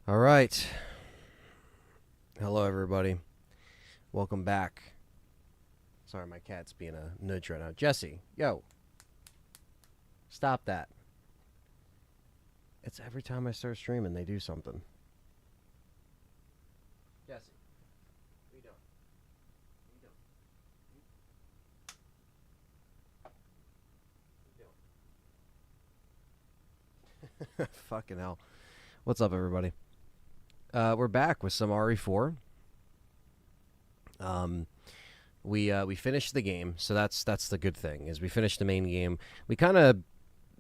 All right. Hello, everybody. Welcome back. Sorry, my cat's being a nudge right now. Jesse, yo. Stop that. It's every time I start streaming, they do something. Jesse, what are you doing? What are you doing? Fucking hell. What's up, everybody? We're back with some RE4. We finished the game, so that's the good thing. Is we finished the main game. We kind of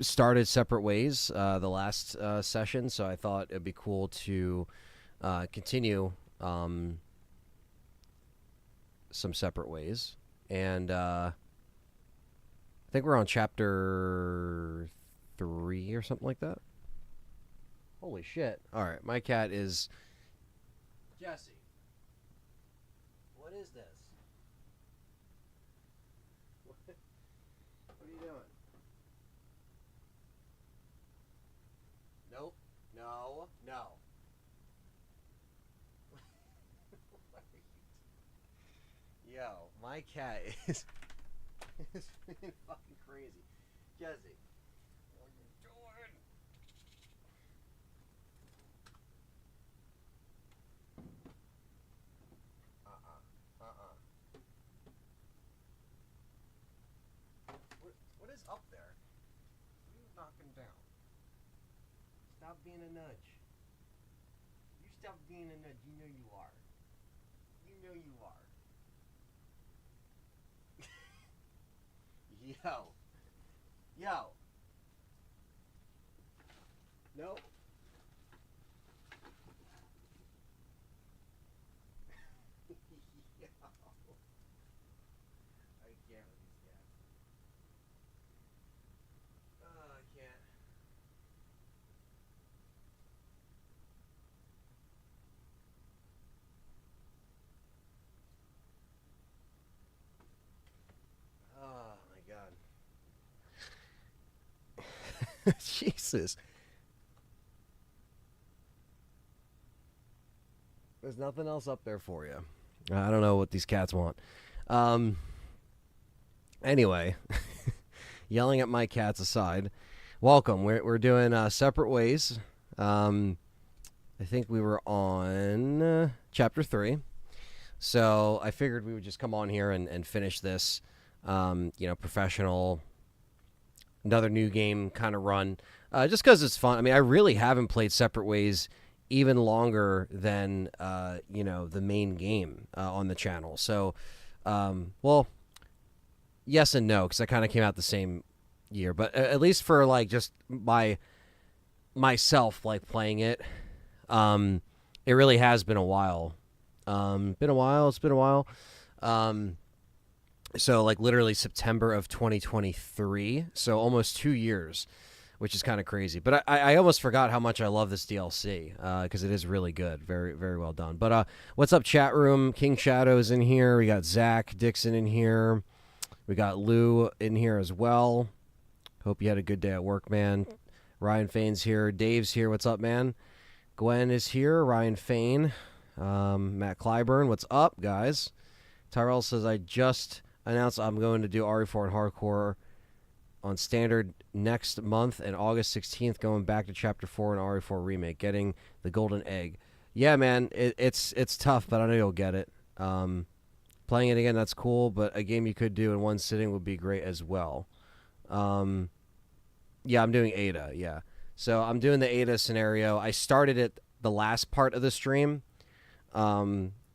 started separate ways the last session, so I thought it'd be cool to continue some separate ways. And I think we're on chapter 3 or something like that. Holy shit. Alright, my cat is... Jesse. What is this? What are you doing? Nope. No. No. Yo, my cat is being fucking crazy. Jesse. What are you doing? What is up there? What are you knocking down? being a nudge. You stop being a nudge. You know you are. You know you are. Yo. Yo. No. Yo. I can't with these cats. Oh, I can't. Oh my god. Jesus. There's nothing else up there for you. I don't know what these cats want. Anyway, yelling at my cats aside, welcome. We're doing separate ways. I think we were on chapter 3. So I figured we would just come on here and finish this, professional, another new game kind of run, just because it's fun. I mean, I really haven't played Separate Ways even longer than, the main game on the channel. So, yes and no, because I kind of came out the same year. But at least for, like, just myself, like, playing it, it really has been a while. It's been a while. So like literally September of 2023. So almost 2 years, which is kind of crazy. But I almost forgot how much I love this DLC because it is really good. Very, very well done. But what's up, chat room? King Shadow's in here. We got Zach Dixon in here. We got Lou in here as well. Hope you had a good day at work, man. Ryan Fain's here. Dave's here. What's up, man? Gwen is here. Ryan Fain. Matt Clyburn. What's up, guys? Tyrell says, I just announced I'm going to do RE4 and Hardcore on standard next month, and August 16th going back to Chapter 4 and RE4 Remake, getting the golden egg. Yeah, man, it's tough, but I know you'll get it. Playing it again, that's cool, but a game you could do in one sitting would be great as well. Yeah, I'm doing Ada, yeah. So I'm doing the Ada scenario. I started it the last part of the stream.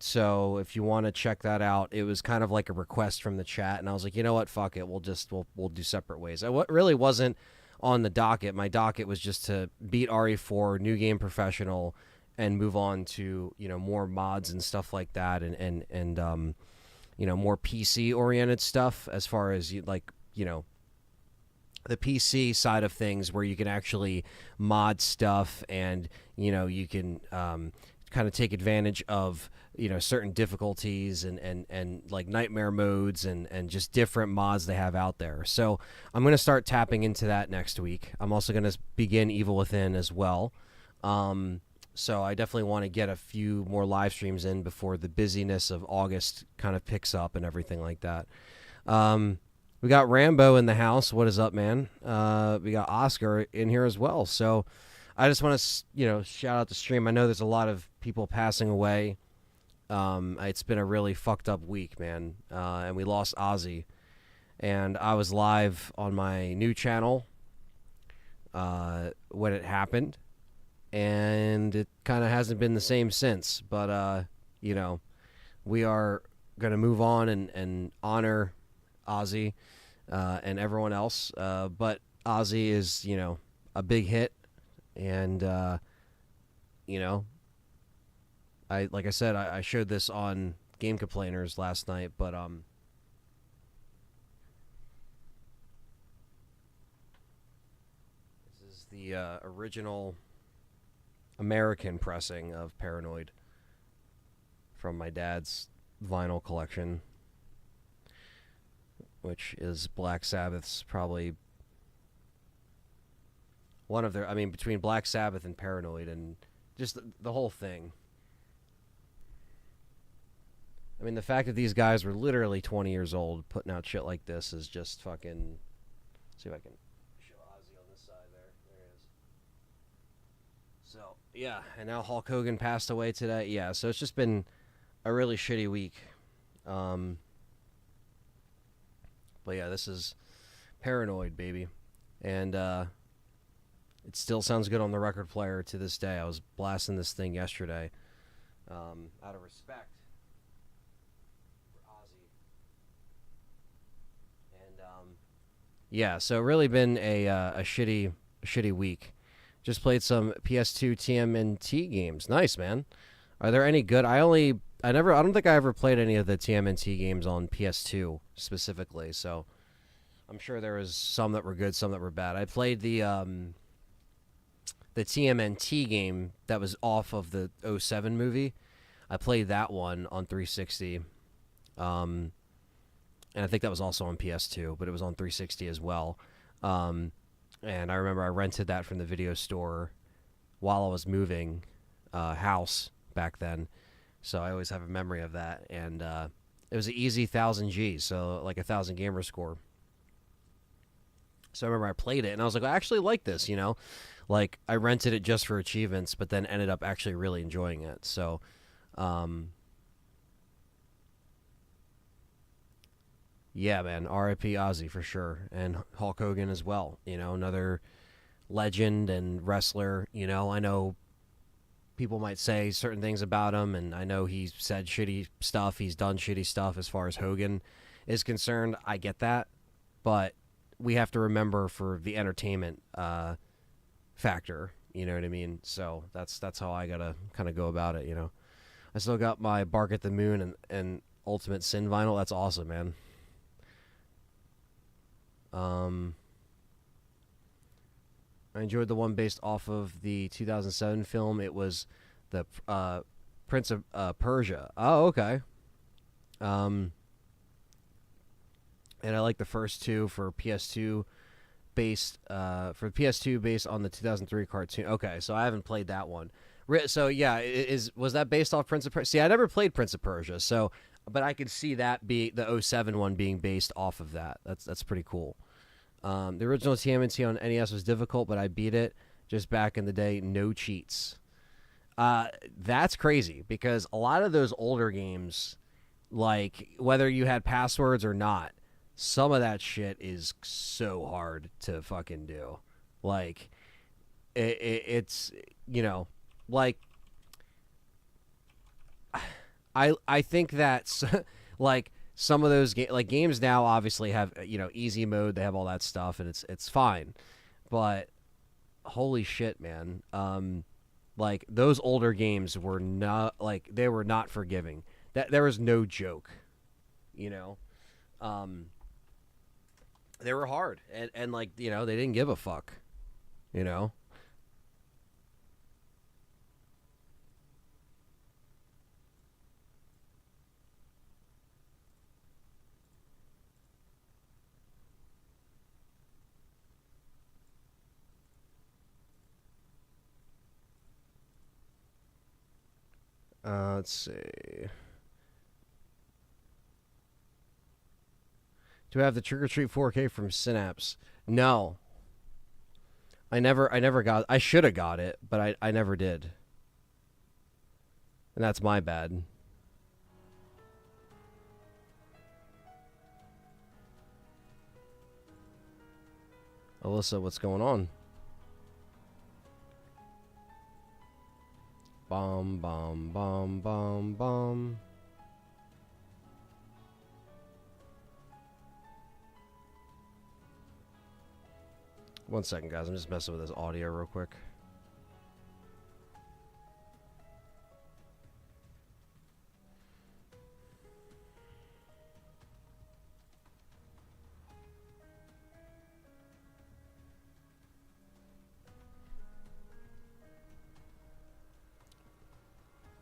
So if you want to check that out, it was kind of like a request from the chat, and I was like, you know what, fuck it, we'll do Separate Ways. What really wasn't on the docket. My docket was just to beat RE4, new game professional, and move on to more mods and stuff like that, and more PC oriented stuff as far as the PC side of things, where you can actually mod stuff and you can kind of take advantage of certain difficulties and like nightmare modes and just different mods they have out there. So I'm going to start tapping into that next week. I'm also going to begin Evil Within as well. So I definitely want to get a few more live streams in before the busyness of August kind of picks up and everything like that. We got Rambo in the house. What is up, man? We got Oscar in here as well. So I just want to, shout out the stream. I know there's a lot of people passing away. It's been a really fucked up week, man. And we lost Ozzy. And I was live on my new channel when it happened. And it kind of hasn't been the same since. But, we are going to move on and honor Ozzy and everyone else. But Ozzy is, a big hit. And, like I said, I showed this on Game Complainers last night, but this is the original American pressing of Paranoid from my dad's vinyl collection, which is Black Sabbath's probably one of their, between Black Sabbath and Paranoid and just the whole thing. The fact that these guys were literally 20 years old putting out shit like this is just fucking... See if I can show Ozzy on this side there. There it is. So, yeah, and now Hulk Hogan passed away today. Yeah, so it's just been a really shitty week. But yeah, this is Paranoid, baby. And, It still sounds good on the record player to this day. I was blasting this thing yesterday, out of respect for Ozzy. And yeah, so really been a shitty week. Just played some PS2 TMNT games. Nice, man. Are there any good? I don't think I ever played any of the TMNT games on PS2 specifically. So I'm sure there was some that were good, some that were bad. I played the TMNT game that was off of the '07 movie. I played that one on 360. And I think that was also on PS2, but it was on 360 as well. And I remember I rented that from the video store while I was moving house back then. So I always have a memory of that. And it was an easy 1000 G, so like 1000 gamer score. So I remember I played it, and I was like, I actually like this, you know? Like, I rented it just for achievements, but then ended up actually really enjoying it. So, yeah, man, R.I.P. Ozzy for sure, and Hulk Hogan as well. You know, another legend and wrestler. You know, I know people might say certain things about him, and I know he's said shitty stuff. He's done shitty stuff as far as Hogan is concerned. I get that, but we have to remember for the entertainment factor. You know what I mean? So that's how I gotta kind of go about it. You know, I still got my Bark at the Moon and Ultimate Sin vinyl. That's awesome, man. I enjoyed the one based off of the 2007 film. It was the Prince of Persia. Oh, okay. Um, and I like the first two for PS2 based on the 2003 cartoon. Okay, so I haven't played that one. So yeah, was that based off Prince of Persia? See, I never played Prince of Persia, so but I could see that be the '07 one being based off of that. That's pretty cool. The original TMNT on NES was difficult, but I beat it just back in the day. No cheats. That's crazy because a lot of those older games, like whether you had passwords or not, some of that shit is so hard to fucking do. Like, it's, you know, like, I think that's, like, some of those games now obviously have, you know, easy mode, they have all that stuff, and it's fine. But, holy shit, man. Like, those older games were not, like, they were not forgiving. There was no joke, you know? They were hard, and like, you know, they didn't give a fuck, you know. Let's see. Do I have the Trick or Treat 4K from Synapse? No, I never got. I should have got it, but I never did, and that's my bad. Alyssa, what's going on? Bomb, bomb, bomb, bomb, bomb. One second, guys. I'm just messing with this audio real quick.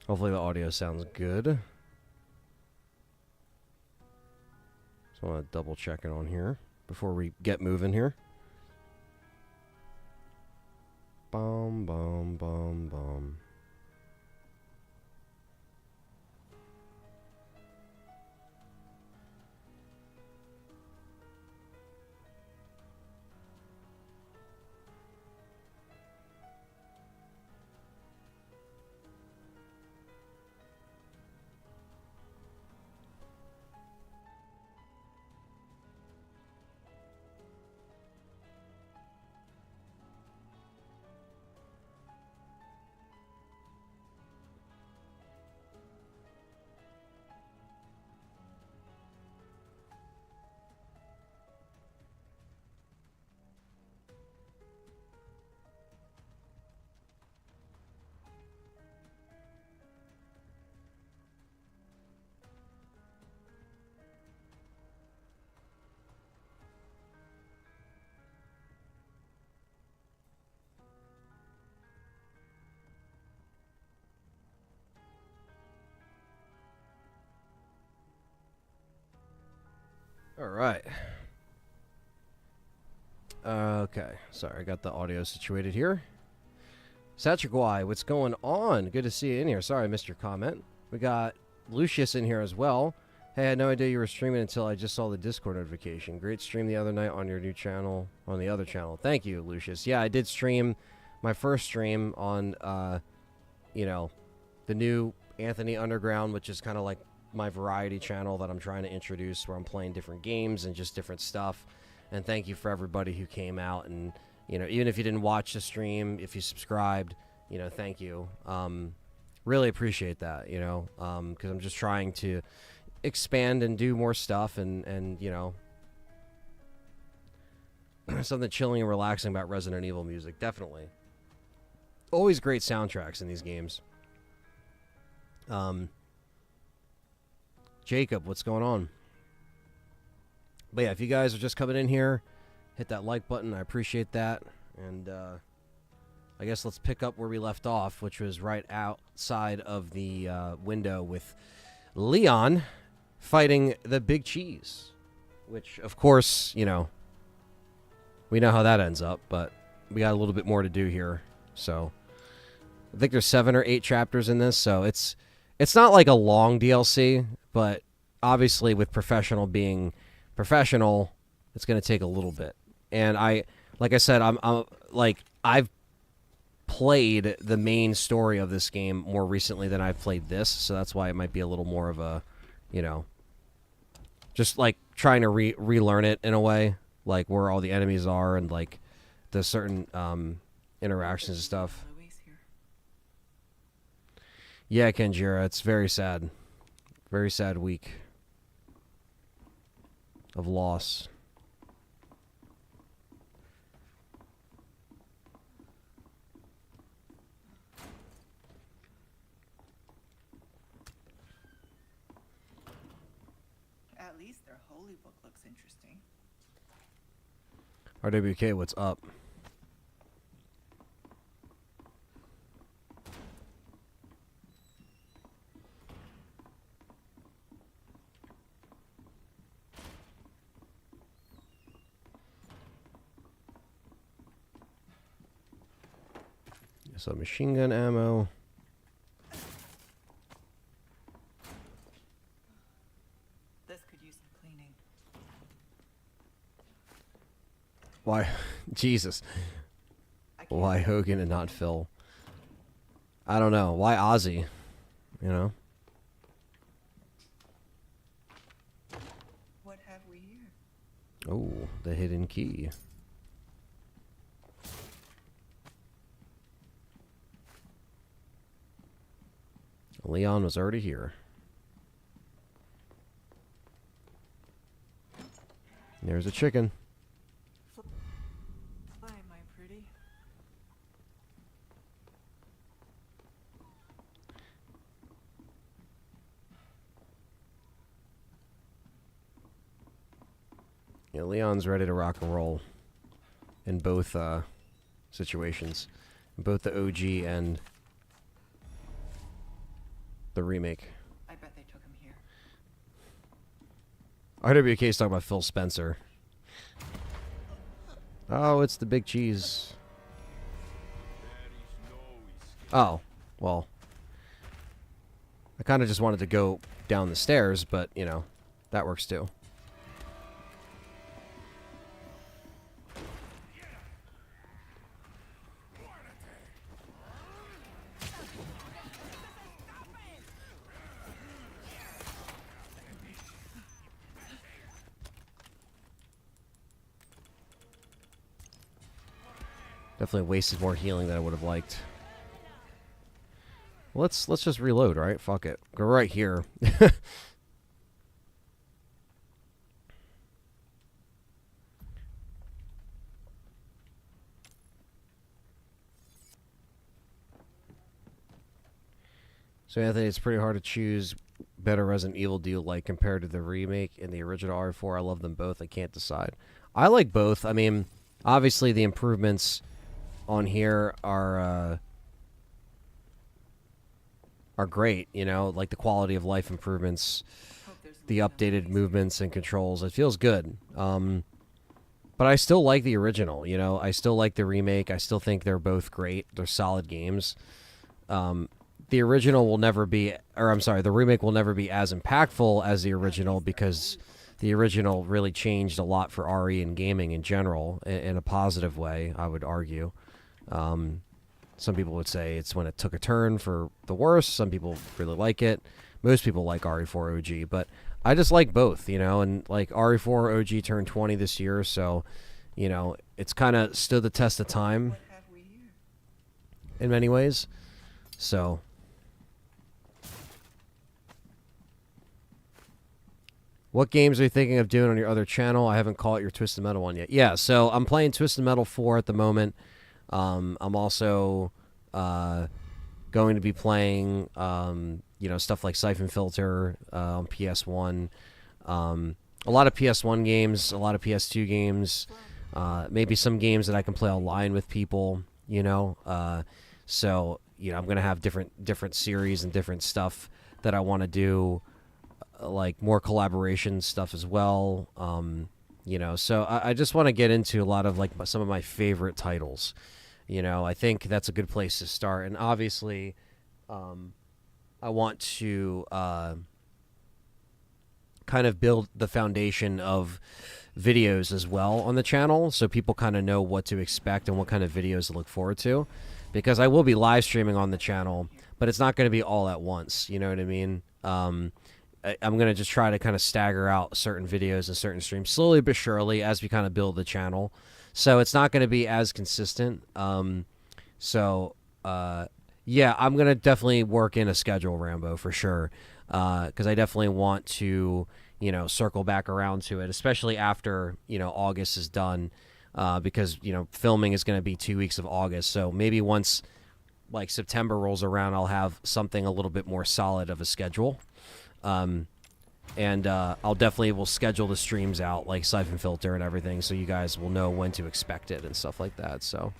Hopefully the audio sounds good. Just want to double check it on here before we get moving here. Bum, bum, bum, bum. All right. Okay. Sorry, I got the audio situated here. Satragwai, what's going on? Good to see you in here. Sorry I missed your comment. We got Lucius in here as well. Hey, I had no idea you were streaming until I just saw the Discord notification. Great stream the other night on your new channel, on the other channel. Thank you, Lucius. Yeah, I did stream my first stream on, you know, the new Anthony Underground, which is kind of like my variety channel that I'm trying to introduce, where I'm playing different games and just different stuff. And thank you for everybody who came out and, you know, even if you didn't watch the stream, if you subscribed, you know, thank you. Really appreciate that, you know, because I'm just trying to expand and do more stuff and you know, something chilling and relaxing about Resident Evil music. Definitely. Always great soundtracks in these games. Jacob, what's going on? But yeah, if you guys are just coming in here, hit that like button. I appreciate that. And I guess let's pick up where we left off, which was right outside of the window with Leon fighting the Big Cheese. Which, of course, you know, we know how that ends up, but we got a little bit more to do here. So I think there's 7 or 8 chapters in this, so it's not like a long DLC, but obviously with professional being professional, it's going to take a little bit. And like I said, I've played the main story of this game more recently than I've played this, so that's why it might be a little more of a, you know, just like trying to relearn it in a way, like where all the enemies are and like the certain interactions and stuff. Yeah, Kenjira, it's very sad. Very sad week of loss. At least their holy book looks interesting. RWK, what's up? So machine gun ammo. This could use some cleaning. Why? Jesus. Why Hogan and not Phil? I don't know. Why Ozzy? You know? What have we here? Oh, the hidden key. Leon was already here. There's a chicken. Hi, my pretty. Yeah, Leon's ready to rock and roll in both situations, both the OG and the remake. I bet they took him here. RWK's talking about Phil Spencer. Oh, it's the Big Cheese. Oh, well. I kind of just wanted to go down the stairs, but, you know, that works too. Definitely wasted more healing than I would have liked. Let's just reload, right? Fuck it. Go right here. So Anthony, it's pretty hard to choose better Resident Evil do you like compared to the remake and the original R4. I love them both. I can't decide. I like both. I mean, obviously the improvements on here are great, you know, like the quality of life improvements the updated movements and controls. It feels good. But I still like the original, you know. I still like the remake. I still think they're both great. They're solid games. The original will never be, or I'm sorry, the remake will never be as impactful as the original because the original really changed a lot for RE and gaming in general in a positive way, I would argue. Some people would say it's when it took a turn for the worse. Some people really like it. Most people like RE4 OG, but I just like both, you know, and like RE4 OG turned 20 this year, so, you know, it's kind of stood the test of time What have we here? in many ways. So, what games are you thinking of doing on your other channel? I haven't caught your Twisted Metal one yet. Yeah, so I'm playing Twisted Metal 4 at the moment. I'm also going to be playing, you know, stuff like Siphon Filter on PS1. A lot of PS1 games, a lot of PS2 games, maybe some games that I can play online with people, you know. So, you know, I'm going to have different series and different stuff that I want to do, like more collaboration stuff as well. You know, so I just want to get into a lot of like some of my favorite titles. You know, I think that's a good place to start. And obviously, I want to kind of build the foundation of videos as well on the channel so people kind of know what to expect and what kind of videos to look forward to. Because I will be live streaming on the channel, but it's not going to be all at once. You know what I mean? I'm going to just try to kind of stagger out certain videos and certain streams slowly but surely as we kind of build the channel. So it's not going to be as consistent. Yeah, I'm going to definitely work in a schedule, Rambo, for sure. Because I definitely want to, you know, circle back around to it, especially after, you know, August is done. Because, you know, filming is going to be 2 weeks of August. So maybe once, like, September rolls around, I'll have something a little bit more solid of a schedule. And I'll definitely will schedule the streams out, like Siphon Filter and everything, so you guys will know when to expect it and stuff like that. So,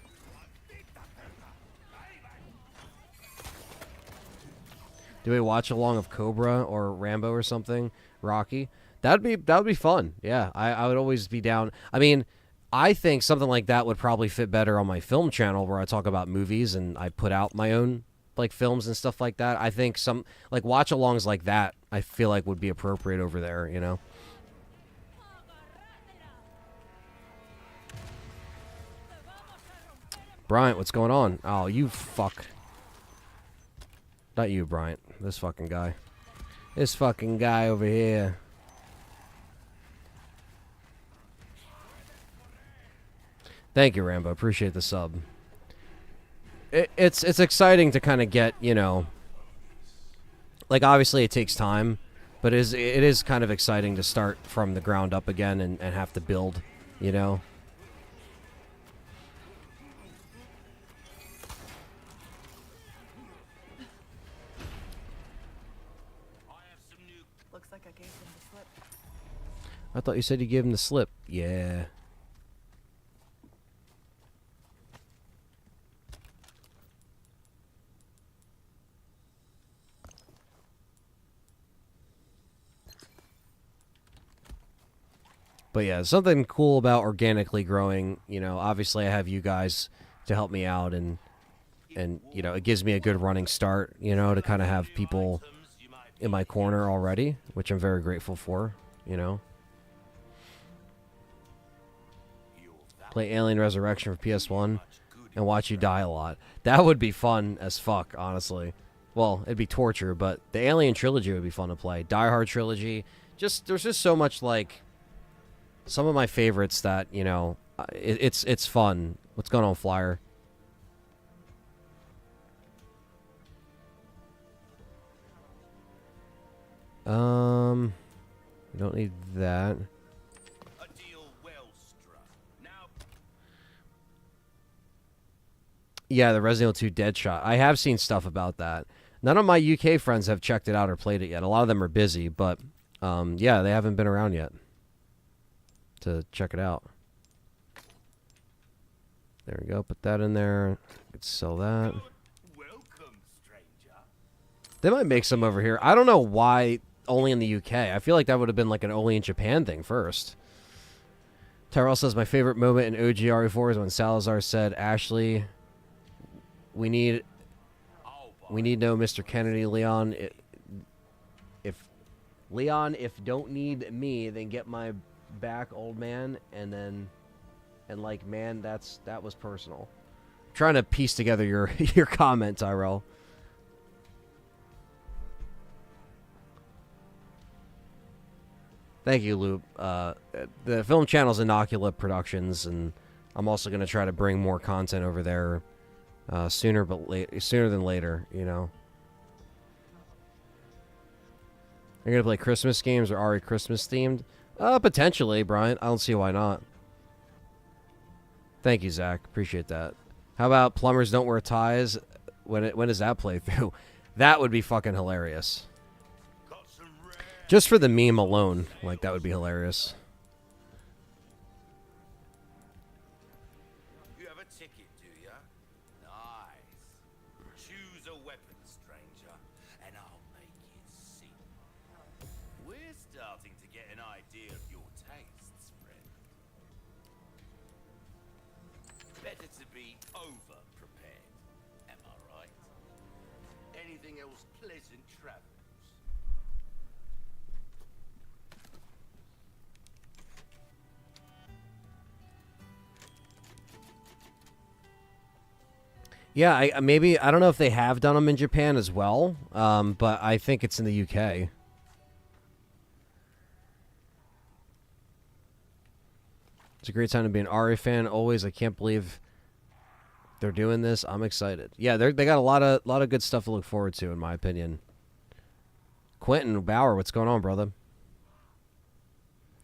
do a watch along of Cobra or Rambo or something, Rocky? That would be fun. Yeah, I would always be down. I mean, I think something like that would probably fit better on my film channel where I talk about movies and I put out my own like films and stuff like that. I think some like watch alongs like that I feel like would be appropriate over there, you know. Bryant, what's going on? Oh, you fuck. Not you, Bryant. This fucking guy. This fucking guy over here. Thank you, Rambo. Appreciate the sub. It's exciting to kind of get, you know, like obviously it takes time, but it is kind of exciting to start from the ground up again and have to build, you know. Looks like I gave them the slip. I thought you said you gave him the slip. Yeah. But yeah, something cool about organically growing, you know, obviously I have you guys to help me out and you know, it gives me a good running start, you know, to kind of have people in my corner already, which I'm very grateful for, you know. Play Alien Resurrection for PS1 and watch you die a lot. That would be fun as fuck, honestly. Well, it'd be torture, but the Alien trilogy would be fun to play. Die Hard trilogy. There's just so much like some of my favorites that, you know, it's fun. What's going on, Flyer? We don't need that. Yeah, the Resident Evil 2 Deadshot. I have seen stuff about that. None of my UK friends have checked it out or played it yet. A lot of them are busy, but yeah, they haven't been around yet to check it out. There we go. Put that in there. Could sell that. They might make some over here. I don't know why only in the UK. I feel like that would have been like an only in Japan thing first. Tyrell says my favorite moment in OGRE4 is when Salazar said, "Ashley, we need no Mr. Kennedy, Leon. If don't need me, then get my back, old man." And like, man, that was personal. I'm trying to piece together your your comment, Tyrell. Thank you, Loop. The film channel's Inocula Productions, and I'm also going to try to bring more content over there sooner than later, you know. You're going to play Christmas games or RE Christmas themed? Potentially, Brian. I don't see why not. Thank you, Zach. Appreciate that. How about Plumbers Don't Wear Ties? When does that play through? That would be fucking hilarious. Just for the meme alone, like, that would be hilarious. You have a ticket, do ya? Nice. Choose a weapon, stranger, and I'll make it see. We're starting to get an idea of your tastes, friend. Better to be over-prepared, am I right? Anything else pleasant travels? Yeah, I don't know if they have done them in Japan as well, but I think it's in the UK. It's a great time to be an RE fan. Always, I can't believe they're doing this. I'm excited. Yeah, they got a lot of good stuff to look forward to, in my opinion. Quentin Bauer, what's going on, brother?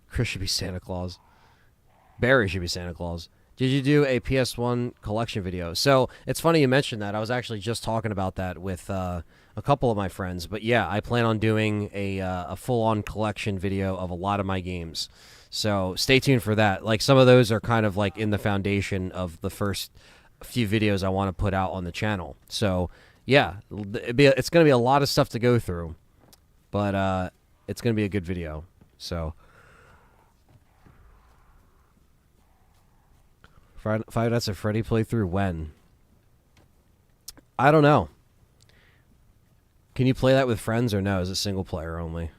Chris should be Santa Claus. Barry should be Santa Claus. Did you do a PS1 collection video? So it's funny you mentioned that. I was actually just talking about that with a couple of my friends. But yeah, I plan on doing a full-on collection video of a lot of my games. So stay tuned for that. Like, some of those are kind of like in the foundation of the first few videos I want to put out on the channel. So yeah, it's going to be a lot of stuff to go through, but it's going to be a good video. So Five Nights at Freddy playthrough when? I don't know. Can you play that with friends or no? Is it single player only?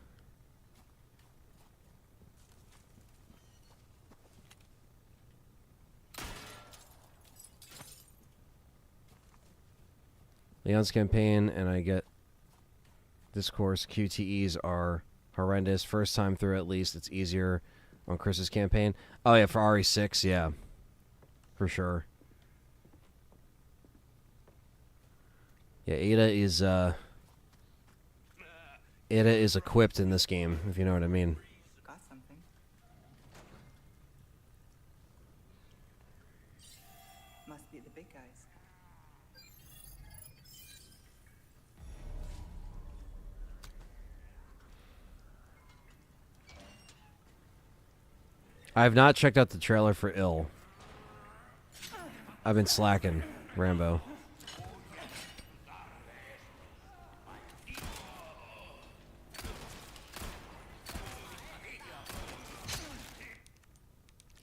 Leon's campaign, and I get this course. QTEs are horrendous. First time through, at least, it's easier on Chris's campaign. Oh, yeah, for RE6, yeah. For sure. Yeah, Ada is equipped in this game, if you know what I mean. Got something. Must be the big guys. I have not checked out the trailer for Ill. I've been slacking, Rambo.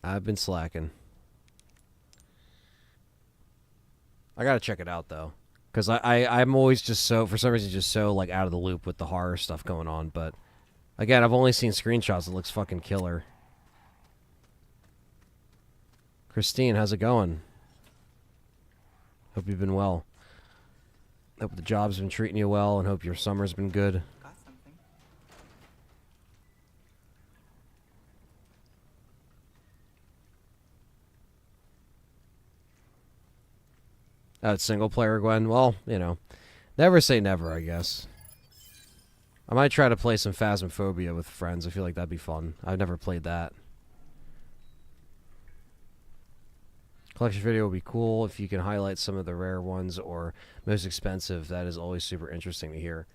I've been slacking. I gotta check it out though, because I'm always just so, for some reason, just so like out of the loop with the horror stuff going on. But again, I've only seen screenshots. It looks fucking killer. Christine, how's it going? Hope you've been well. Hope the job's been treating you well, and hope your summer's been good. Got something. It's single player, Gwen. Well, you know, never say never, I guess. I might try to play some Phasmophobia with friends. I feel like that'd be fun. I've never played that. Collection video will be cool if you can highlight some of the rare ones or most expensive. That is always super interesting to hear.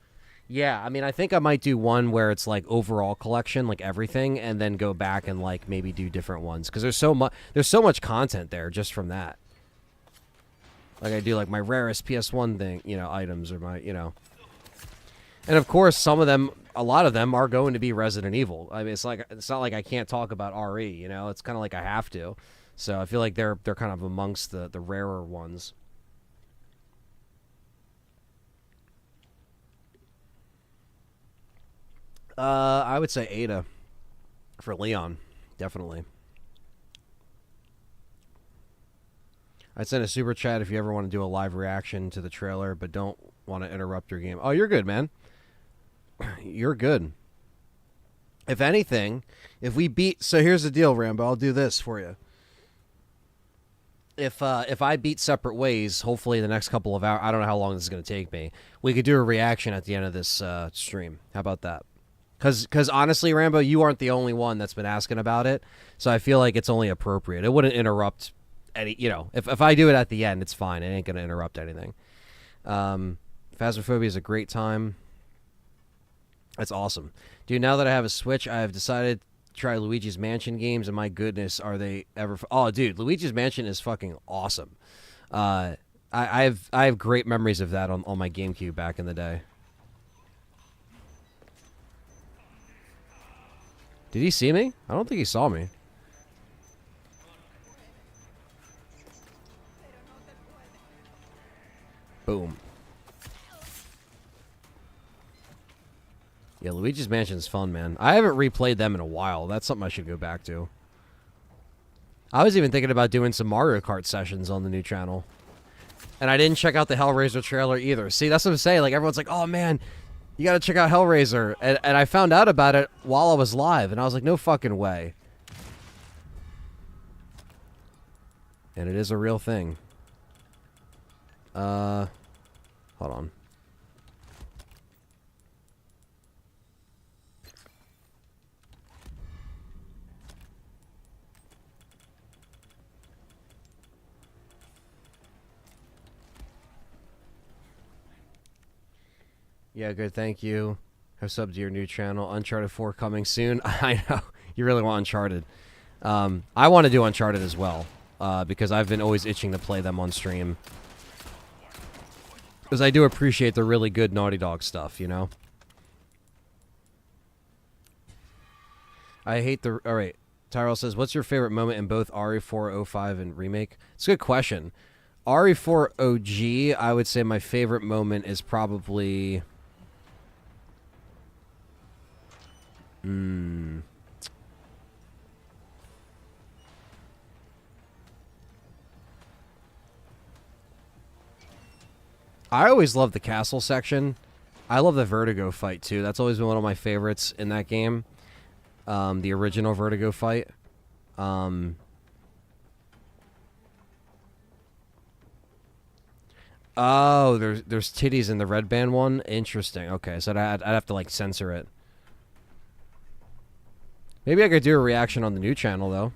Yeah, I mean, I think I might do one where it's like overall collection, like everything, and then go back and like maybe do different ones, because there's so much content there just from that. Like, I do like my rarest PS1 thing, you know, items, or my, you know. And of course, some of them a lot of them are going to be Resident Evil. I mean, it's not like I can't talk about RE. You know, it's kind of like I have to. So I feel like they're kind of amongst the rarer ones. I would say Ada for Leon, definitely. I'd send a super chat if you ever want to do a live reaction to the trailer, but don't want to interrupt your game. Oh, you're good, man. You're good. If anything, if we beat... So here's the deal, Rambo. I'll do this for you. If I beat Separate Ways, hopefully the next couple of hours... I don't know how long this is going to take me. We could do a reaction at the end of this stream. How about that? Because honestly, Rambo, you aren't the only one that's been asking about it. So I feel like it's only appropriate. It wouldn't interrupt any... You know, if I do it at the end, it's fine. It ain't going to interrupt anything. Phasmophobia is a great time. That's awesome. Dude, now that I have a Switch, I have decided to try Luigi's Mansion games, and my goodness, are they ever... Oh, dude, Luigi's Mansion is fucking awesome. I have great memories of that on my GameCube back in the day. Did he see me? I don't think he saw me. Boom. Yeah, Luigi's Mansion is fun, man. I haven't replayed them in a while. That's something I should go back to. I was even thinking about doing some Mario Kart sessions on the new channel. And I didn't check out the Hellraiser trailer either. See, that's what I'm saying. Like, everyone's like, oh, man, you got to check out Hellraiser. And I found out about it while I was live. And I was like, no fucking way. And it is a real thing. Hold on. Yeah, good, thank you. Have subbed to your new channel. Uncharted 4 coming soon. I know. You really want Uncharted. I want to do Uncharted as well. Because I've been always itching to play them on stream. Because I do appreciate the really good Naughty Dog stuff, you know? I hate the... Alright. Tyrell says, what's your favorite moment in both RE4 05 and Remake? It's a good question. RE4 OG, I would say my favorite moment is probably... I always love the castle section. I love the Verdugo fight, too. That's always been one of my favorites in that game. The original Verdugo fight. Oh, there's titties in the red band one? Interesting. Okay, so I'd have to, like, censor it. Maybe I could do a reaction on the new channel, though.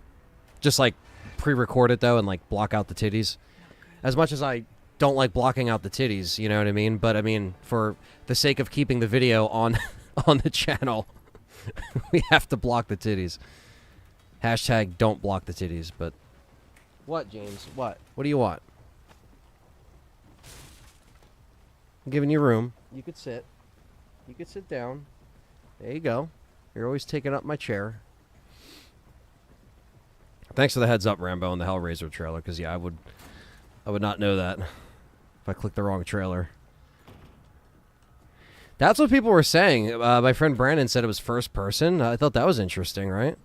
Just, like, pre-record it, though, and, like, block out the titties. As much as I don't like blocking out the titties, you know what I mean? But, I mean, for the sake of keeping the video on, on the channel, we have to block the titties. Hashtag don't block the titties, but... What, James? What? What do you want? I'm giving you room. You could sit. You could sit down. There you go. You're always taking up my chair. Thanks for the heads up, Rambo, on the Hellraiser trailer, because, yeah, I would not know that if I clicked the wrong trailer. That's what people were saying. My friend Brandon said it was first person. I thought that was interesting, right?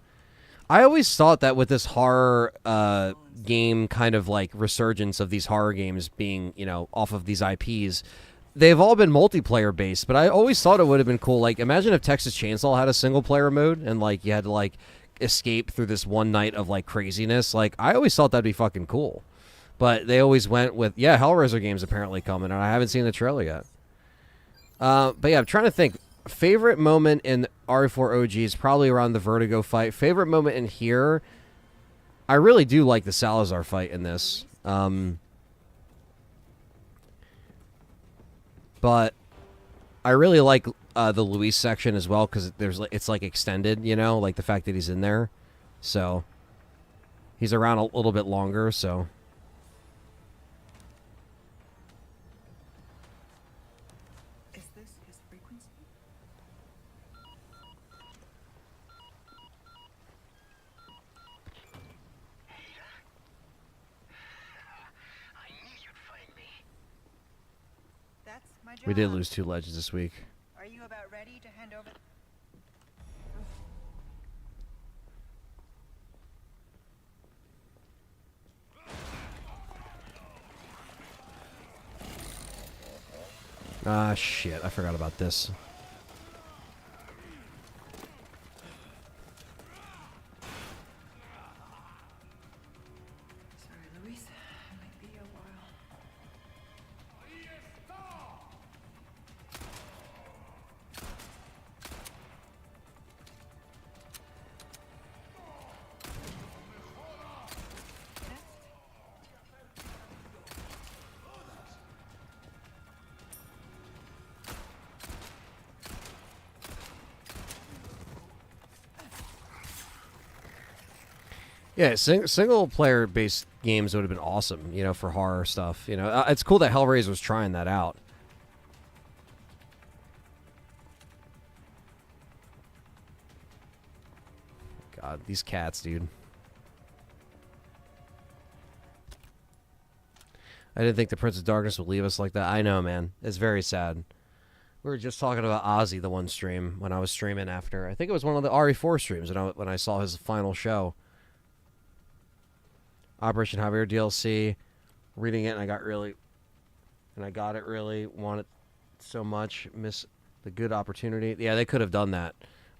I always thought that with this horror game kind of, like, resurgence of these horror games being, you know, off of these IPs... They've all been multiplayer based, but I always thought it would have been cool. Like, imagine if Texas Chainsaw had a single player mode and, like, you had to, like, escape through this one night of, like, craziness. Like, I always thought that'd be fucking cool. But they always went with, yeah, Hellraiser game's apparently coming, and I haven't seen the trailer yet. But yeah, I'm trying to think. Favorite moment in RE4 OG is probably around the Verdugo fight. Favorite moment in here, I really do like the Salazar fight in this. But I really like the Luis section as well because it's like extended, you know, like the fact that he's in there. So he's around a little bit longer, so. Is this his frequency? my job. We did lose 2 legends this week. Are you about ready to hand over? Ah, shit. I forgot about this. Sorry, Luis. I might be a while. Yeah, single player based games would have been awesome, you know, for horror stuff. You know, it's cool that Hellraiser was trying that out. God, these cats, dude. I didn't think the Prince of Darkness would leave us like that. I know, man. It's very sad. We were just talking about Ozzy the one stream when I was streaming after. I think it was one of the RE4 streams when I saw his final show. Operation Javier DLC. Reading it and I got it really. Want it so much. Miss the good opportunity. Yeah, they could have done that.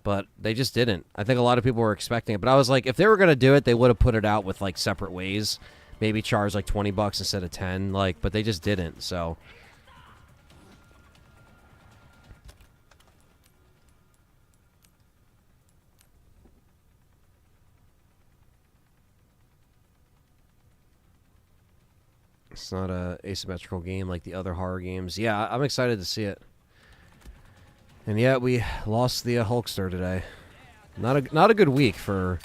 But they just didn't. I think a lot of people were expecting it. But I was like, if they were going to do it, they would have put it out with like separate ways. Maybe charge like $20 instead of 10. Like, but they just didn't. So it's not a asymmetrical game like the other horror games. Yeah, I'm excited to see it. And yeah, we lost the Hulkster today. Not a good week for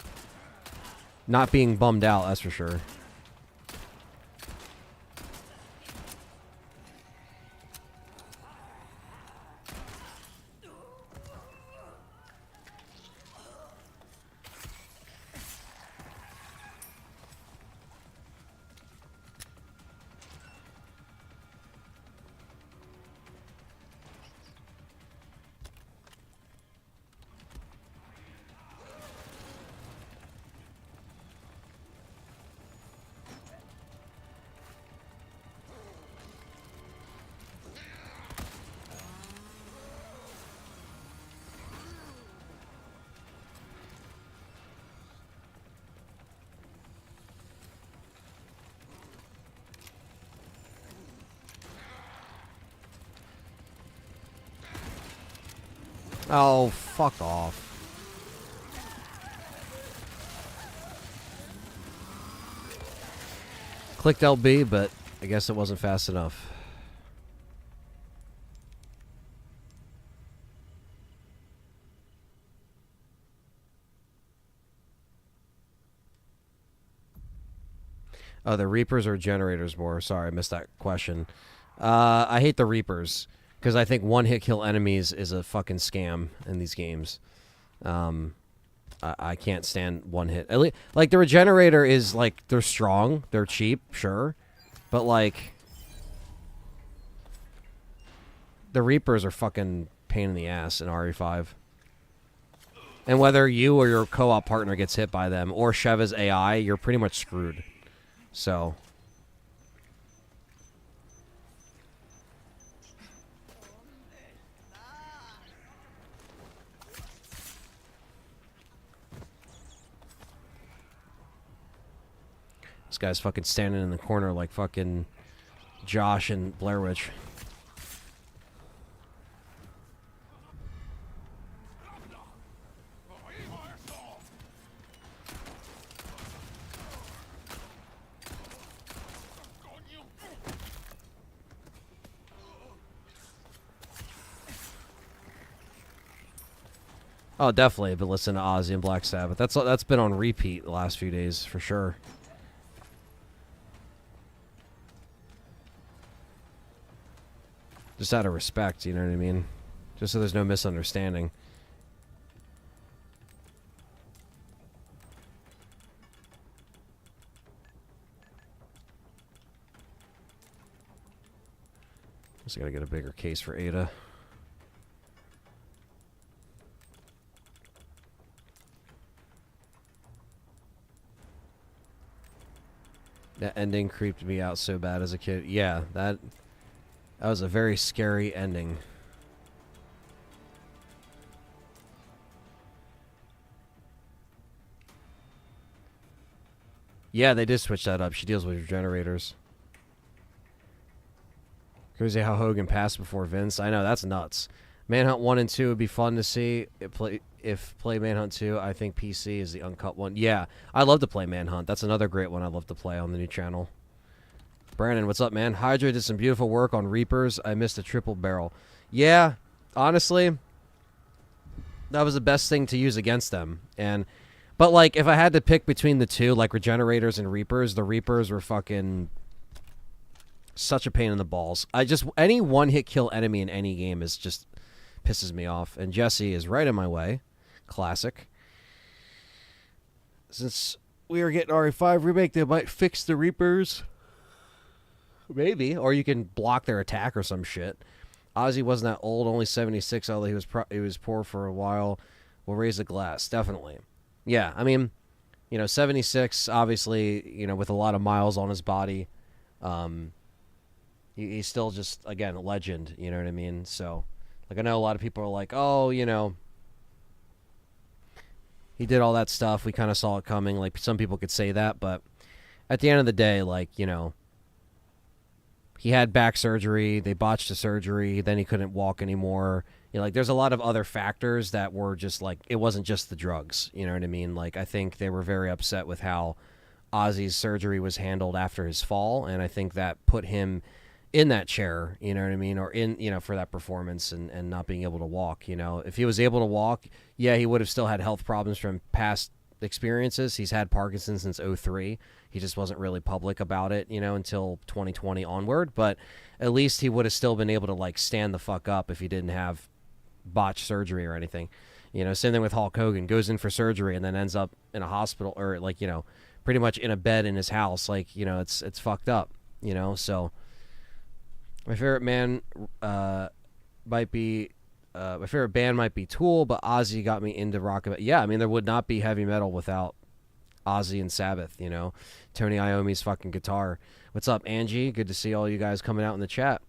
not being bummed out, that's for sure. Oh, fuck off. Clicked LB, but I guess it wasn't fast enough. Oh, the Reapers or Generators more? Sorry, I missed that question. I hate the Reapers because I think one-hit kill enemies is a fucking scam in these games. I can't stand one-hit. Like, the Regenerator is, like, they're strong. They're cheap, sure. But, like, the Reapers are fucking pain in the ass in RE5. And whether you or your co-op partner gets hit by them or Sheva's AI, you're pretty much screwed. So this guy's fucking standing in the corner like fucking Josh and Blair Witch. Oh, definitely. But listen to Ozzy and Black Sabbath. That's been on repeat the last few days for sure. Just out of respect, you know what I mean? Just so there's no misunderstanding. So I gotta get a bigger case for Ada. That ending creeped me out so bad as a kid. Yeah, that was a very scary ending. Yeah, they did switch that up. She deals with generators. Crazy how Hogan passed before Vince. I know, that's nuts. Manhunt 1 and 2 would be fun to see. If play Manhunt 2, I think PC is the uncut one. Yeah, I love to play Manhunt. That's another great one I love to play on the new channel. Brandon, what's up, man? Hydra did some beautiful work on Reapers. I missed a triple barrel. Yeah, honestly, that was the best thing to use against them. But, like, if I had to pick between the two, like Regenerators and Reapers, the Reapers were fucking such a pain in the balls. Any one-hit kill enemy in any game is just pisses me off. And Jesse is right in my way. Classic. Since we are getting RE5 Remake, they might fix the Reapers. Maybe. Or you can block their attack or some shit. Ozzy wasn't that old, only 76, although he was poor for a while. We'll raise the glass, definitely. Yeah, I mean, 76, obviously, with a lot of miles on his body. He's still just, again, a legend, you know what I mean? So, like, I know a lot of people are like, oh, he did all that stuff. We kind of saw it coming. Like, some people could say that, but at the end of the day, like, he had back surgery. They botched the surgery. Then he couldn't walk anymore. There's a lot of other factors that were just, like, it wasn't just the drugs. You know what I mean? Like, I think they were very upset with how Ozzy's surgery was handled after his fall, and I think that put him in that chair, you know what I mean? Or in, for that performance and not being able to walk, If he was able to walk, yeah, he would have still had health problems from past experiences. He's had Parkinson's since 2003. He just wasn't really public about it, until 2020 onward. But at least he would have still been able to, like, stand the fuck up if he didn't have botched surgery or anything. Same thing with Hulk Hogan. Goes in for surgery and then ends up in a hospital or, like, pretty much in a bed in his house. Like, it's fucked up, So my favorite band might be Tool, but Ozzy got me into rock. Yeah, I mean, there would not be heavy metal without Ozzy and Sabbath, Tony Iommi's fucking guitar. What's up, Angie? Good to see all you guys coming out in the chat.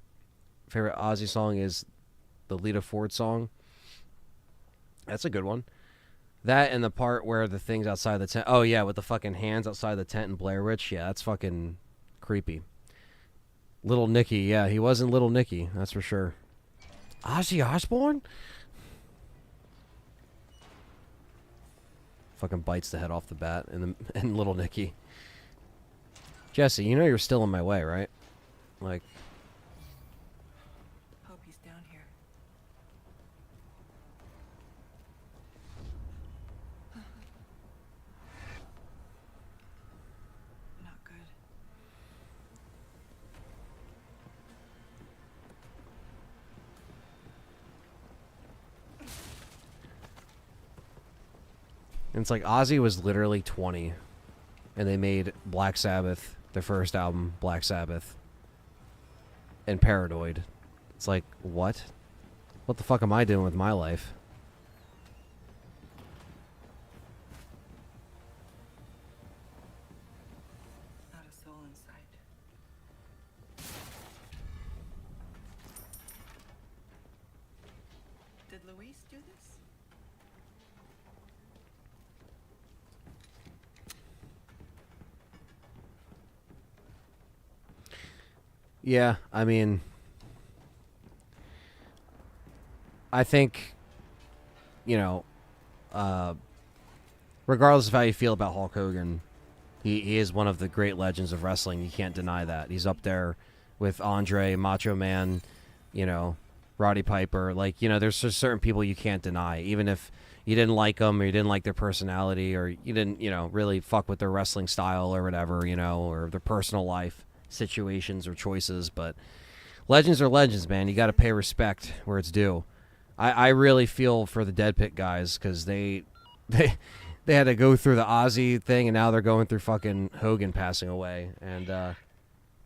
Favorite Ozzy song is the Lita Ford song. That's a good one. That and the part where the thing's outside the tent. Oh, yeah, with the fucking hands outside the tent in Blair Witch. Yeah, that's fucking creepy. Little Nicky. Yeah, he wasn't Little Nicky. That's for sure. Ozzy Osbourne? Fucking bites the head off the bat and Little Nicky. Jesse, you're still in my way, right? Like... Hope he's down here. Not good. And it's like Ozzy was literally 20, and they made Black Sabbath, their first album, Black Sabbath, and Paranoid. It's like, what? What the fuck am I doing with my life? Not a soul in sight. Did Luis do this? Yeah, I mean, I think, regardless of how you feel about Hulk Hogan, he is one of the great legends of wrestling. You can't deny that. He's up there with Andre, Macho Man, Roddy Piper. Like, there's just certain people you can't deny, even if you didn't like them or you didn't like their personality or you didn't, really fuck with their wrestling style or whatever, or their personal life situations or choices. But legends are legends, man. You got to pay respect where it's due. I really feel for the Dead Pit guys because they had to go through the Ozzy thing and now they're going through fucking Hogan passing away. And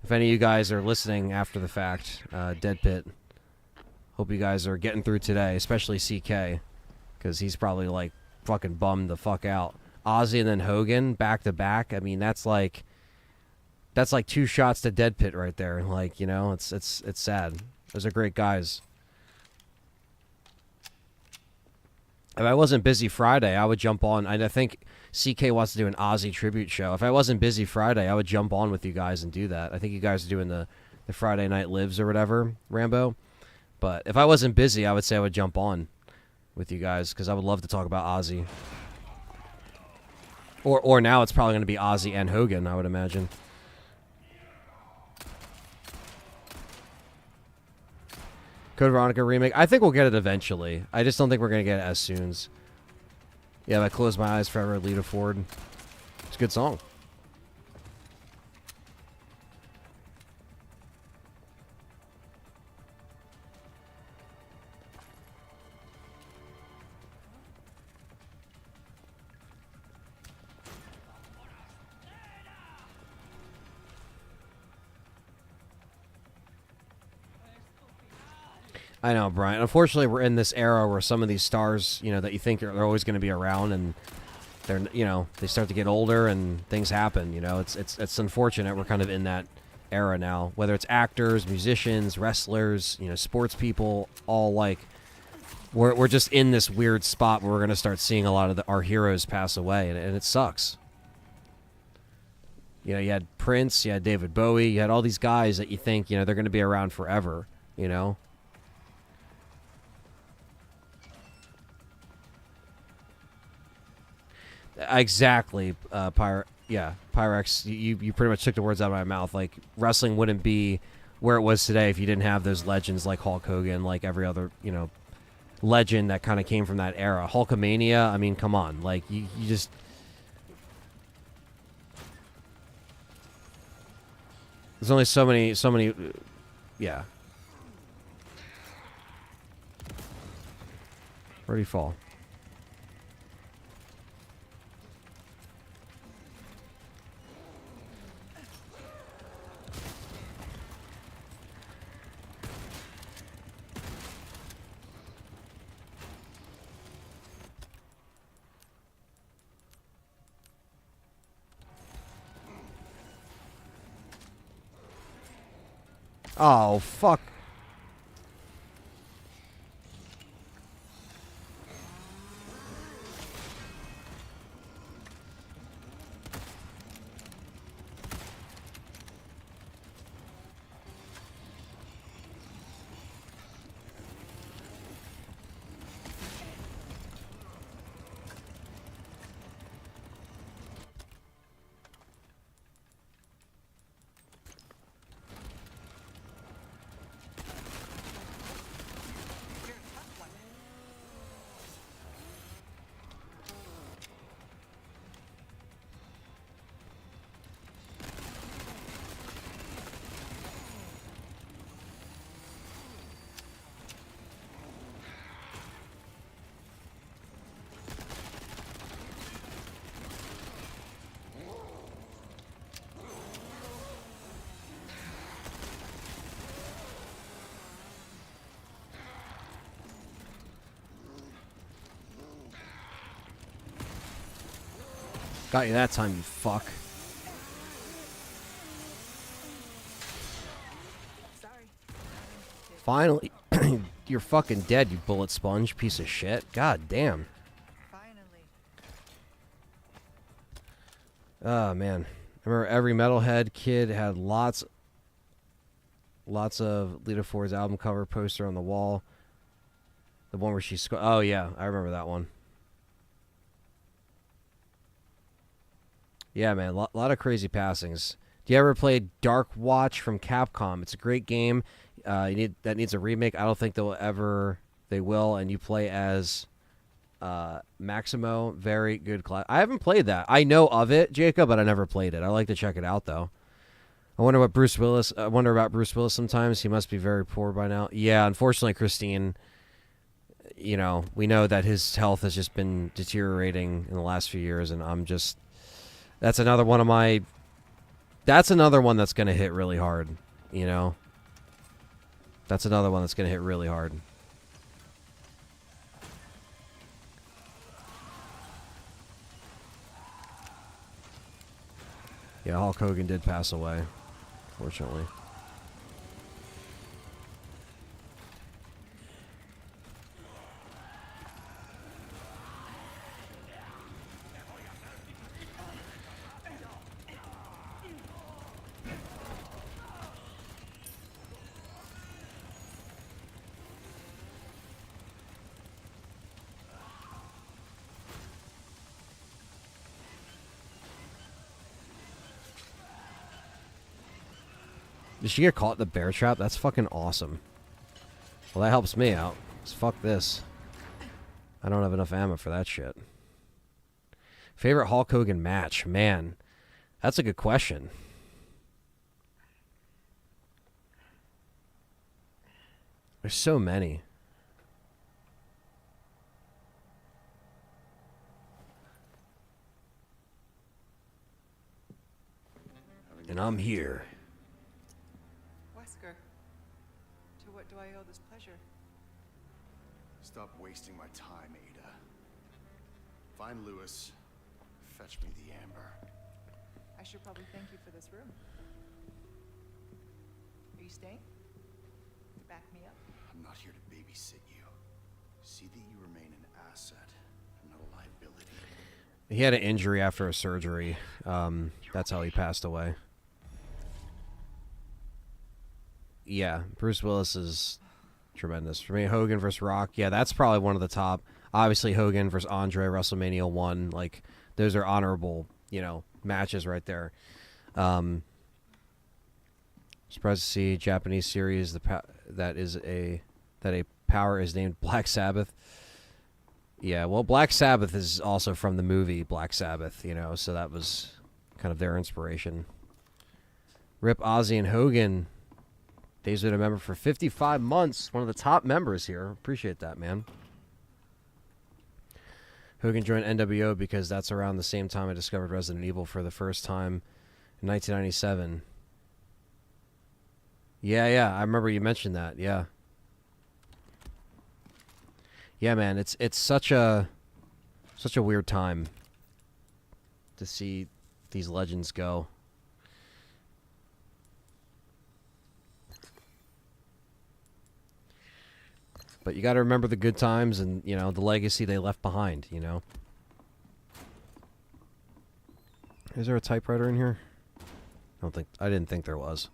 If any of you guys are listening after the fact, Dead Pit, hope you guys are getting through today, especially CK, because he's probably like fucking bummed the fuck out. Ozzy and then Hogan back to back. I mean, that's like 2 shots to Dead Pit right there. Like, you know, it's sad. Those are great guys. If I wasn't busy Friday, I would jump on. I think CK wants to do an Ozzy tribute show. If I wasn't busy Friday, I would jump on with you guys and do that. I think you guys are doing the Friday Night Lives or whatever, Rambo. But if I wasn't busy, I would say I would jump on with you guys because I would love to talk about Ozzy. Or now it's probably going to be Ozzy and Hogan, I would imagine. Code Veronica remake. I think we'll get it eventually. I just don't think we're going to get it as soon. Yeah, I Close My Eyes Forever, Lita Ford. It's a good song. I know, Brian. Unfortunately, we're in this era where some of these stars, you know, that you think they're always going to be around, and they're, you know, they start to get older and things happen. You know, it's unfortunate. We're kind of in that era now. Whether it's actors, musicians, wrestlers, you know, sports people, all like we're just in this weird spot where we're going to start seeing a lot of our heroes pass away, and it sucks. You know, you had Prince, you had David Bowie, you had all these guys that you think, you know, they're going to be around forever. You know. Exactly, Pyrex. You pretty much took the words out of my mouth. Like, wrestling wouldn't be where it was today if you didn't have those legends like Hulk Hogan, like every other, you know, legend that kind of came from that era. Hulkamania. I mean, come on. Like, you just. There's only so many. Yeah. Where'd he fall? Oh, fuck. Got you that time, you fuck. Sorry. Finally. You're fucking dead, you bullet sponge piece of shit. God damn. Finally. Oh, man. I remember every metalhead kid had lots of Lita Ford's album cover poster on the wall. The one where she's... Oh, yeah. I remember that one. Yeah, man. A lot of crazy passings. Do you ever play Dark Watch from Capcom? It's a great game. That needs a remake. I don't think they will. And you play as Maximo. Very good class. I haven't played that. I know of it, Jacob, but I never played it. I like to check it out, though. I wonder about Bruce Willis sometimes. He must be very poor by now. Yeah, unfortunately, Christine, you know, we know that his health has just been deteriorating in the last few years, and that's another one of my That's another one that's gonna hit really hard. You know. That's another one that's gonna hit really hard. Yeah, Hulk Hogan did pass away, fortunately. Did she get caught in the bear trap? That's fucking awesome. Well, that helps me out. 'Cause fuck this. I don't have enough ammo for that shit. Favorite Hulk Hogan match? Man, that's a good question. There's so many. And I'm here. Wesker, to what do I owe this pleasure? Stop wasting my time, Ada. Find Lewis. Fetch me the amber. I should probably thank you for this room. Are you staying? To back me up? I'm not here to babysit you. See that you remain an asset, and not a liability. He had an injury after a surgery. That's how he passed away. Yeah, Bruce Willis is tremendous. For me, Hogan versus Rock. Yeah, that's probably one of the top. Obviously, Hogan versus Andre, WrestleMania 1. Like, those are honorable, you know, matches right there. Surprised to see Japanese series that a power is named Black Sabbath. Yeah, well, Black Sabbath is also from the movie Black Sabbath, you know, so that was kind of their inspiration. Rip Ozzy and Hogan. Dave's been a member for 55 months. One of the top members here. Appreciate that, man. Hogan joined NWO because that's around the same time I discovered Resident Evil for the first time in 1997. Yeah, I remember you mentioned that. Yeah. Yeah, man, it's such a weird time to see these legends go. But you got to remember the good times and, you know, the legacy they left behind, you know. Is there a typewriter in here? I didn't think there was.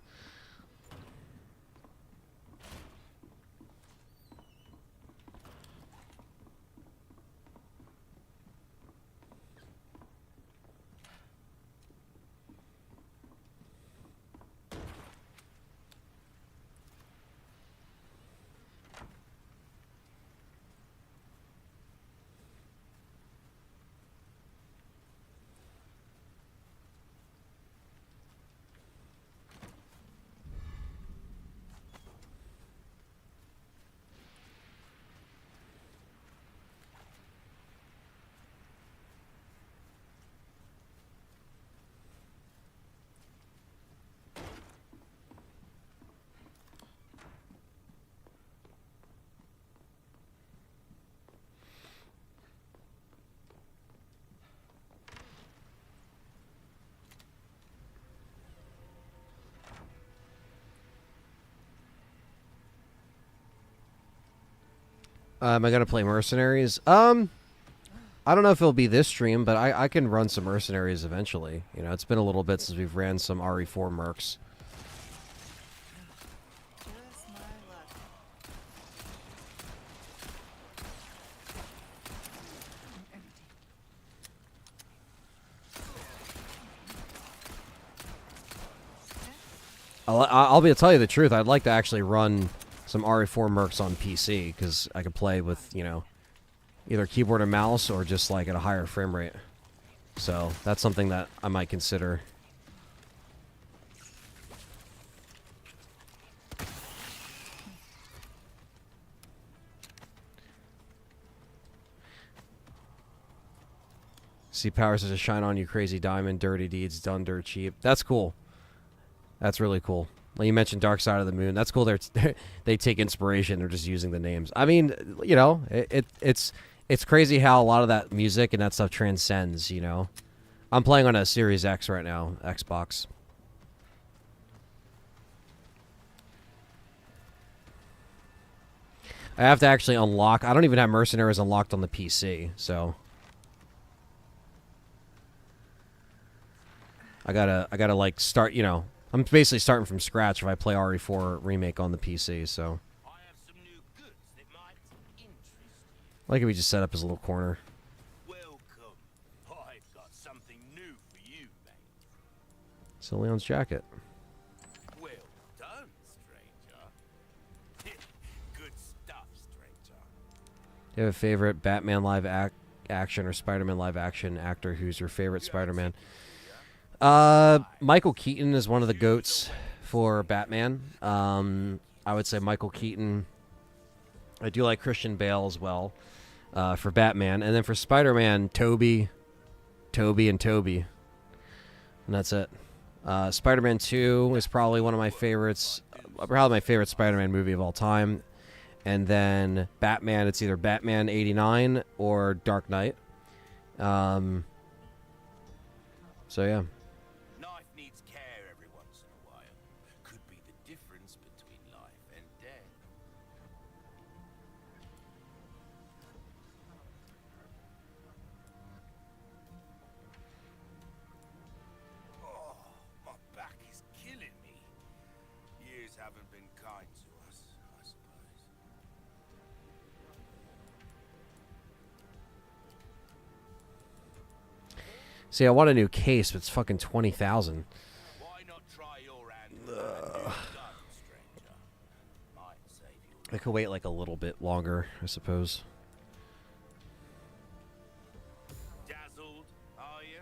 Am I gonna play Mercenaries? I don't know if it'll be this stream, but I can run some Mercenaries eventually. You know, it's been a little bit since we've ran some RE4 Mercs. Just my luck. Empty. I'll tell you the truth. I'd like to actually run some RE4 Mercs on PC because I could play with, you know, either keyboard and mouse or just like at a higher frame rate. So that's something that I might consider. See power says to shine on you, crazy diamond, dirty deeds done dirt cheap. That's cool. That's really cool. Like you mentioned Dark Side of the Moon. That's cool. They take inspiration. They're just using the names. I mean, you know, it's crazy how a lot of that music and that stuff transcends, you know. I'm playing on a Series X right now, Xbox. I have to actually unlock. I don't even have Mercenaries unlocked on the PC, so I gotta like start. You know, I'm basically starting from scratch if I play RE4 Remake on the PC. So I have some new goods that might interest you. like if we just set up his little corner. Welcome. I've got something new for you, mate. So Leon's jacket. Well done, stranger. Good stuff, stranger. Do you have a favorite Batman live action or Spider-Man live action actor? Who's your favorite Spider-Man? Michael Keaton is one of the GOATs for Batman. I would say Michael Keaton. I do like Christian Bale as well for Batman. And then for Spider-Man, Toby, and Toby. And that's it. Spider-Man 2 is probably one of my favorites. Probably my favorite Spider-Man movie of all time. And then Batman, it's either Batman 89 or Dark Knight. So, yeah. Life needs care every once in a while. Could be the difference between life and death. Oh, my back is killing me. Years haven't been kind to us, I suppose. See, I want a new case, but it's fucking 20,000. Why not try your hand with a new gun, stranger? Might save you. I could wait like a little bit longer, I suppose. Dazzled, are you?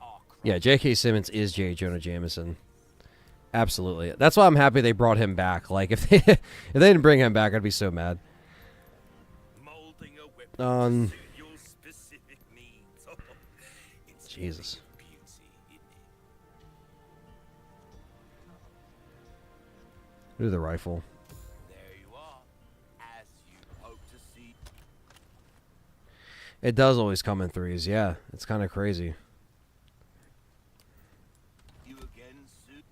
Oh, Yeah, J.K. Simmons is J. Jonah Jameson. Absolutely. That's why I'm happy they brought him back. Like, if they didn't bring him back, I'd be so mad. molding a weapon to suit your specific needs. It's Jesus. really beauty, isn't it? Do the rifle. There you are, as you hope to see. It does always come in threes, yeah. It's kind of crazy. You again, Sue.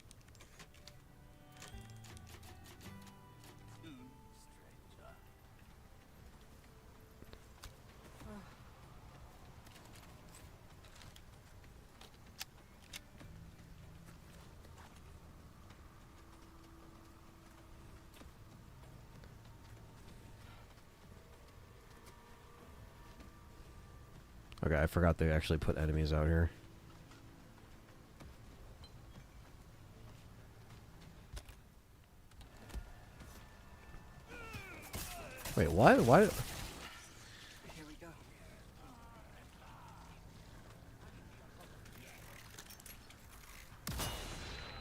Stranger. Okay, I forgot they actually put enemies out here. Wait, what? Why? Here we go.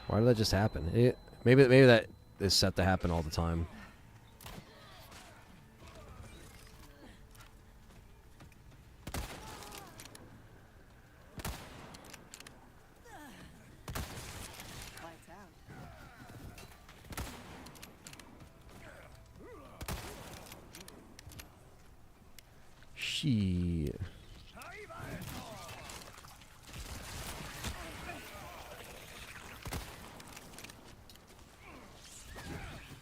Why did that just happen? Maybe that is set to happen all the time. Lights out. Shit.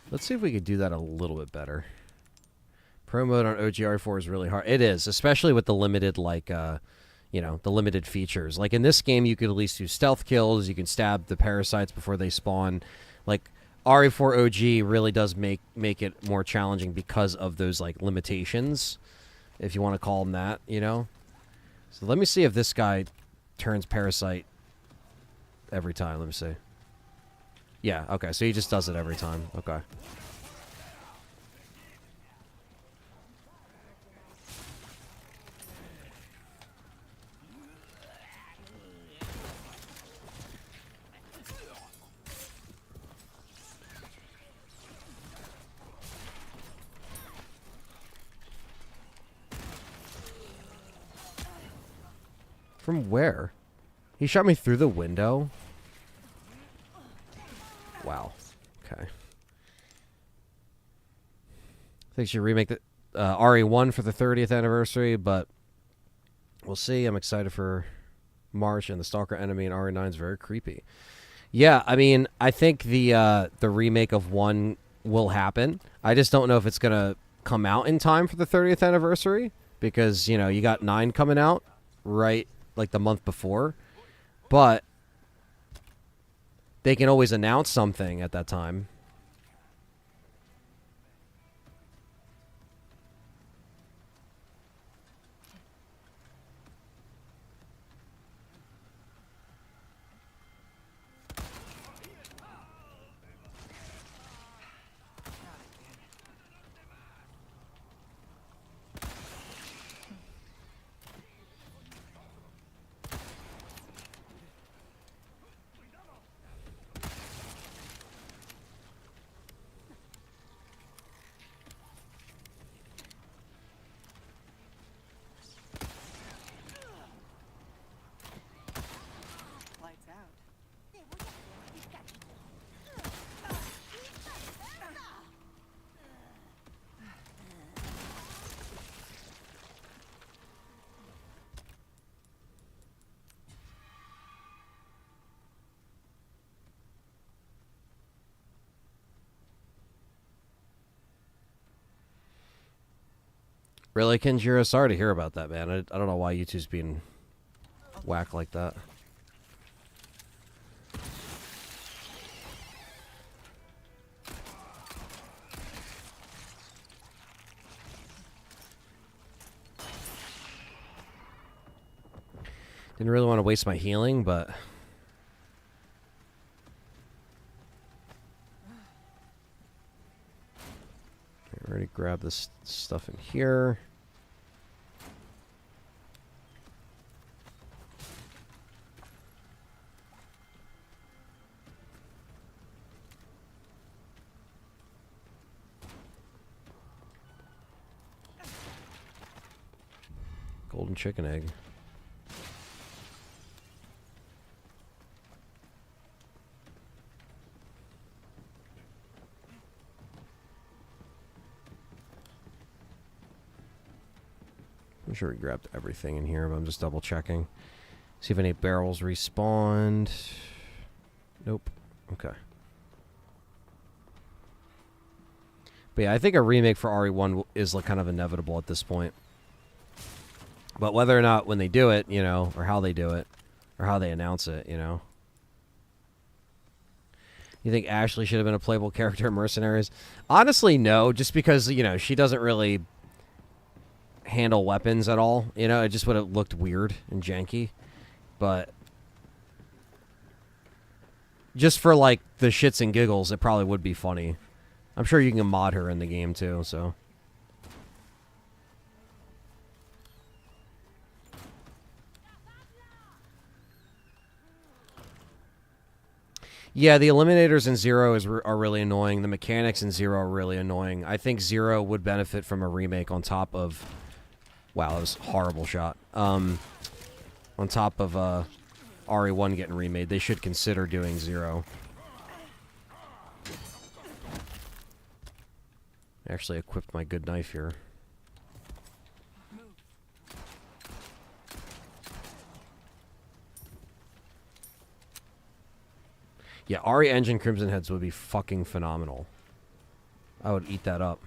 Let's see if we could do that a little bit better. Pro mode on OGR4 is really hard. It is, especially with the limited, like, you know, the limited features. Like in this game, you could at least do stealth kills. You can stab the parasites before they spawn. Like RE4 OG really does make it more challenging because of those like limitations, if you want to call them that. You know. So let me see if this guy turns parasite every time. Let me see. Yeah. Okay. So he just does it every time. Okay. From where? He shot me through the window? think she remake the RE1 for the 30th anniversary, but we'll see. I'm excited for March, and the Stalker enemy in RE9 is very creepy. Yeah, I mean, I think the remake of 1 will happen. I just don't know if it's gonna come out in time for the 30th anniversary because you got 9 coming out right like the month before, but they can always announce something at that time. Lights out. Really, Kenjiro? Sorry to hear about that, man. I don't know why YouTube's being whacked like that. Didn't really want to waste my healing, but... I already grabbed this stuff in here. Golden chicken egg. I'm sure we grabbed everything in here, but I'm just double checking. See if any barrels respawned. Nope. Okay. But yeah, I think a remake for RE1 is like kind of inevitable at this point. But whether or not when they do it, or how they do it, or how they announce it, You think Ashley should have been a playable character in Mercenaries? Honestly, no, just because, she doesn't really handle weapons at all. It just would have looked weird and janky. But just for, like, the shits and giggles, it probably would be funny. I'm sure you can mod her in the game, too, so... Yeah, the eliminators in Zero are really annoying. The mechanics in Zero are really annoying. I think Zero would benefit from a remake on top of... Wow, that was a horrible shot. On top of RE1 getting remade, they should consider doing Zero. I actually equipped my good knife here. Yeah, RE Engine Crimson Heads would be fucking phenomenal. I would eat that up.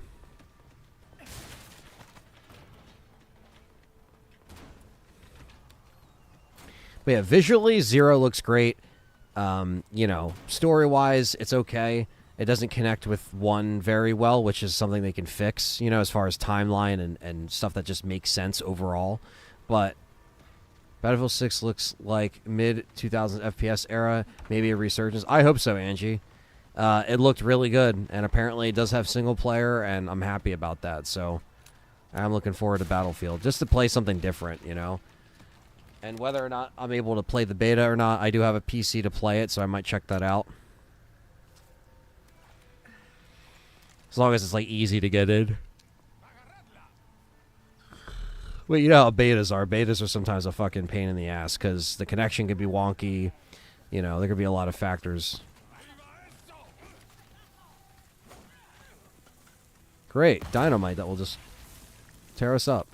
But yeah, visually, Zero looks great. Story-wise, it's okay. It doesn't connect with 1 very well, which is something they can fix, as far as timeline and stuff that just makes sense overall. But Battlefield 6 looks like mid-2000s FPS era, maybe a resurgence. I hope so, Angie. It looked really good, and apparently it does have single player, and I'm happy about that. So I'm looking forward to Battlefield, just to play something different, And whether or not I'm able to play the beta or not, I do have a PC to play it, so I might check that out. As long as it's, like, easy to get in. Well, you know how betas are. Betas are sometimes a fucking pain in the ass, because the connection can be wonky. There could be a lot of factors. Great. Dynamite that will just tear us up.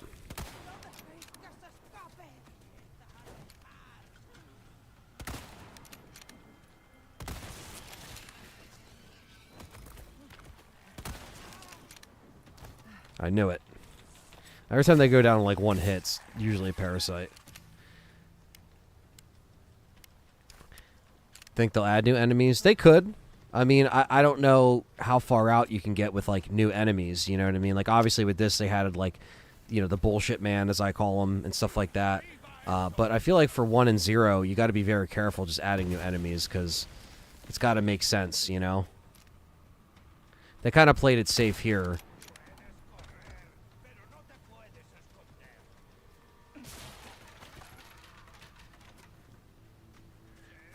I knew it. Every time they go down like one hit, it's usually a parasite. Think they'll add new enemies? They could. I mean, I don't know how far out you can get with like new enemies, you know what I mean? Like obviously with this they had like, you know, the bullshit man as I call him and stuff like that. But I feel like for 1 and 0, you got to be very careful just adding new enemies because it's got to make sense, you know? They kind of played it safe here.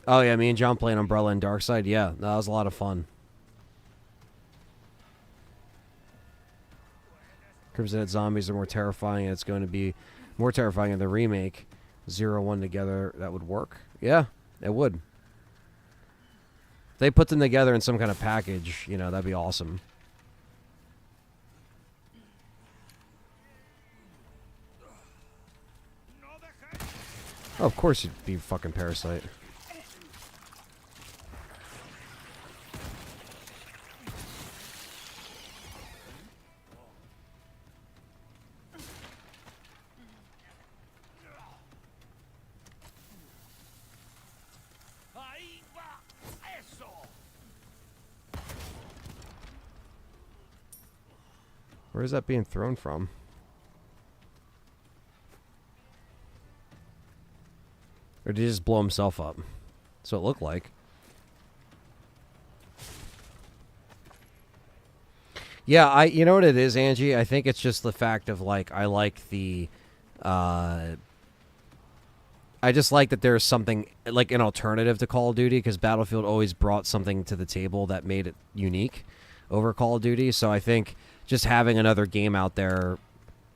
Oh yeah, me and John playing Umbrella and Darkside. Yeah, that was a lot of fun. Crimson Head zombies are more terrifying, and it's going to be more terrifying in the remake. 0-1 together, that would work. Yeah, it would. If they put them together in some kind of package, you know, that'd be awesome. Oh, of course you'd be fucking Parasite. Where is that being thrown from? Or did he just blow himself up? So it looked like. Yeah, you know what it is, Angie? I think it's just the fact of like I like the I just like that there's something like an alternative to Call of Duty because Battlefield always brought something to the table that made it unique over Call of Duty. So I think just having another game out there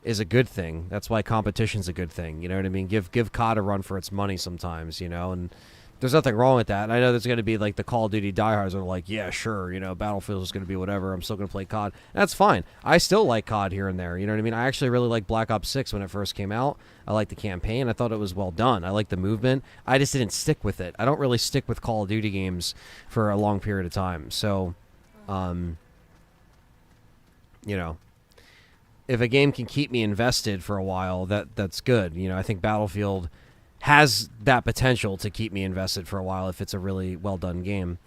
is a good thing. That's why competition's a good thing. You know what I mean? Give COD a run for its money sometimes, you know, and there's nothing wrong with that. And I know there's going to be like the Call of Duty diehards are like, yeah, sure, you know, Battlefield is going to be whatever. I'm still going to play COD. That's fine. I still like COD here and there. You know what I mean? I actually really liked Black Ops 6 when it first came out. I liked the campaign. I thought it was well done. I liked the movement. I just didn't stick with it. I don't really stick with Call of Duty games for a long period of time. So, you know, if a game can keep me invested for a while, that's good. You know, I think Battlefield has that potential to keep me invested for a while if it's a really well done game.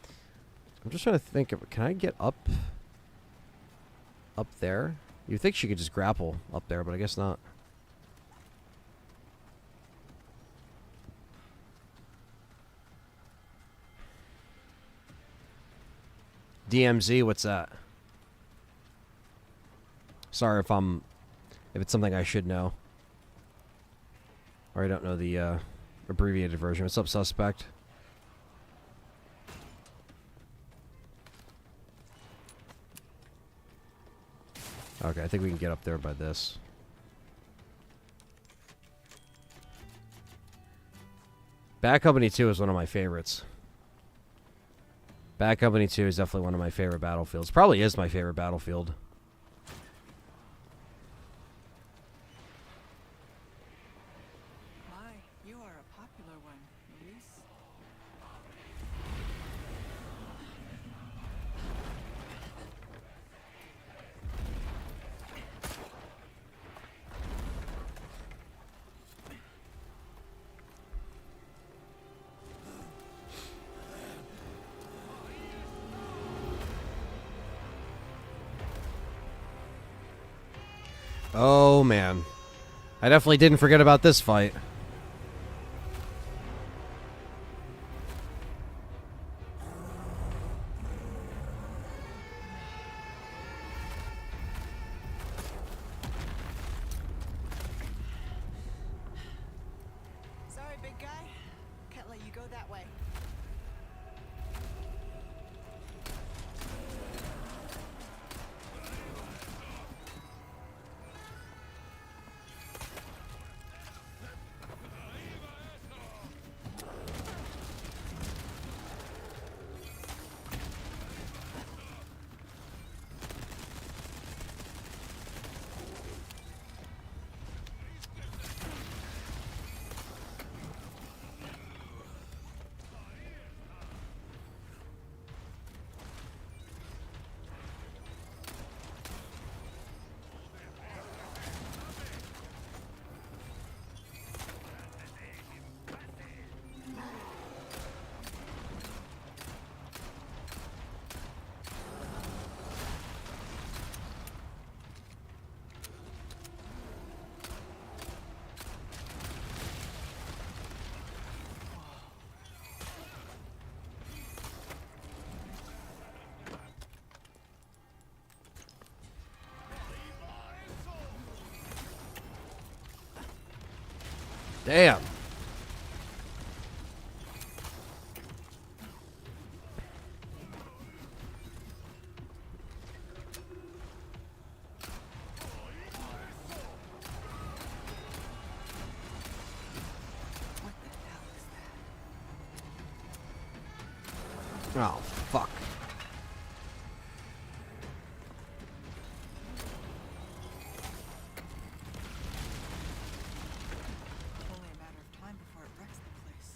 I'm just trying to think of, can I get up there? You'd think she could just grapple up there, but I guess not. DMZ, what's that? Sorry if it's something I should know. Or I don't know the abbreviated version. What's up, suspect? Okay, I think we can get up there by this. Bad Company 2 is one of my favorites. Bad Company 2 is definitely one of my favorite Battlefields. Probably is my favorite Battlefield. Oh, man. I definitely didn't forget about this fight. Sorry, big guy. Can't let you go that way. Damn. What the hell is that? Oh, fuck. Only a matter of time before it wrecks the place.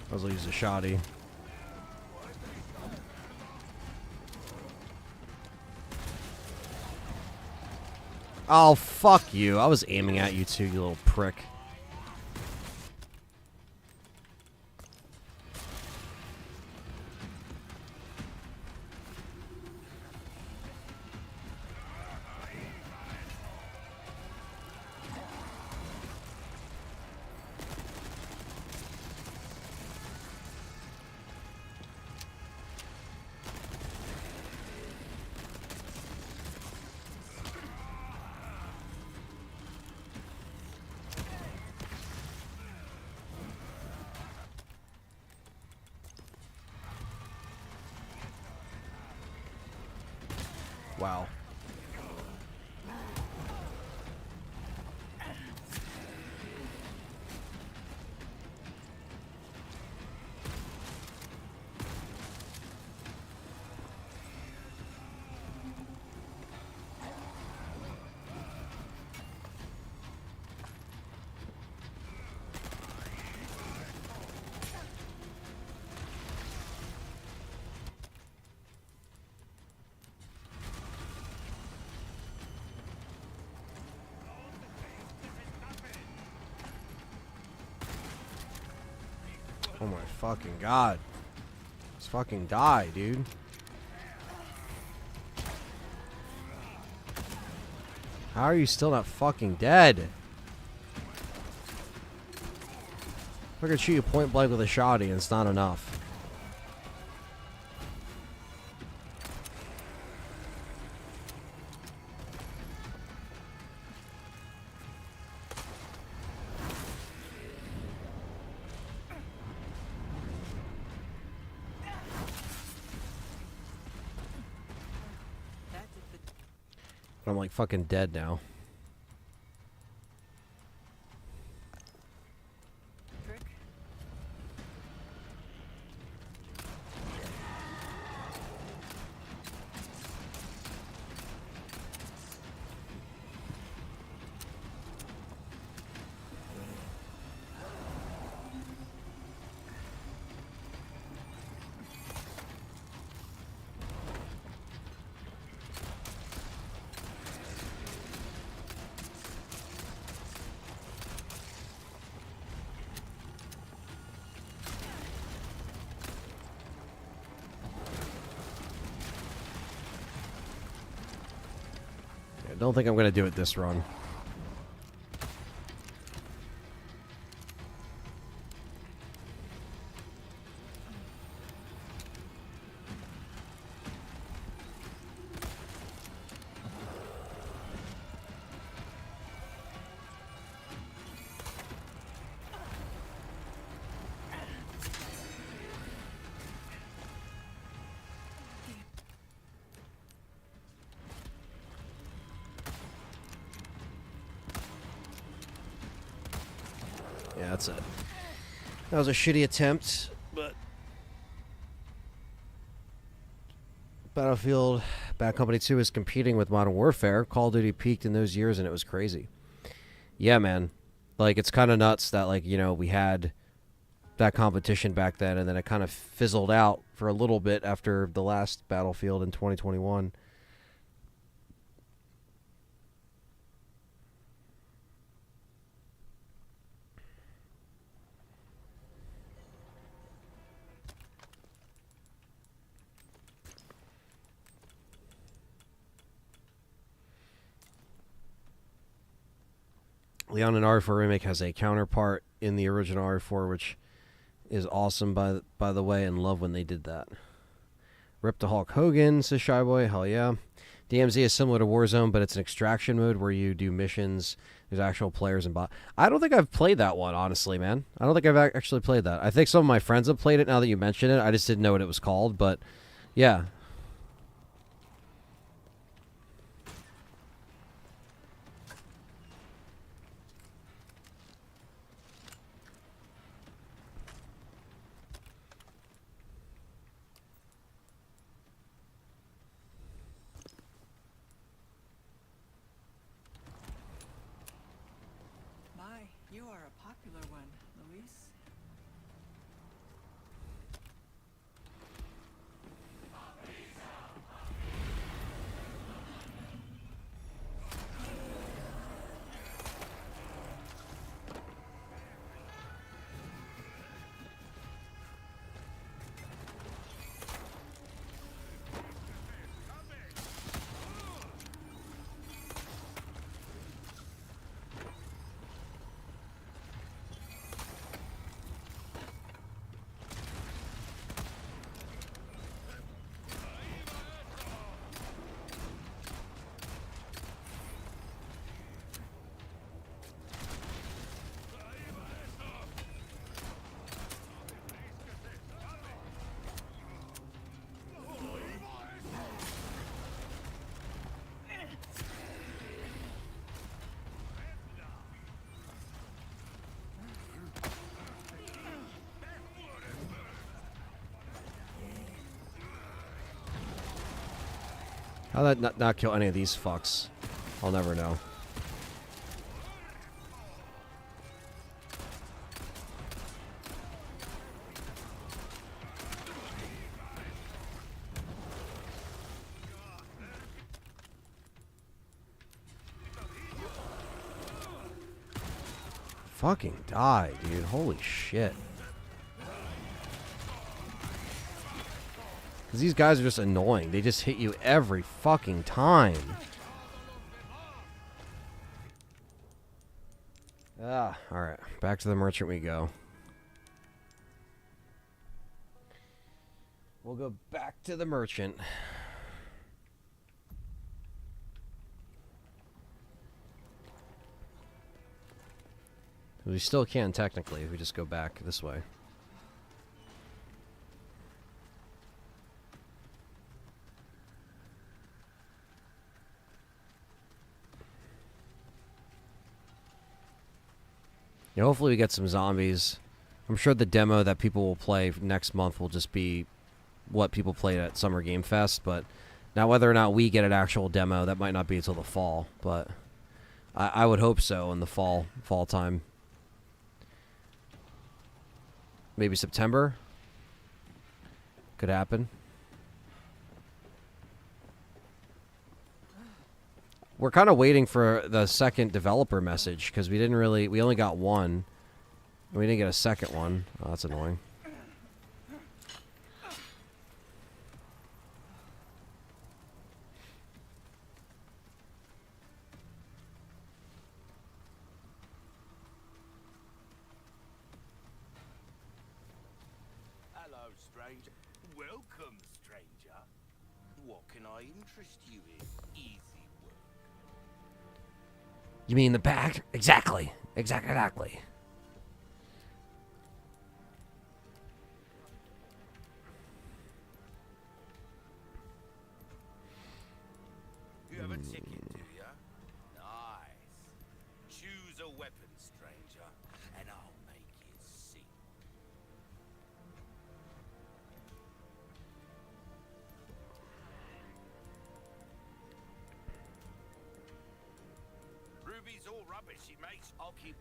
I was gonna use a shoddy. Oh, fuck you. I was aiming at you too, you little prick. Wow. Oh my fucking god. Just fucking die, dude. How are you still not fucking dead? I could shoot you point blank with a shoddy and it's not enough. That did the I'm like fucking dead now. trick. I don't think I'm gonna do it this run. Yeah, that's it. That was a shitty attempt, but Battlefield Bad Company 2 is competing with Modern Warfare. Call of Duty peaked in those years, and it was crazy. Yeah, man. Like, it's kind of nuts that, like, you know, we had that competition back then, and then it kind of fizzled out for a little bit after the last Battlefield in 2021. Leon and RE4 Remake has a counterpart in the original RE4, which is awesome, by the way, and love when they did that. Rip to Hulk Hogan, says Shyboy. Hell yeah. DMZ is similar to Warzone, but it's an extraction mode where you do missions. There's actual players and bot. I don't think I've played that one, honestly, man. I don't think I've actually played that. I think some of my friends have played it now that you mention it. I just didn't know what it was called, but yeah. My, you are a popular one, Luis. How did that not kill any of these fucks? I'll never know. Fucking die, dude. Holy shit. Because these guys are just annoying. They just hit you every fucking time. Ah, alright. Back to the merchant we go. We'll go back to the merchant. We still can, technically, if we just go back this way. Yeah, hopefully we get some zombies. I'm sure the demo that people will play next month will just be what people played at Summer Game Fest, but now whether or not we get an actual demo, that might not be until the fall, but I would hope so in the fall time. Maybe September? Could happen. We're kind of waiting for the second developer message because we only got one. And we didn't get a second one. Oh, that's annoying. Hello, stranger. Welcome, stranger. What can I interest you in? Easy work. You mean the back? Exactly. Exactly. You have a ticket, do ya? Nice. Choose a weapon, stranger, and I'll make you see. Ruby's all rubbish, it makes. I'll keep.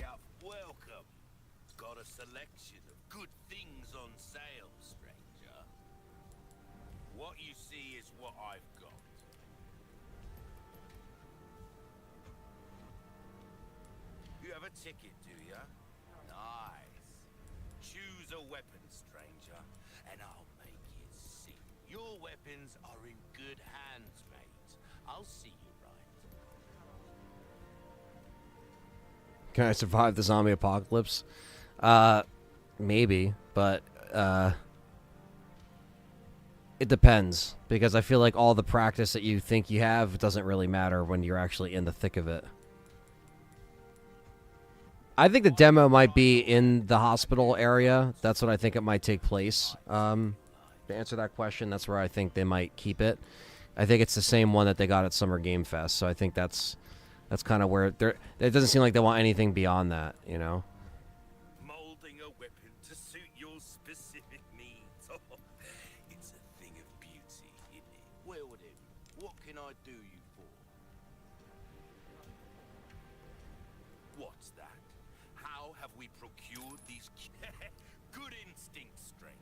out. Welcome. Got a selection of good things on sale, stranger. What you see is what I've got. You have a ticket, do ya? Nice. Choose a weapon, stranger, and I'll make it see. Your weapons are in good hands, mate. I'll see you right. Can I survive the zombie apocalypse? Maybe, but it depends, because I feel like all the practice that you think you have doesn't really matter when you're actually in the thick of it. I think the demo might be in the hospital area. That's what I think it might take place. To answer that question, that's where I think they might keep it. I think it's the same one that they got at Summer Game Fest, so I think that's kind of where they're. It doesn't seem like they want anything beyond that, you know. Molding a weapon to suit your specific needs. It's a thing of beauty, isn't it? Well then, what can I do you for? What's that? How have we procured these good instincts, stranger?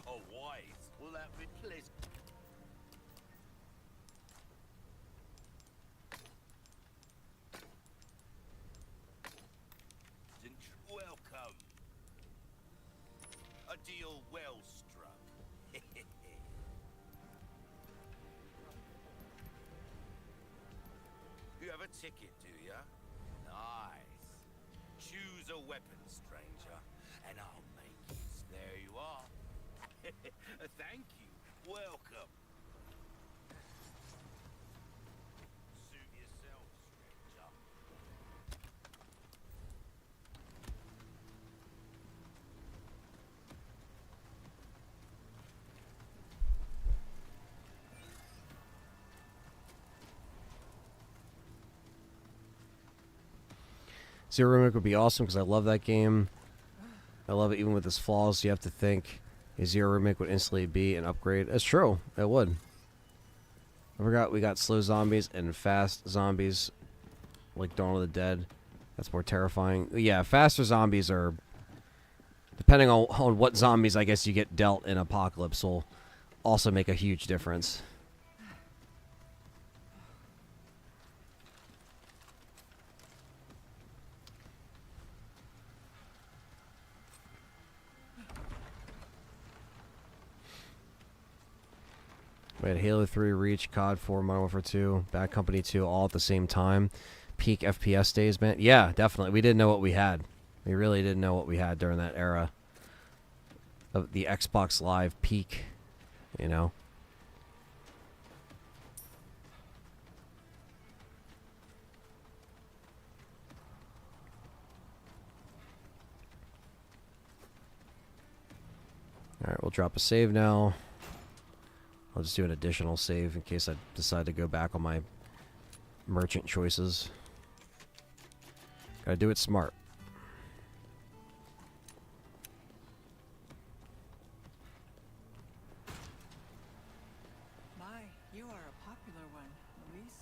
Oh, wise. Will that be pleasant? Welcome. A deal well struck. You have a ticket, do ya? Nice. Choose a weapon, stranger, and I'll make it. There you are. Thank you. Welcome. Suit yourself, stranger. Zero Remake would be awesome because I love that game. I love it even with its flaws. You have to think a Zero Remake would instantly be an upgrade. It's true. It would. I forgot we got slow zombies and fast zombies, like Dawn of the Dead. That's more terrifying. Yeah, faster zombies are, depending on what zombies I guess you get dealt in Apocalypse, will also make a huge difference. We had Halo 3, Reach, COD 4, Modern Warfare 2, Bad Company 2 all at the same time. Peak FPS days, man. Yeah, definitely. We didn't know what we had. We really didn't know what we had during that era of the Xbox Live peak, you know. Alright, we'll drop a save now. I'll just do an additional save in case I decide to go back on my merchant choices. Gotta do it smart. My, you are a popular one, Luis.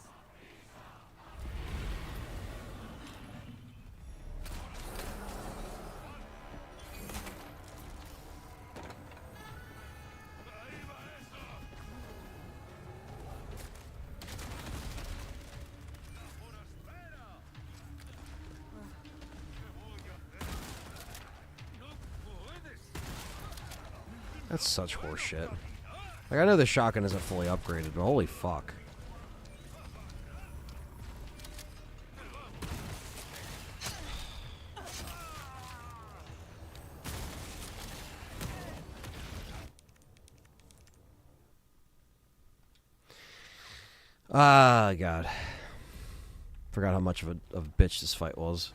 That's such horseshit. Like, I know the shotgun isn't fully upgraded, but holy fuck. Ah, God. Forgot how much of a bitch this fight was.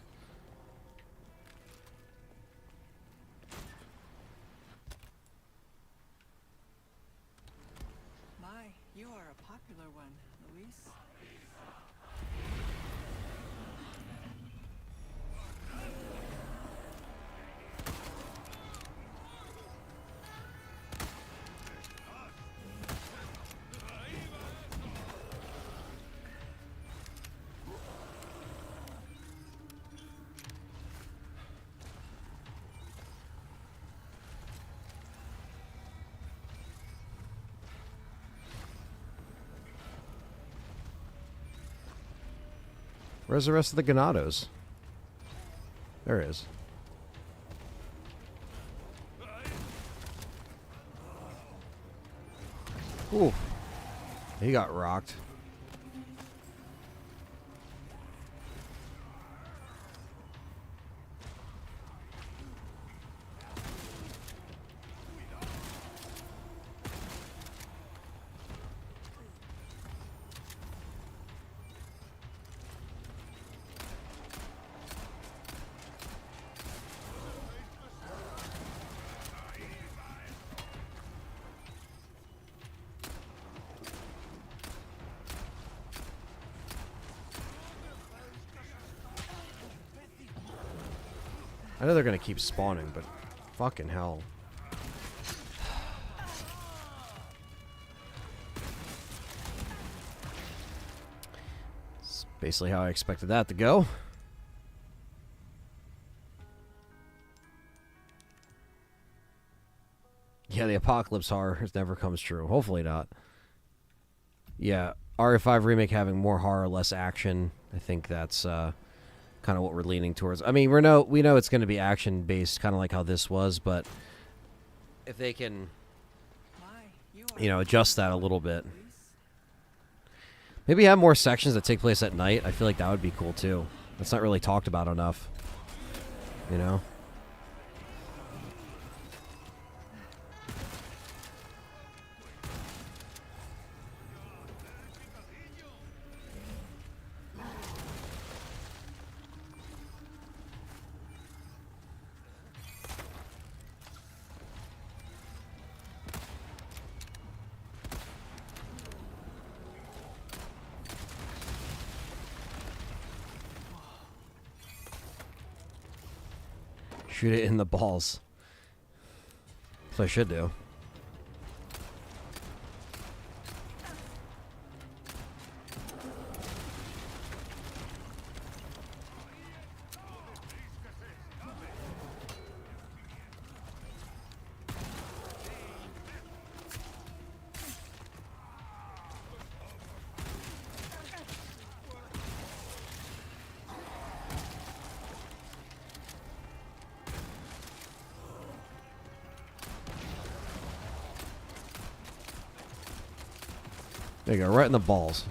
My, you are a popular one, Luis. Where's the rest of the Ganados? There it is. Ooh. He got rocked. I know they're gonna keep spawning, but fucking hell. It's basically how I expected that to go. Yeah, the apocalypse horror never comes true. Hopefully not. Yeah, RE5 Remake having more horror, less action. I think that's kind of what we're leaning towards. I mean, we know it's going to be action based, kind of like how this was, but if they can, adjust that a little bit, maybe have more sections that take place at night. I feel like that would be cool too. That's not really talked about enough, you know. Shoot it in the balls. That's what I should do. There you go, right in the balls.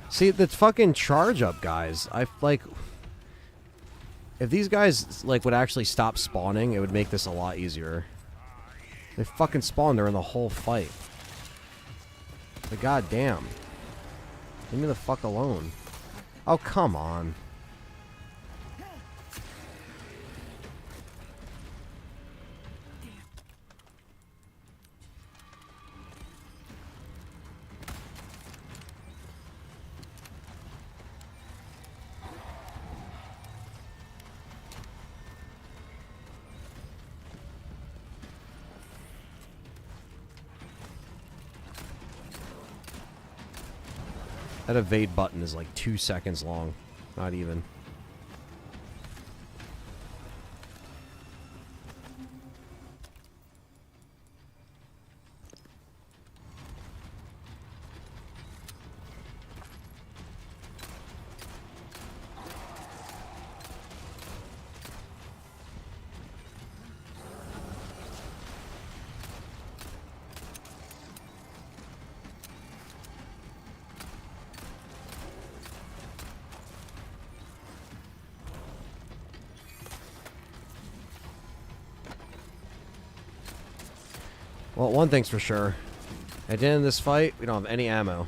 See, the fucking charge up, guys. If these guys, would actually stop spawning, it would make this a lot easier. They fucking spawned during the whole fight. But goddamn. Leave me the fuck alone. Oh, come on. That evade button is like 2 seconds long. Not even. Well, one thing's for sure. At the end of this fight, we don't have any ammo.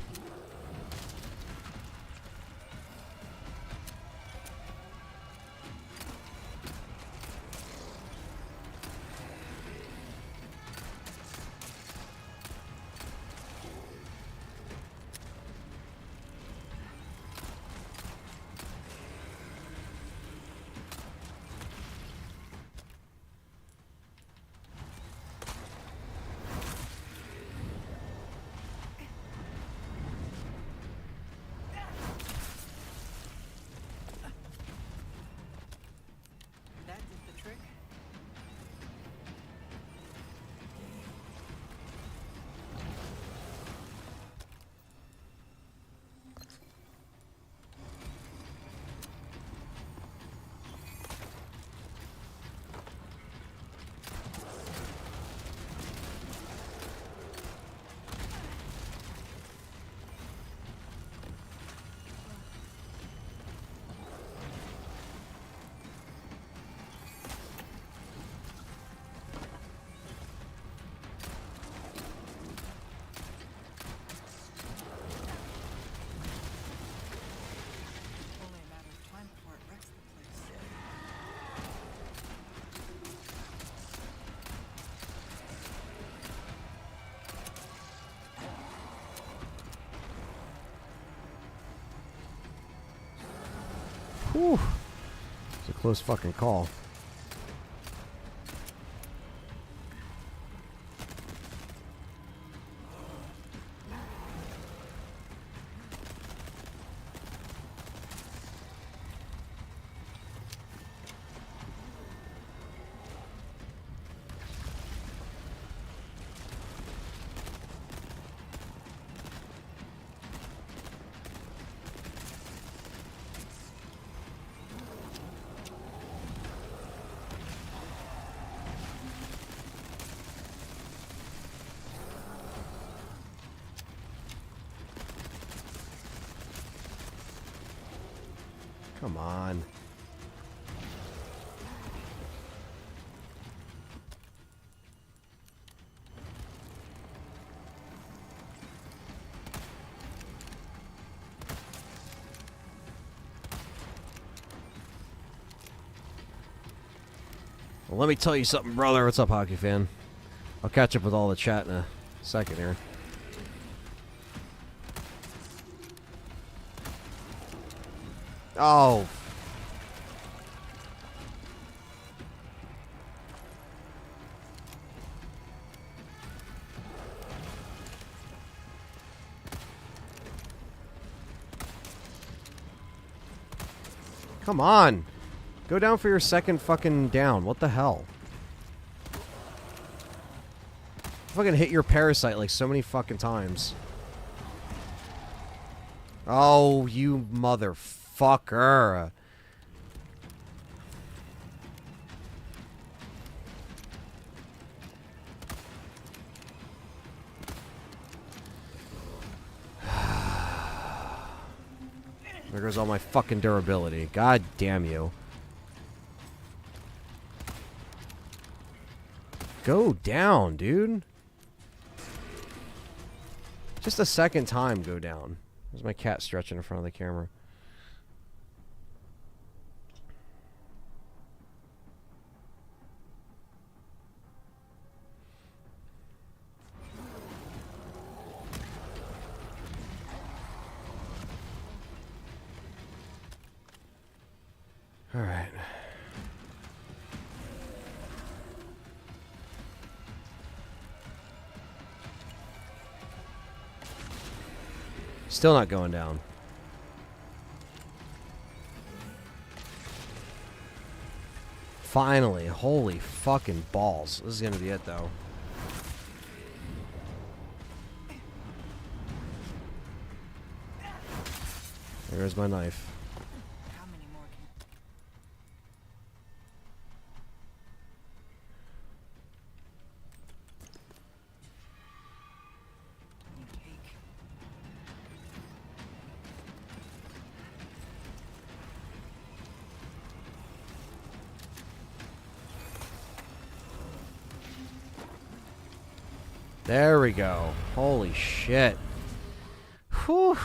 Whew. It's a close fucking call. Come on. Well, let me tell you something, brother. What's up, hockey fan? I'll catch up with all the chat in a second here. Oh. Come on. Go down for your second fucking down. What the hell? Fucking hit your parasite like so many fucking times. Oh, you motherfucker. There goes all my fucking durability. God damn you. Go down, dude. Just a second time, go down. There's my cat stretching in front of the camera. All right. Still not going down. Finally. Holy fucking balls. This is going to be it, though. There's my knife. How many more can you take? There we go. Holy shit. Whew.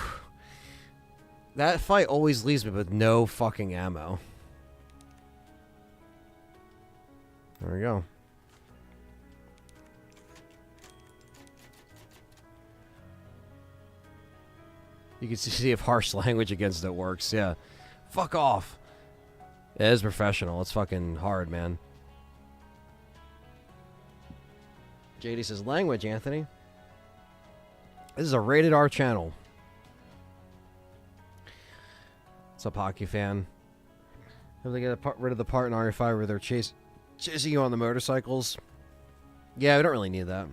That fight always leaves me with no fucking ammo. There we go. You can see if harsh language against it works. Yeah. Fuck off. It is professional. It's fucking hard, man. JD says, language, Anthony. This is a rated R channel. What's up, hockey fan? Have they get rid of the part in RE5 where they're chasing you on the motorcycles? Yeah, we don't really need that.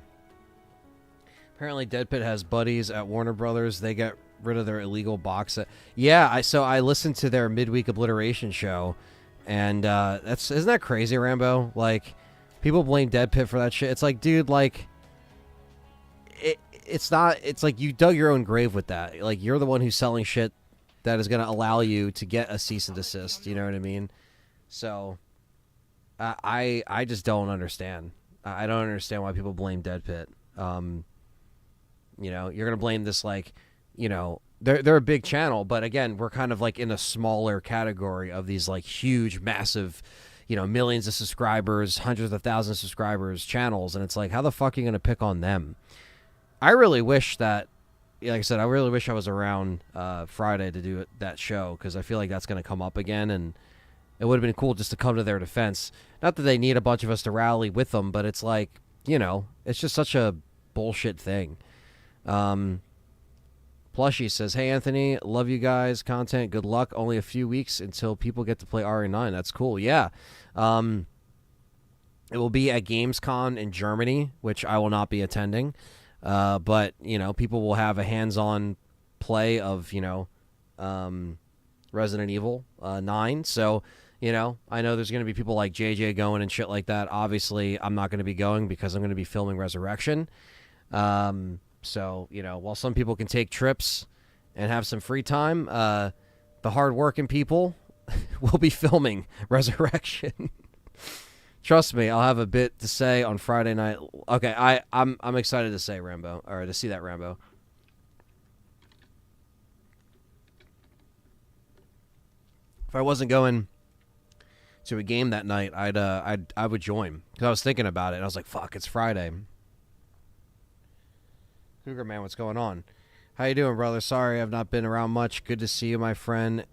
Apparently, Dead Pit has buddies at Warner Brothers. They get rid of their illegal box set. Yeah, so I listened to their midweek obliteration show, and isn't that crazy, Rambo? Like, people blame Dead Pit for that shit. It's like, dude, like, it's not. It's like you dug your own grave with that. Like, you're the one who's selling shit that is going to allow you to get a cease and desist. You know what I mean? So, I just don't understand. I don't understand why people blame Dead Pit. You know, you're going to blame this, like, you know, they're a big channel, but again, we're kind of like in a smaller category of these like huge, massive, you know, millions of subscribers, hundreds of thousands of subscribers channels, and it's like, how the fuck are you going to pick on them? I really wish that like I said, I really wish I was around Friday to do that show, because I feel like that's going to come up again, and it would have been cool just to come to their defense. Not that they need a bunch of us to rally with them, but it's like, you know, it's just such a bullshit thing. Plushy says, hey, Anthony, love you guys. Content, good luck. Only a few weeks until people get to play RE9. That's cool. Yeah. It will be at Gamescom in Germany, which I will not be attending. But, you know, people will have a hands-on play of, you know, Resident Evil 9. So, you know, I know there's going to be people like JJ going and shit like that. Obviously, I'm not going to be going because I'm going to be filming Resurrection. So, you know, while some people can take trips and have some free time, the hard-working people will be filming Resurrection. Trust me, I'll have a bit to say on Friday night. Okay, I'm excited to say Rambo, or to see that Rambo. If I wasn't going to a game that night, I would join, because I was thinking about it. And I was like, fuck, it's Friday. Cougar Man, what's going on? How you doing, brother? Sorry, I've not been around much. Good to see you, my friend.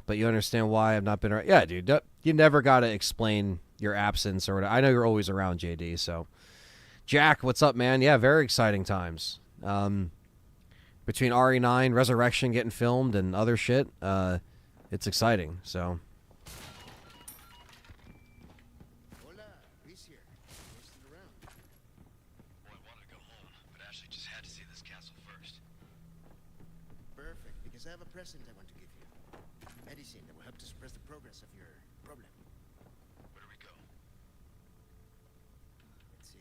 But you understand why I've not been around. Yeah, dude, you never got to explain your absence or whatever. I know you're always around, JD. So, Jack, what's up, man? Yeah, very exciting times. Between RE9, Resurrection getting filmed, and other shit, it's exciting. So. Hola, Luis here. Wasting around. Well, I wanted to go home, but Ashley just had to see this castle first. Perfect, because I have a present I want to give you. Medicine that will help to suppress the progress of your problem. Where do we go? Let's see.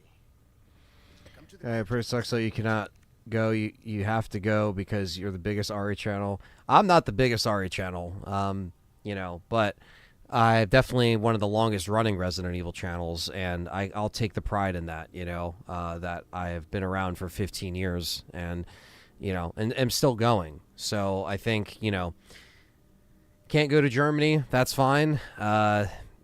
Come to the It pretty sucks that you cannot go. You have to go because you're the biggest RE channel. I'm not the biggest RE channel, you know, but I'm definitely one of the longest running Resident Evil channels, and I'll take the pride in that, you know, that I have been around for 15 years and, you know, and am still going. So I think, you know, can't go to Germany. That's fine.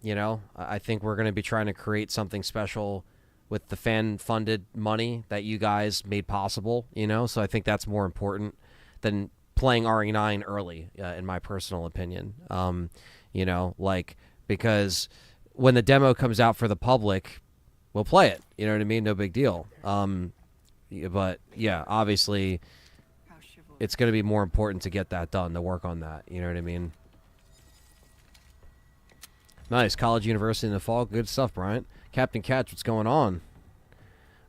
You know, I think we're going to be trying to create something special with the fan-funded money that you guys made possible, you know? So I think that's more important than playing RE9 early, in my personal opinion. You know, like, because when the demo comes out for the public, we'll play it. You know what I mean? No big deal. But, yeah, obviously, How chivalrous. it's going to be more important to get that done, to work on that. You know what I mean? Nice. College, university in the fall. Good stuff, Bryant. Captain Catch, what's going on?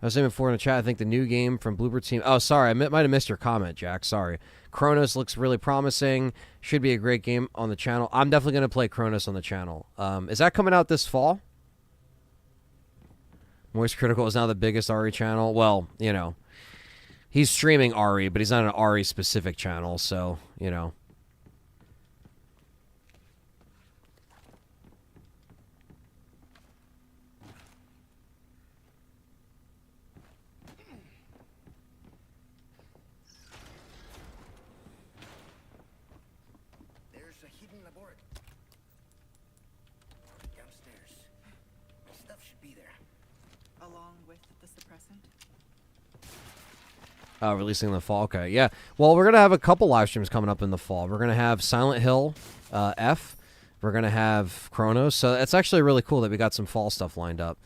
I was saying before in the chat, I think the new game from Bloober Team... Oh, sorry. I might have missed your comment, Jack. Sorry. Chronos looks really promising. Should be a great game on the channel. I'm definitely going to play Chronos on the channel. Is that coming out this fall? Moist Critical is now the biggest RE channel. Well, you know, he's streaming RE, but he's not an RE-specific channel, so, you know. There's a hidden laboratory. Downstairs. My stuff should be there. Along with the suppressant. Releasing in the fall. Okay, yeah. Well, we're going to have a couple live streams coming up in the fall. We're going to have Silent Hill F. We're going to have Chronos. So it's actually really cool that we got some fall stuff lined up.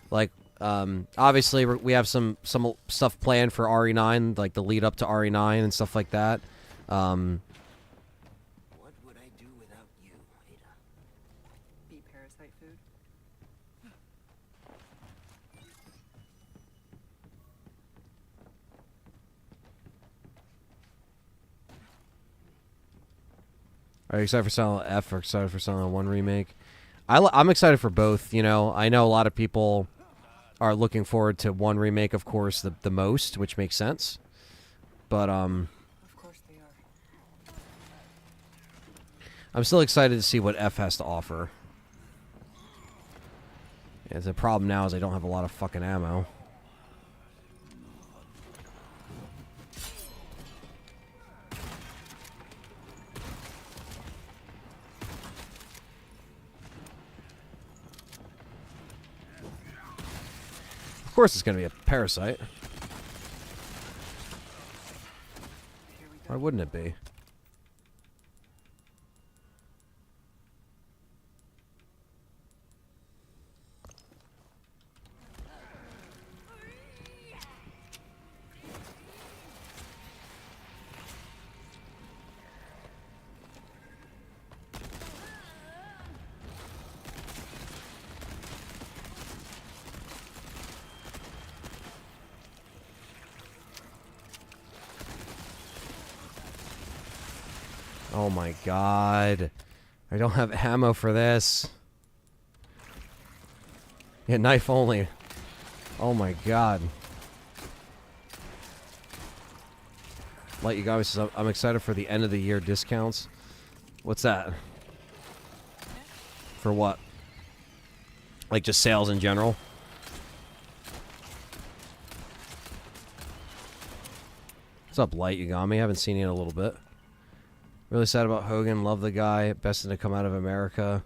Like, obviously, we have some stuff planned for RE9, like the lead up to RE9 and stuff like that. What would I do without you, Ada? Be parasite food. Are you excited for Silent F or excited for Silent 1 remake? I'm excited for both. You know, I know a lot of people are looking forward to 1 remake, of course, the most, which makes sense. But Of course they are. I'm still excited to see what F has to offer. Yeah, the problem now is I don't have a lot of fucking ammo. Of course it's going to be a parasite. Why wouldn't it be? Oh my god. I don't have ammo for this. Yeah, knife only. Oh my god. Light, you guys, I'm excited for the end of the year discounts. What's that? For what? Like just sales in general? What's up, Light? You got me? I haven't seen you in a little bit. Really sad about Hogan. Love the guy. Best thing to come out of America.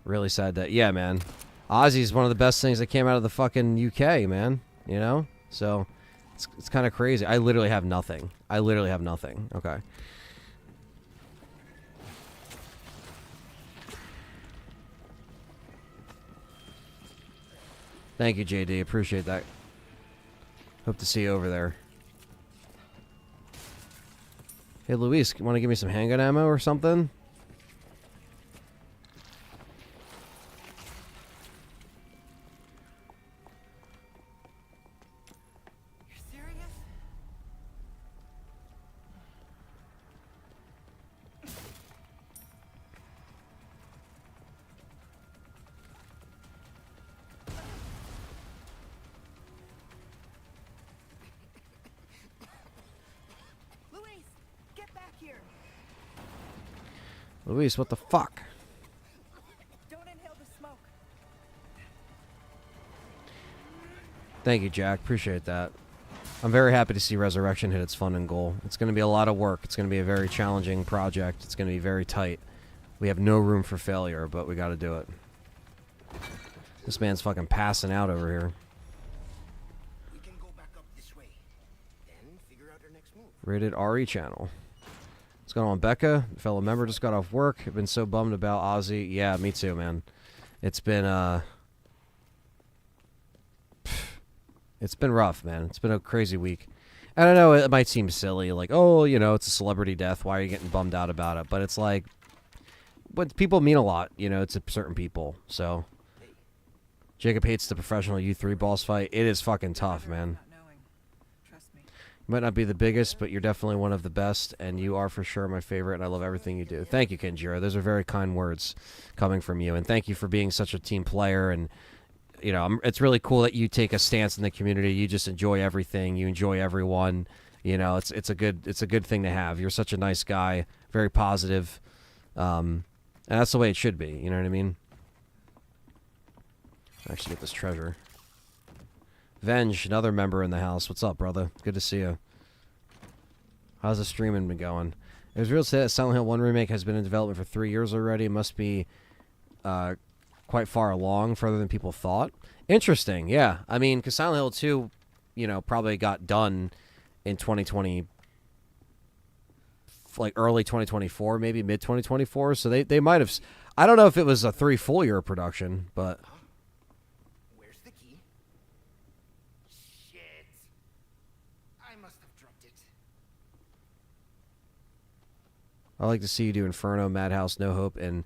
Really sad that... Yeah, man. Ozzy's one of the best things that came out of the fucking UK, man. You know? So, it's kind of crazy. I literally have nothing. I literally have nothing. Okay. Thank you, JD. Appreciate that. Hope to see you over there. Hey, Luis, want to give me some handgun ammo or something? You're serious? Luis, get back here. Luis, what the fuck? Don't inhale the smoke. Thank you, Jack. Appreciate that. I'm very happy to see Resurrection hit its funding goal. It's going to be a lot of work. It's going to be a very challenging project. It's going to be very tight. We have no room for failure, but we got to do it. This man's fucking passing out over here. We can go back up this way. Then figure out our next move. Rated RE channel. What's going on, Becca? Fellow member just got off work. I've been so bummed about Ozzy. Yeah, me too, man. It's been rough, man. It's been a crazy week. I don't know, it might seem silly, like, oh, you know, it's a celebrity death. Why are you getting bummed out about it? But it's like, but people mean a lot, you know, to certain people. So, Jacob hates the professional U3 boss fight. It is fucking tough, man. Not knowing. Trust me. You might not be the biggest, but you're definitely one of the best, and you are for sure my favorite, and I love everything you do. Thank you, Kenjiro. Those are very kind words coming from you, and thank you for being such a team player. And you know, it's really cool that you take a stance in the community. You just enjoy everything. You enjoy everyone. You know, it's a good thing to have. You're such a nice guy, very positive, and that's the way it should be. You know what I mean? Actually, get this treasure. Venge, another member in the house. What's up, brother? Good to see you. How's the streaming been going? It was real sad that Silent Hill 1 Remake has been in development for 3 years already. It must be quite far along, further than people thought. Interesting, yeah. I mean, because Silent Hill 2, you know, probably got done in 2020, like early 2024, maybe mid 2024. So they might have. I don't know if it was a 3 full year production, but Where's the key? Shit. I must have dropped it. I like to see you do Inferno, Madhouse, No Hope, and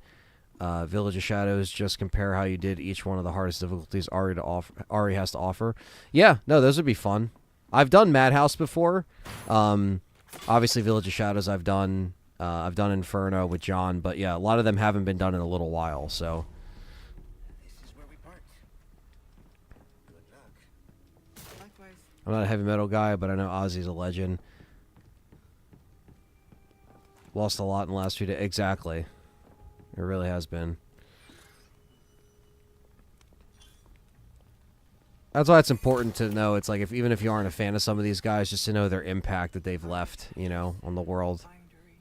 Village of Shadows. Just compare how you did each one of the hardest difficulties Ari has to offer. Yeah, no, those would be fun. I've done Madhouse before. Obviously, Village of Shadows I've done Inferno with John, but yeah, a lot of them haven't been done in a little while. So This is where we part. Good luck. Likewise. I'm not a heavy metal guy, but I know Ozzy's a legend. Lost a lot in the last few days. Exactly. It really has been. That's why it's important to know. It's like, even if you aren't a fan of some of these guys, just to know their impact that they've left, you know, on the world. Bindery.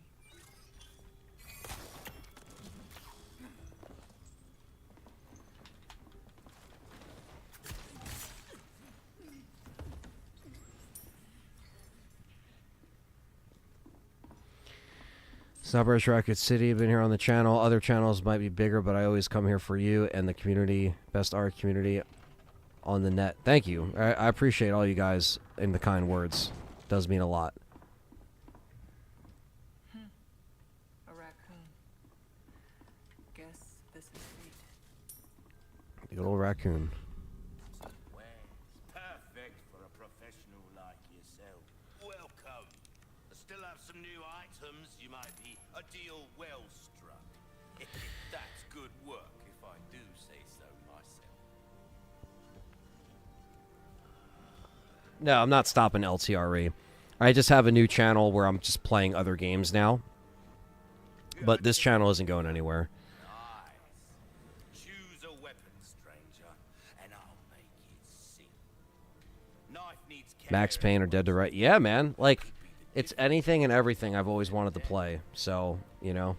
Stopbrush Rocket City, been here on the channel. Other channels might be bigger, but I always come here for you and the community, best art community on the net. Thank you. I appreciate all you guys and the kind words. Does mean a lot. A raccoon. Guess this is fate. The good old raccoon. Well, perfect for a professional like yourself. Welcome. I still have some new items. You might be a deal well struck. That's good work, if I do say so myself. No, I'm not stopping LTRE. I just have a new channel where I'm just playing other games now. But this channel isn't going anywhere. Nice. Choose a weapon, stranger, and I'll make it sing. Knife needs care. Max Payne or Dead to Right. Yeah, man. Like, it's anything and everything I've always wanted to play. So, you know.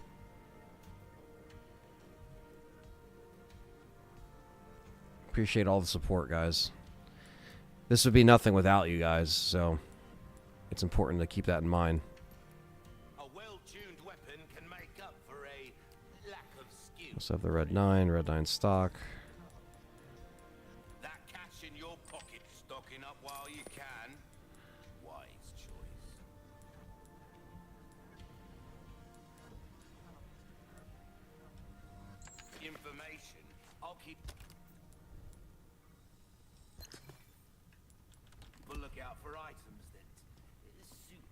Appreciate all the support, guys. This would be nothing without you guys, so it's important to keep that in mind. A well-tuned weapon can make up for a lack of skill. Let's have the Red 9 stock. That cash in your pocket, stocking up while you can. Wise choice. Information. I'll keep. We'll look out for items that suit.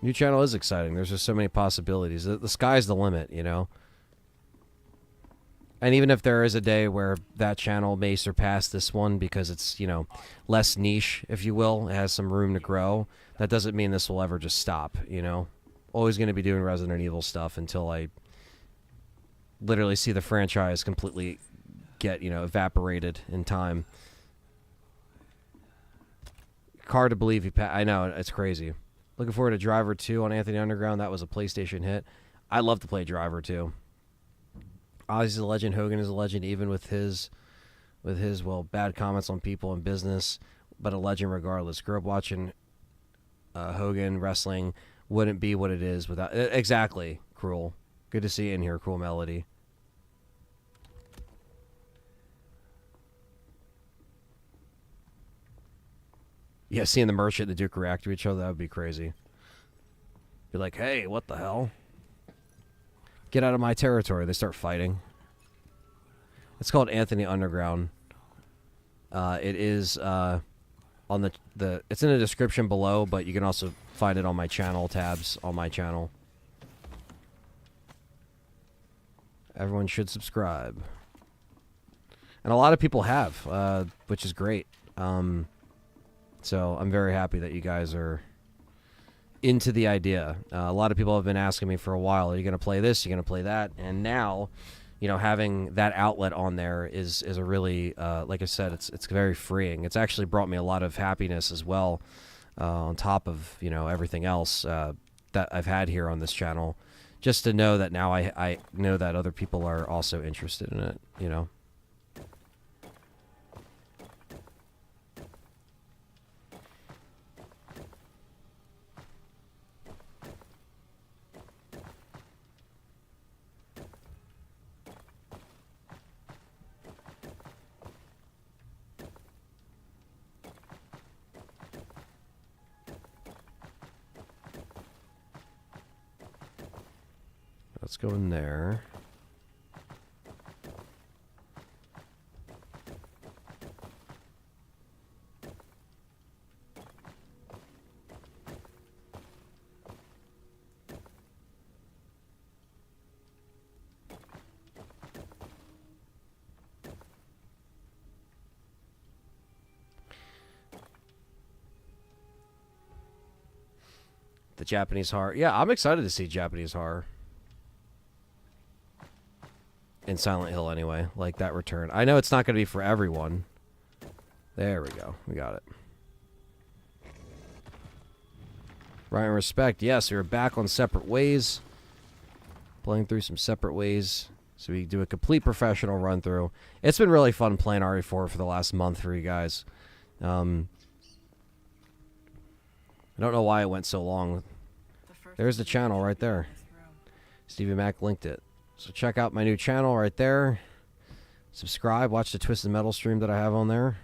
New channel is exciting. There's just so many possibilities. The sky's the limit, you know. And even if there is a day where that channel may surpass this one because it's, you know, less niche, if you will, it has some room to grow, that doesn't mean this will ever just stop, you know. Always going to be doing Resident Evil stuff until I literally see the franchise completely get, you know, evaporated in time. Hard to believe I know, it's crazy. Looking forward to Driver 2 on Anthony Underground. That was a PlayStation hit. I love to play Driver 2. Ozzy's a legend. Hogan is a legend, even with his well, bad comments on people and business, but a legend regardless. Grew up watching Hogan wrestling. Wouldn't be what it is without... Exactly, Cruel. Good to see you in here, Cruel Melody. Yeah, seeing the merchant and the Duke react to each other, that would be crazy. Be like, hey, what the hell? Get out of my territory. They start fighting. It's called Anthony Underground. It is on the it's in the description below, but you can also find it on my channel tabs on my channel. Everyone should subscribe. And a lot of people have, which is great. So I'm very happy that you guys are into the idea. A lot of people have been asking me for a while, are you going to play this? Are you going to play that? And now, you know, having that outlet on there is a really, like I said, it's very freeing. It's actually brought me a lot of happiness as well, on top of, you know, everything else that I've had here on this channel. Just to know that now I know that other people are also interested in it, you know. Let's go in there. The Japanese horror. Yeah, I'm excited to see Japanese horror. In Silent Hill anyway, like that return. I know it's not going to be for everyone. There we go. We got it. Ryan Respect. Yes, we were back on Separate Ways. Playing through some Separate Ways. So we do a complete professional run through. It's been really fun playing RE4 for the last month for you guys. And don't know why it went so long. There's the channel right there. Stevie Mac linked it. So check out my new channel right there. Subscribe. Watch the Twisted Metal stream that I have on there.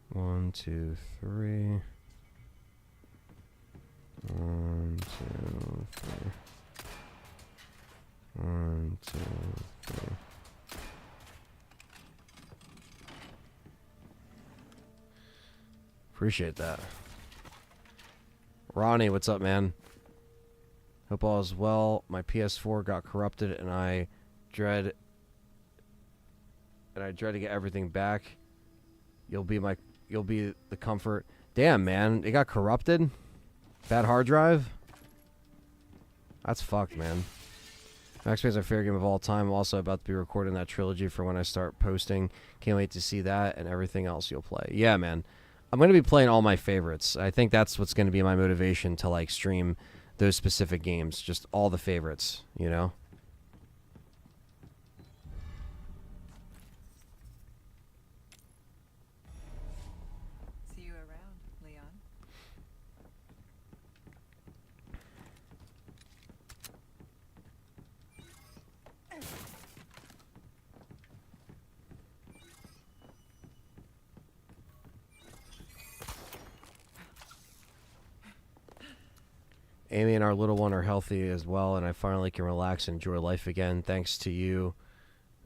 One, two, three. 1, 2, 3. 1, 2, 3. Appreciate that. Ronnie, what's up, man? Hope all is well. My PS4 got corrupted, and I dread to get everything back. You'll be the comfort. Damn, man, it got corrupted. Bad hard drive. That's fucked, man. Max Payne's my favorite game of all time. I'm also about to be recording that trilogy for when I start posting. Can't wait to see that and everything else you'll play. Yeah, man. I'm going to be playing all my favorites. I think that's what's going to be my motivation to like stream those specific games. Just all the favorites, you know? See you around, Leon. Amy and our little one are healthy as well, and I finally can relax and enjoy life again. Thanks to you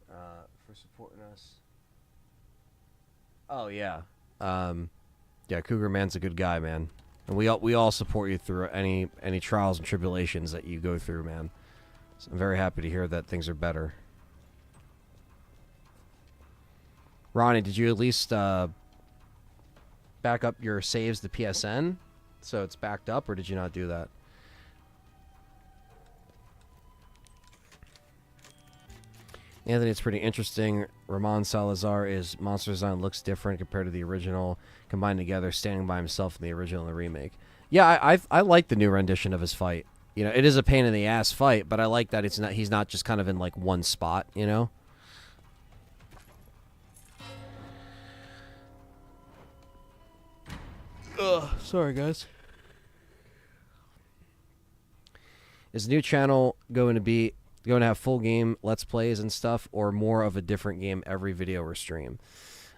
for supporting us. Oh, yeah. Yeah, Cougar Man's a good guy, man. And we all support you through any trials and tribulations that you go through, man. So I'm very happy to hear that things are better. Ronnie, did you at least back up your saves to PSN so it's backed up, or did you not do that? Anthony, it's pretty interesting. Ramon Salazar is monster design looks different compared to the original, combined together, standing by himself in the original and the remake. Yeah, I like the new rendition of his fight. You know, it is a pain in the ass fight, but I like that he's not just kind of in like one spot, you know? Ugh, sorry guys. Is the new channel going to have full game let's plays and stuff, or more of a different game every video or stream?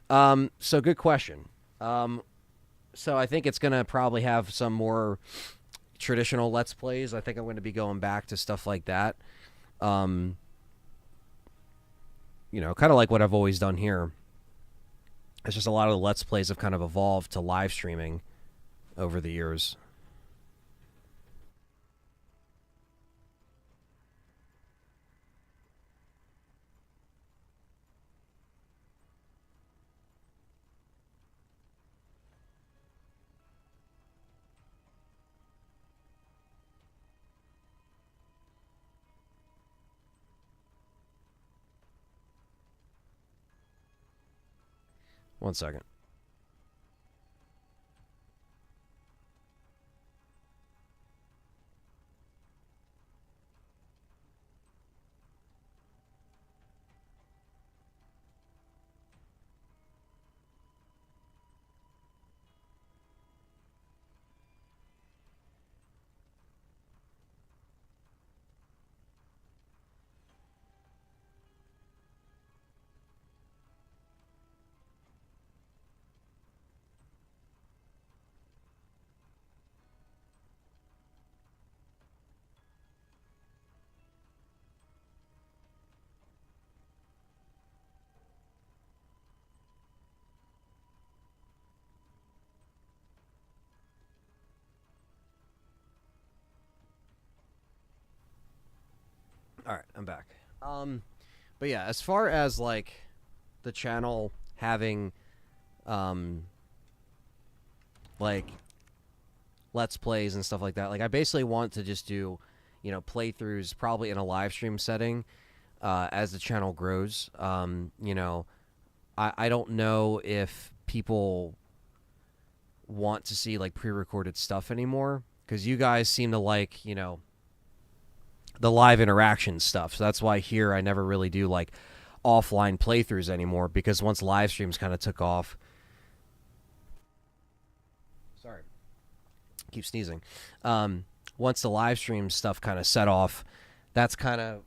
So good question. So I think it's going to probably have some more traditional let's plays. I think I'm going to be going back to stuff like that. You know, kind of like what I've always done here. It's just a lot of the let's plays have kind of evolved to live streaming over the years. One second. All right, I'm back. But yeah, as far as like the channel having like let's plays and stuff like that, like I basically want to just do, you know, playthroughs probably in a live stream setting as the channel grows. You know, I don't know if people want to see like pre-recorded stuff anymore, because you guys seem to like, you know, the live interaction stuff. So that's why here I never really do like offline playthroughs anymore, because once live streams kind of took off, sorry, keep sneezing, once the live stream stuff kind of set off, that's kind of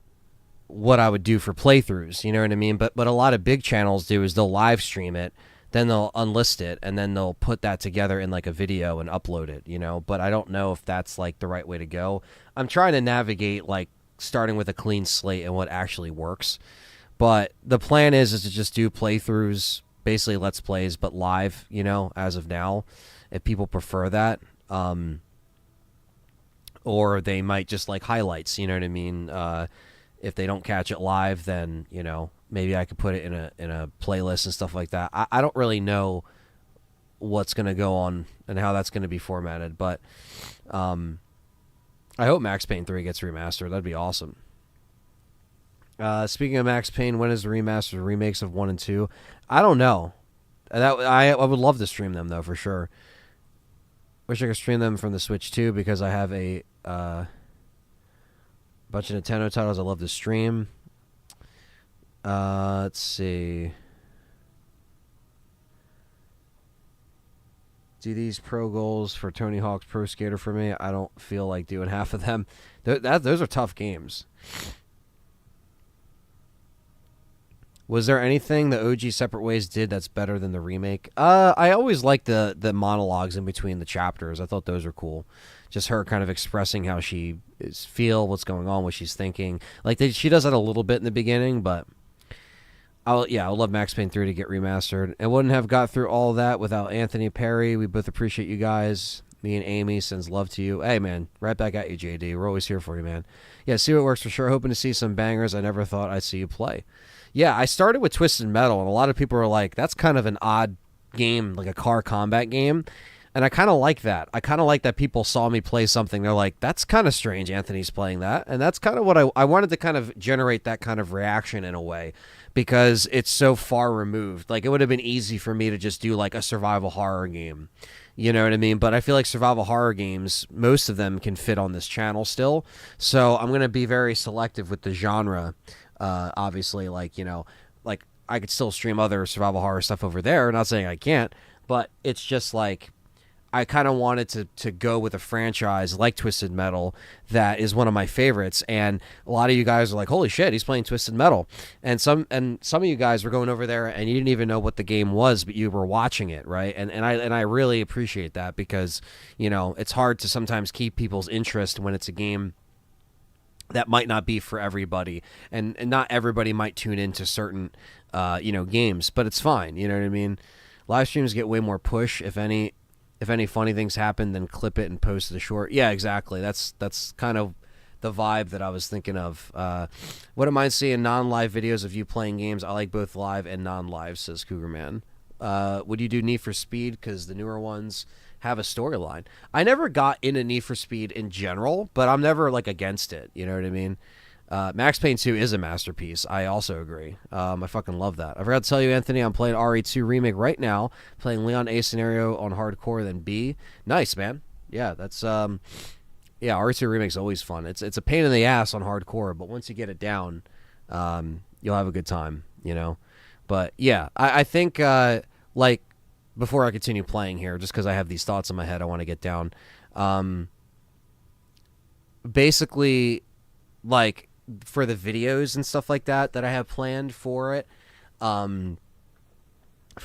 what I would do for playthroughs, you know what I mean? But a lot of big channels do is they'll live stream it, then they'll unlist it, and then they'll put that together in like a video and upload it, you know? But I don't know if that's like the right way to go. I'm trying to navigate like starting with a clean slate and what actually works. But the plan is to just do playthroughs, basically Let's Plays, but live, you know, as of now, if people prefer that. Or they might just like highlights, you know what I mean? If they don't catch it live, then, you know, maybe I could put it in a playlist and stuff like that. I don't really know what's going to go on and how that's going to be formatted, but I hope Max Payne 3 gets remastered. That'd be awesome. Speaking of Max Payne, when is the remastered remakes of 1 and 2? I don't know. I would love to stream them, though, for sure. Wish I could stream them from the Switch, too, because I have a bunch of Nintendo titles I love to stream. Let's see. Do these pro goals for Tony Hawk's Pro Skater for me? I don't feel like doing half of them. Those are tough games. Was there anything the OG Separate Ways did that's better than the remake? I always liked the monologues in between the chapters. I thought those were cool. Just her kind of expressing how she feel, what's going on, what she's thinking. Like she does that a little bit in the beginning, but I would love Max Payne 3 to get remastered. And wouldn't have got through all that without Anthony Perry. We both appreciate you guys. Me and Amy sends love to you. Hey, man, right back at you, JD. We're always here for you, man. Yeah, see what works for sure. Hoping to see some bangers I never thought I'd see you play. Yeah, I started with Twisted Metal, and a lot of people are like, that's kind of an odd game, like a car combat game. And I kind of like that. I kind of like that people saw me play something. They're like, that's kind of strange, Anthony's playing that. And that's kind of what I wanted to kind of generate that kind of reaction in a way, because it's so far removed. Like, it would have been easy for me to just do like a survival horror game. You know what I mean? But I feel like survival horror games, most of them can fit on this channel still. So I'm going to be very selective with the genre. Obviously, like, you know, like I could still stream other survival horror stuff over there. Not saying I can't, but it's just like I kind of wanted to go with a franchise like Twisted Metal that is one of my favorites. And a lot of you guys are like, holy shit, he's playing Twisted Metal. And some of you guys were going over there and you didn't even know what the game was, but you were watching it, right? And I really appreciate that, because, you know, it's hard to sometimes keep people's interest when it's a game that might not be for everybody, and not everybody might tune into certain you know, games, but it's fine, you know what I mean? Live streams get way more push. If any funny things happen, then clip it and post the short. Yeah, exactly. That's kind of the vibe that I was thinking of. Wouldn't mind seeing non-live videos of you playing games. I like both live and non-live, says Cougar Man. Would you do Need for Speed? Because the newer ones have a storyline. I never got into Need for Speed in general, but I'm never like against it. You know what I mean? Max Payne 2 is a masterpiece. I also agree. I fucking love that. I forgot to tell you, Anthony, I'm playing RE2 Remake right now, playing Leon A scenario on hardcore, then B. Nice, man. Yeah, that's yeah, RE2 Remake's always fun. It's a pain in the ass on hardcore, but once you get it down, you'll have a good time, you know? But yeah, I think like, before I continue playing here, just because I have these thoughts in my head I want to get down. Basically, like, for the videos and stuff like that I have planned for it, for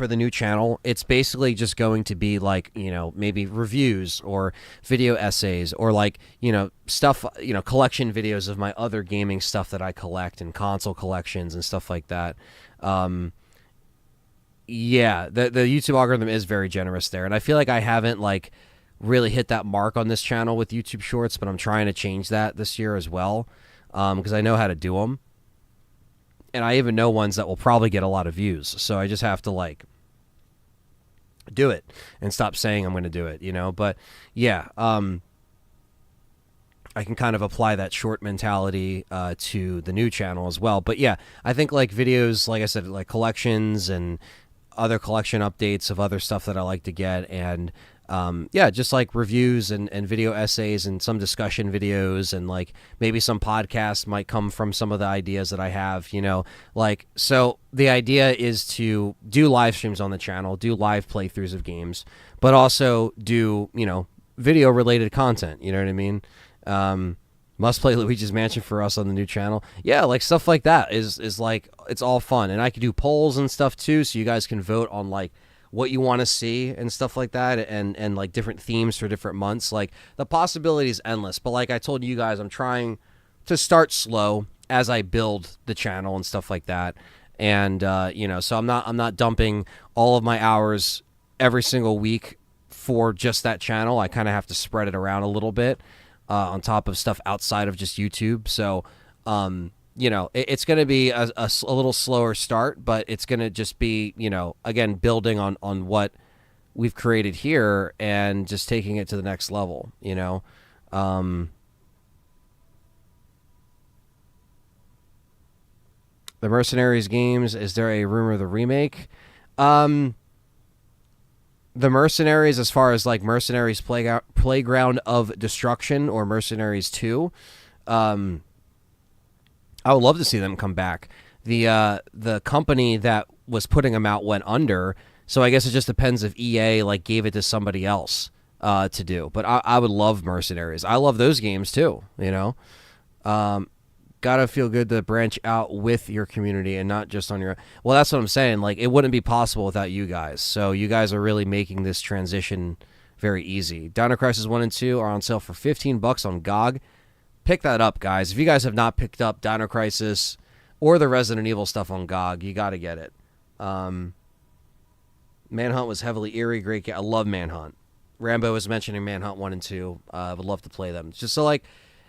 the new channel, it's basically just going to be like, you know, maybe reviews or video essays or like, you know, stuff, you know, collection videos of my other gaming stuff that I collect and console collections and stuff like that. Yeah, the YouTube algorithm is very generous there, and I feel like I haven't like really hit that mark on this channel with YouTube Shorts, but I'm trying to change that this year as well, because I know how to do them, and I even know ones that will probably get a lot of views. So I just have to like do it and stop saying I'm going to do it, you know. But yeah, I can kind of apply that short mentality to the new channel as well. But yeah, I think like videos, like I said, like collections and other collection updates of other stuff that I like to get, and yeah, just like reviews and video essays and some discussion videos, and like maybe some podcasts might come from some of the ideas that I have, you know, like, so the idea is to do live streams on the channel, do live playthroughs of games, but also do, you know, video related content, you know what I mean? Must play Luigi's Mansion for us on the new channel. Yeah, like stuff like that is like, it's all fun. And I can do polls and stuff too, so you guys can vote on like what you want to see and stuff like that, and like different themes for different months. Like the possibility is endless. But like I told you guys, I'm trying to start slow as I build the channel and stuff like that. And you know, so I'm not dumping all of my hours every single week for just that channel. I kind of have to spread it around a little bit. On top of stuff outside of just YouTube. So, you know, it's going to be a little slower start, but it's going to just be, you know, again, building on what we've created here and just taking it to the next level, you know. The Mercenaries games, is there a rumor of the remake? The Mercenaries, as far as like Mercenaries Playground of Destruction or Mercenaries 2, I would love to see them come back. The company that was putting them out went under, so I guess it just depends if EA like gave it to somebody else to do. But I would love Mercenaries. I love those games too, you know. Gotta feel good to branch out with your community and not just on your... Well, that's what I'm saying. Like, it wouldn't be possible without you guys. So you guys are really making this transition very easy. Dino Crisis 1 and 2 are on sale for $15 on GOG. Pick that up, guys. If you guys have not picked up Dino Crisis or the Resident Evil stuff on GOG, you got to get it. Manhunt was heavily eerie. Great game. I love Manhunt. Rambo was mentioning Manhunt 1 and 2. I would love to play them. Just so, like...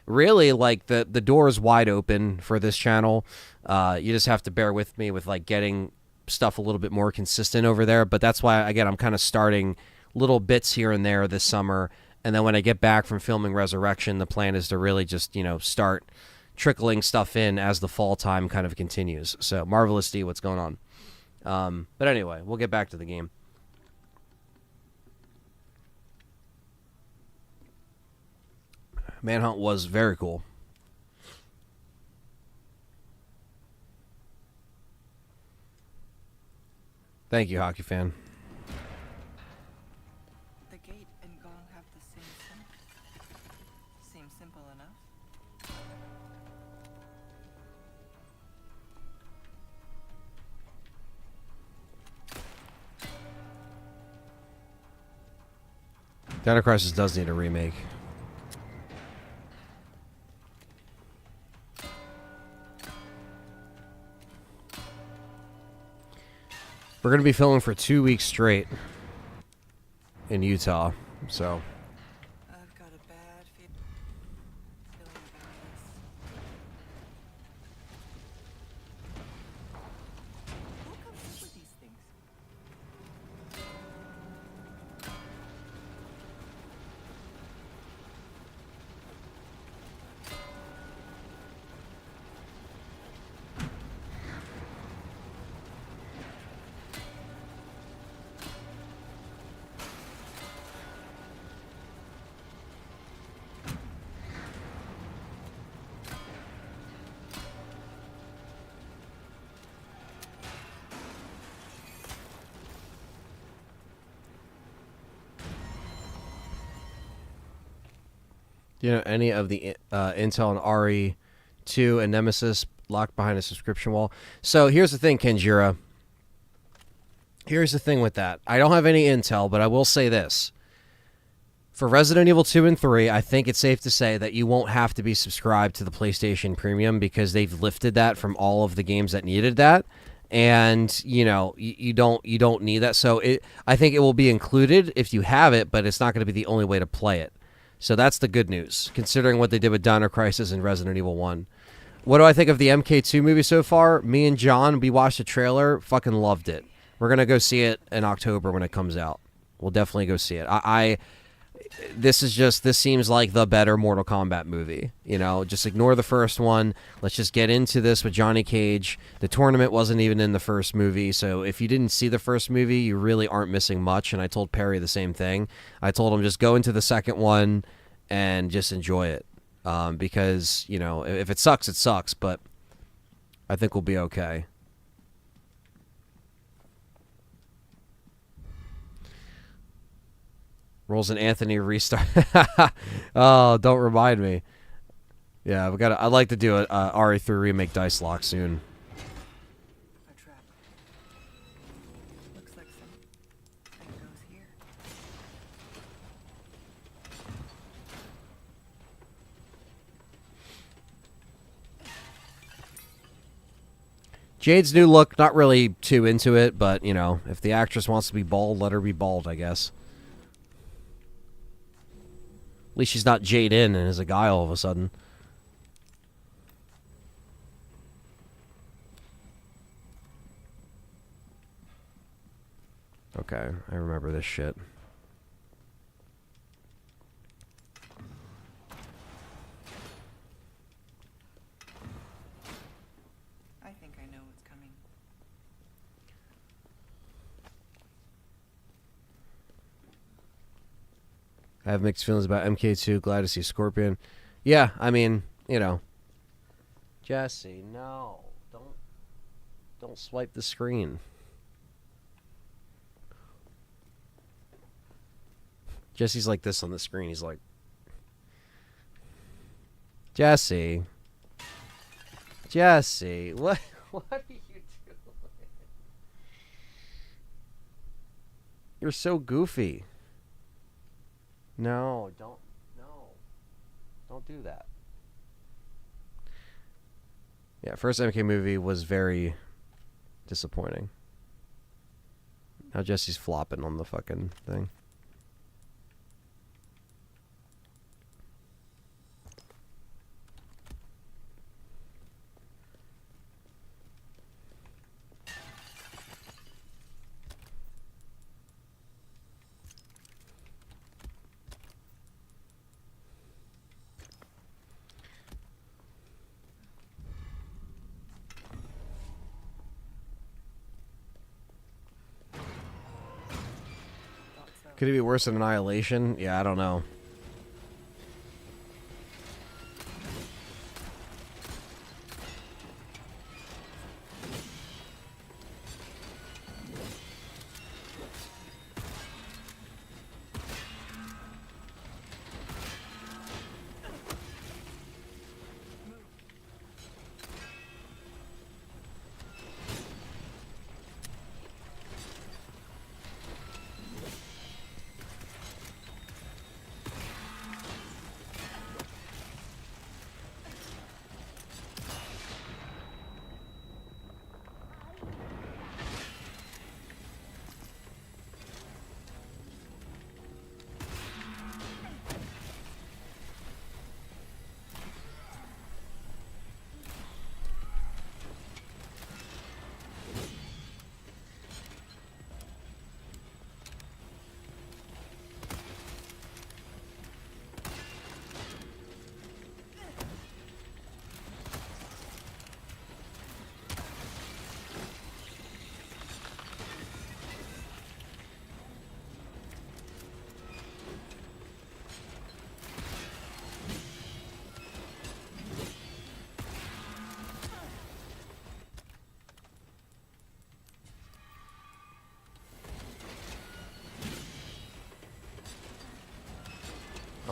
Really, like, the door is wide open for this channel. You just have to bear with me with, like, getting stuff a little bit more consistent over there. But that's why, again, I'm kind of starting little bits here and there this summer. And then when I get back from filming Resurrection, the plan is to really just, you know, start trickling stuff in as the fall time kind of continues. So, Marvelous D, what's going on? But anyway, we'll get back to the game. Manhunt was very cool. Thank you, hockey fan. The gate and gong have the same symbol. Seems simple enough. Dino Crisis does need a remake. We're going to be filming for 2 weeks straight in Utah, so... I've got a bad feeling about this. Who comes up with these things? You know, any of the Intel and RE2 and Nemesis locked behind a subscription wall. So here's the thing, Kenjira. Here's the thing with that. I don't have any Intel, but I will say this. For Resident Evil 2 and 3, I think it's safe to say that you won't have to be subscribed to the PlayStation Premium because they've lifted that from all of the games that needed that. And, you know, you don't need that. So I think it will be included if you have it, but it's not going to be the only way to play it. So that's the good news, considering what they did with Dino Crisis and Resident Evil 1. What do I think of the MK2 movie so far? Me and John, we watched the trailer, fucking loved it. We're going to go see it in October when it comes out. We'll definitely go see it. this seems like the better Mortal Kombat movie. You know, just ignore the first one. Let's just get into this with Johnny Cage. The tournament wasn't even in the first movie, so if you didn't see the first movie, you really aren't missing much. And I told Perry the same thing. I told him just go into the second one and just enjoy it, because you know, if it sucks, it sucks. But I think we'll be okay. Rolls an Anthony restart. Oh, don't remind me. Yeah, I'd like to do a RE3 remake dice lock soon. A trap. Looks like something goes here. Jade's new look, not really too into it, but you know, if the actress wants to be bald, let her be bald, I guess. At least she's not Jade in and is a guy all of a sudden. Okay, I remember this shit. I think I know what's coming. I have mixed feelings about MK2. Glad to see Scorpion. Yeah, I mean, you know. Jesse, no. Don't swipe the screen. Jesse's like this on the screen. He's like, Jesse. Jesse, what are you doing? You're so goofy. No, don't do that. Yeah, first MK movie was very disappointing. Now Jesse's flopping on the fucking thing. Could it be worse than Annihilation? Yeah, I don't know.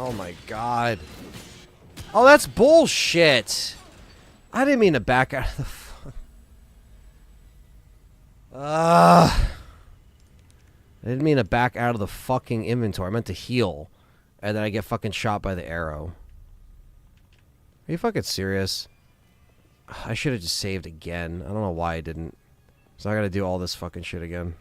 Oh my god. Oh, that's bullshit. I didn't mean to back out of the I didn't mean to back out of the fucking inventory. I meant to heal. And then I get fucking shot by the arrow. Are you fucking serious? I should have just saved again. I don't know why I didn't. So I gotta do all this fucking shit again.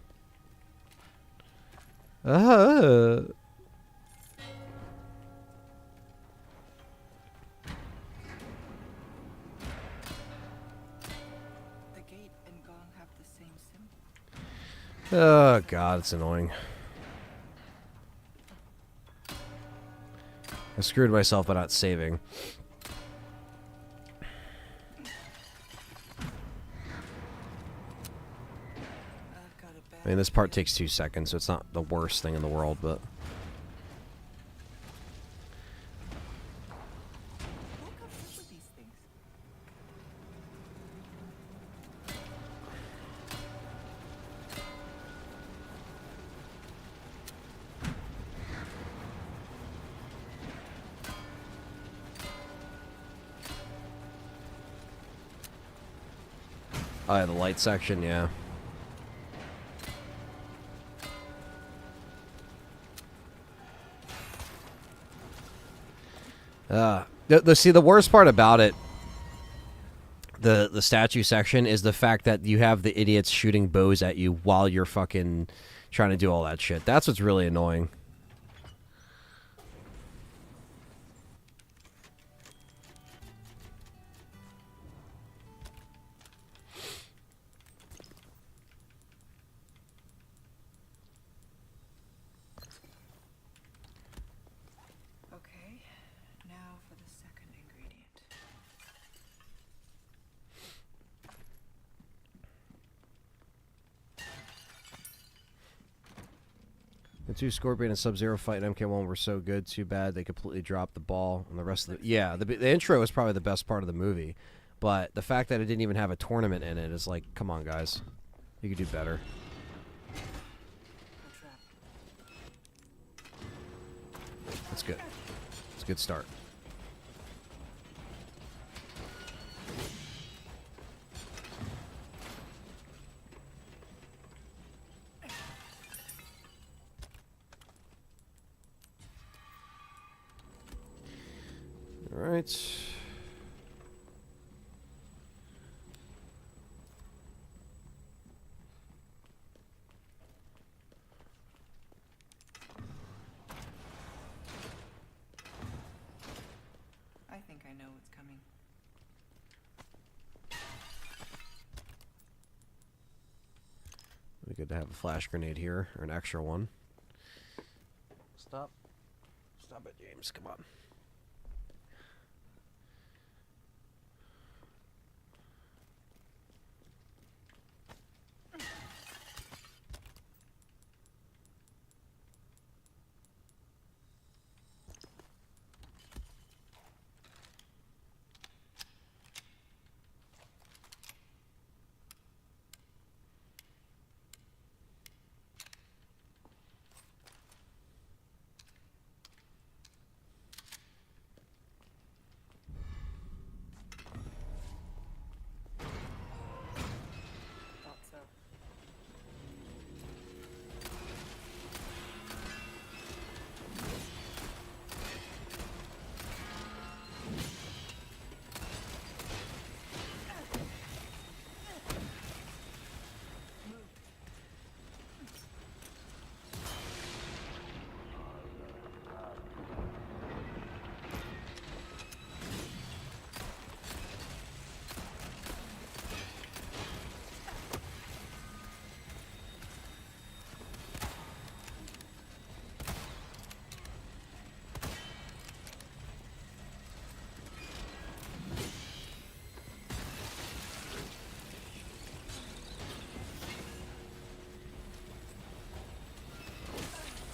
Oh god, it's annoying. I screwed myself by not saving. I've got a bad I mean, this part feeling. takes 2 seconds, so it's not the worst thing in the world, but... Who comes up with these things? Oh, yeah, the light section, yeah. See, the worst part about it, the statue section, is the fact that you have the idiots shooting bows at you while you're fucking trying to do all that shit. That's what's really annoying. Okay, now for the second ingredient. The 2 Scorpion and Sub-Zero fight in MK1 were so good, too bad they completely dropped the ball on the rest of the... Yeah, the intro was probably the best part of the movie, but the fact that it didn't even have a tournament in it is like, come on, guys. You could do better. A trap. That's good. It's a good start. All right. I think I know what's coming. It'd be good to have a flash grenade here, or an extra one. Stop. Stop it, James. Come on. Thought so.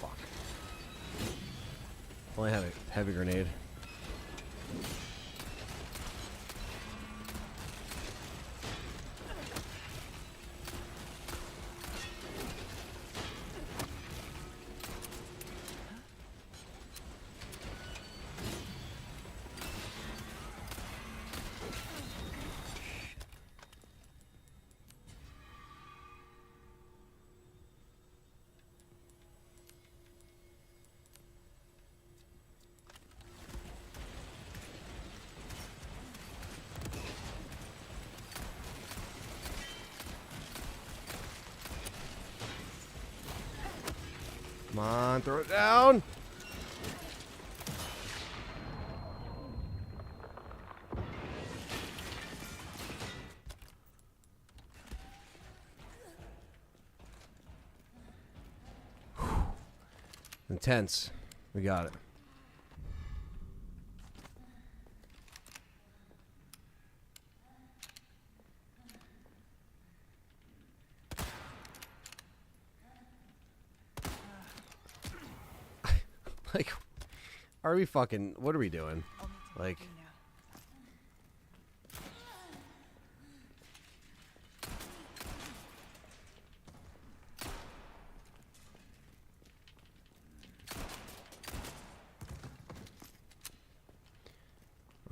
Fuck. Only had a heavy grenade. Come on, throw it down. Intense. We got it. Like, are we fucking? What are we doing? I'll need to Like, leave you now.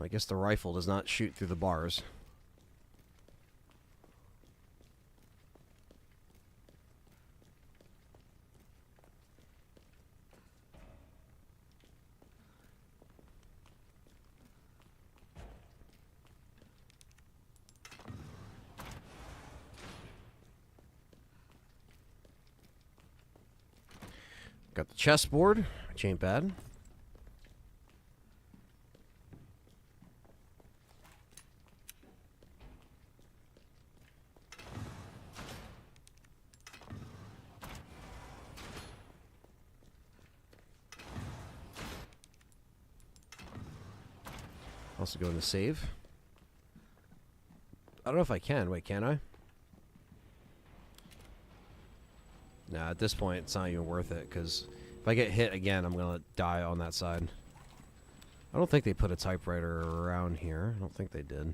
I guess the rifle does not shoot through the bars. Got the chessboard, which ain't bad. Also go in the save. I don't know if I can. Wait, can I? Nah, at this point, it's not even worth it, because if I get hit again, I'm going to die on that side. I don't think they put a typewriter around here. I don't think they did.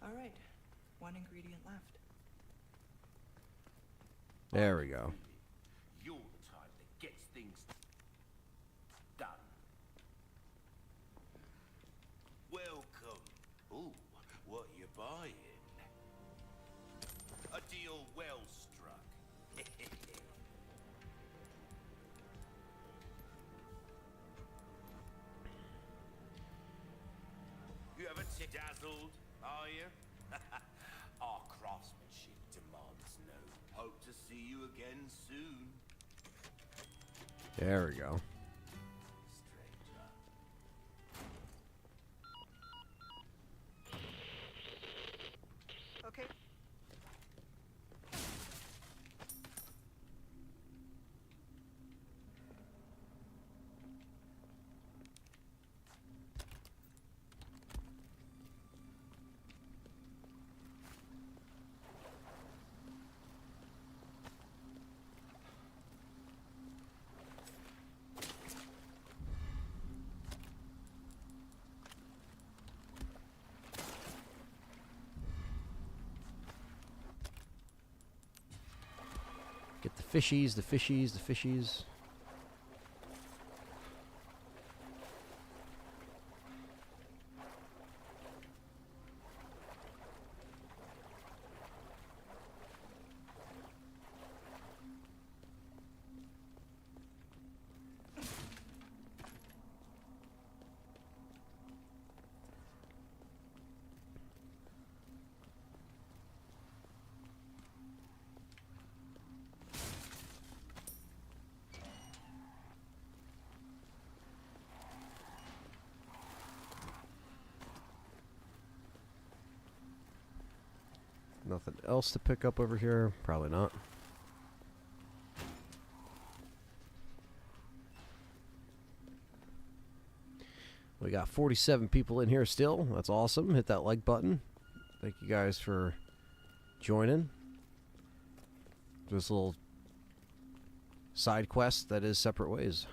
All right. One ingredient left. There we go. You're the type that gets things done. Welcome. Ooh, what you buying? A deal well struck. You ever dazzled, are you? Our craftsmanship demands no. Hope to see you again soon, There we go. stranger. Okay. Get the fishies, the fishies, the fishies. Nothing else to pick up over here? Probably not. We got 47 people in here still. That's awesome. Hit that like button. Thank you guys for joining. This little side quest that is Separate Ways.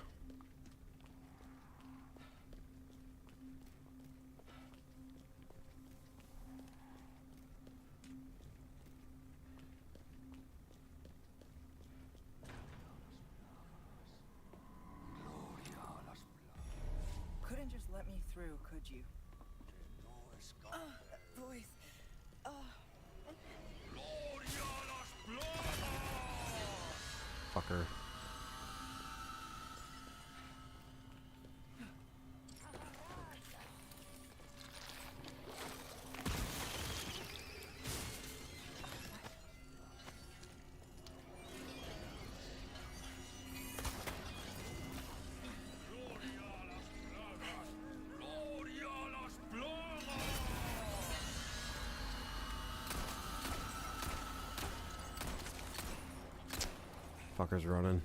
Couldn't just let me through, could you? Voice. Fucker. Fucker's running.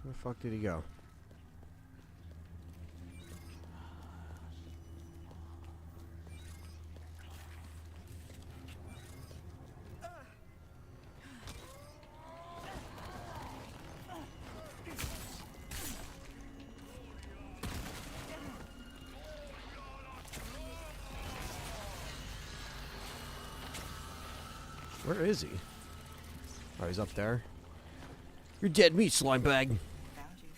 Where the fuck did he go? Where is he? Oh, he's up there. You're dead meat, slime bag. Found you.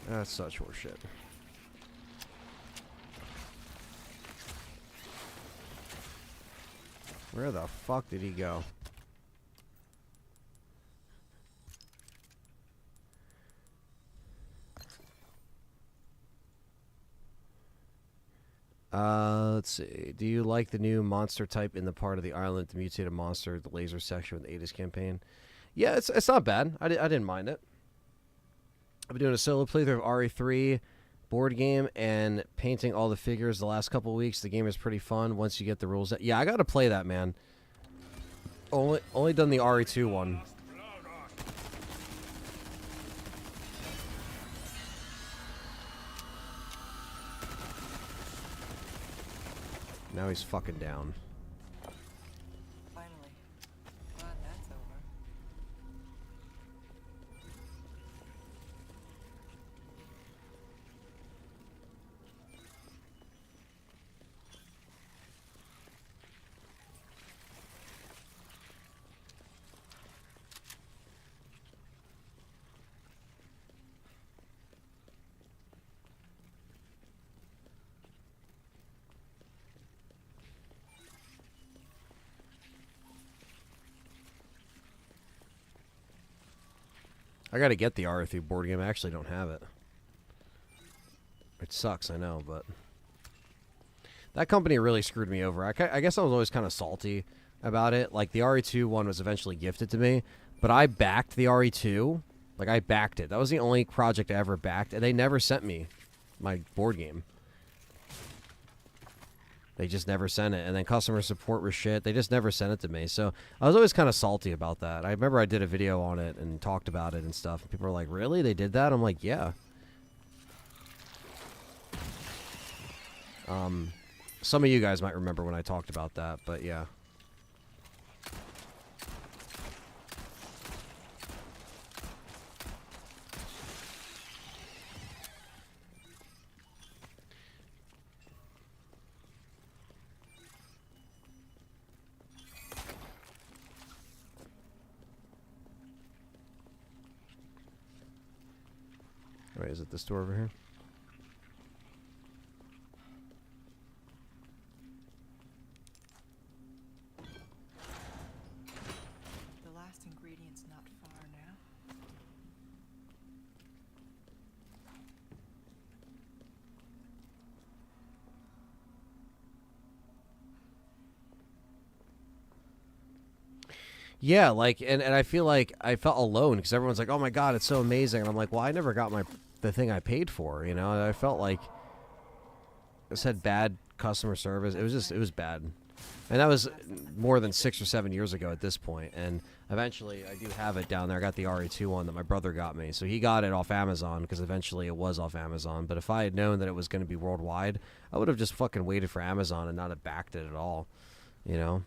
That's such horseshit. Where the fuck did he go? Let's see. Do you like the new monster type in the part of the island, the mutated monster, the laser section with the Ada's campaign? Yeah, it's not bad. I didn't mind it. I've been doing a solo playthrough of RE3 board game and painting all the figures the last couple weeks. The game is pretty fun once you get the rules. Yeah, I gotta play that, man. Only done the RE2 one. Now he's fucking down. Finally. Glad that's over. I gotta get the RE3 board game. I actually don't have it. It sucks, I know, but that company really screwed me over. I guess I was always kind of salty about it. Like, the RE2 one was eventually gifted to me, but I backed the RE2. Like, I backed it. That was the only project I ever backed, and they never sent me my board game. They just never sent it. And then customer support was shit. They just never sent it to me. So I was always kind of salty about that. I remember I did a video on it and talked about it and stuff. And people were like, really? They did that? I'm like, yeah. Some of you guys might remember when I talked about that, but yeah. Wait, is it this door over here? The last ingredient's not far now. Yeah, like, and I feel like I felt alone because everyone's like, oh my god, it's so amazing. And I'm like, well, I never got the thing I paid for, you know? And I felt like it had bad customer service. It was bad. And that was more than 6 or 7 years ago at this point. And eventually, I do have it down there. I got the RE2 one that my brother got me. So he got it off Amazon because eventually it was off Amazon. But if I had known that it was going to be worldwide, I would have just fucking waited for Amazon and not have backed it at all, you know?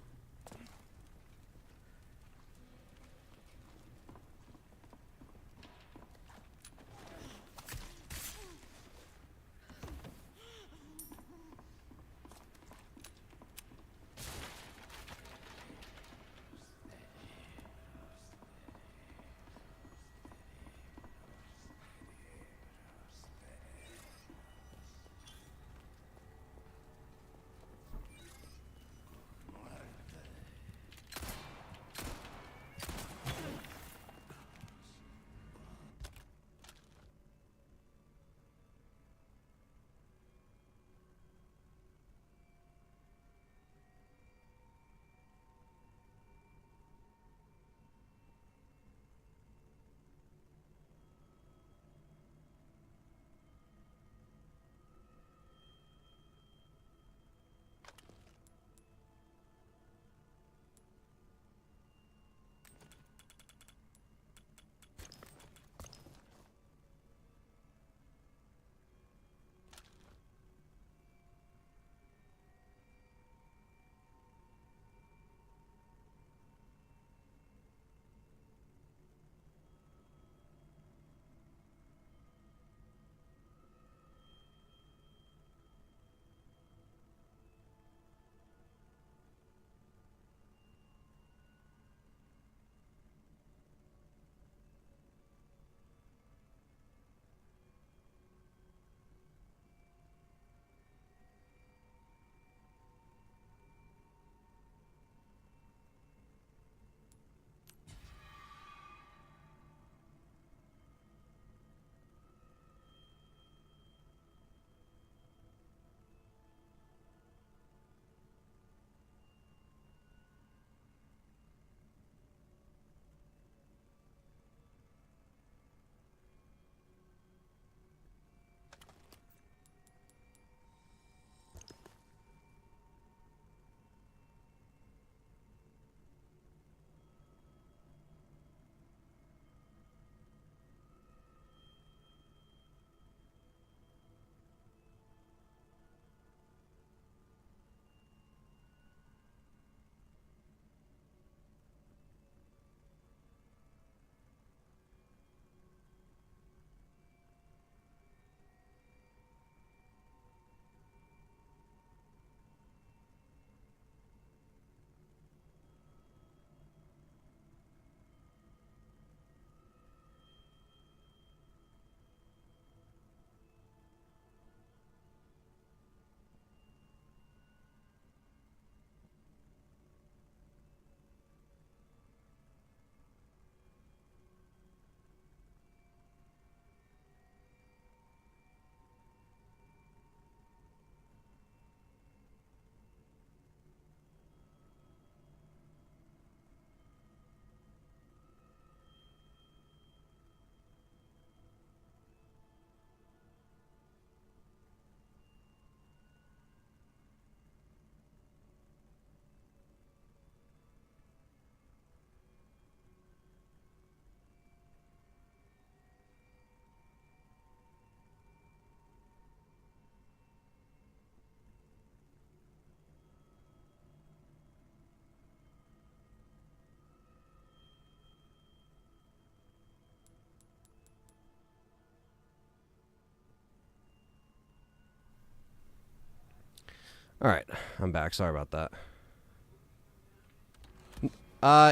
Alright, I'm back. Sorry about that.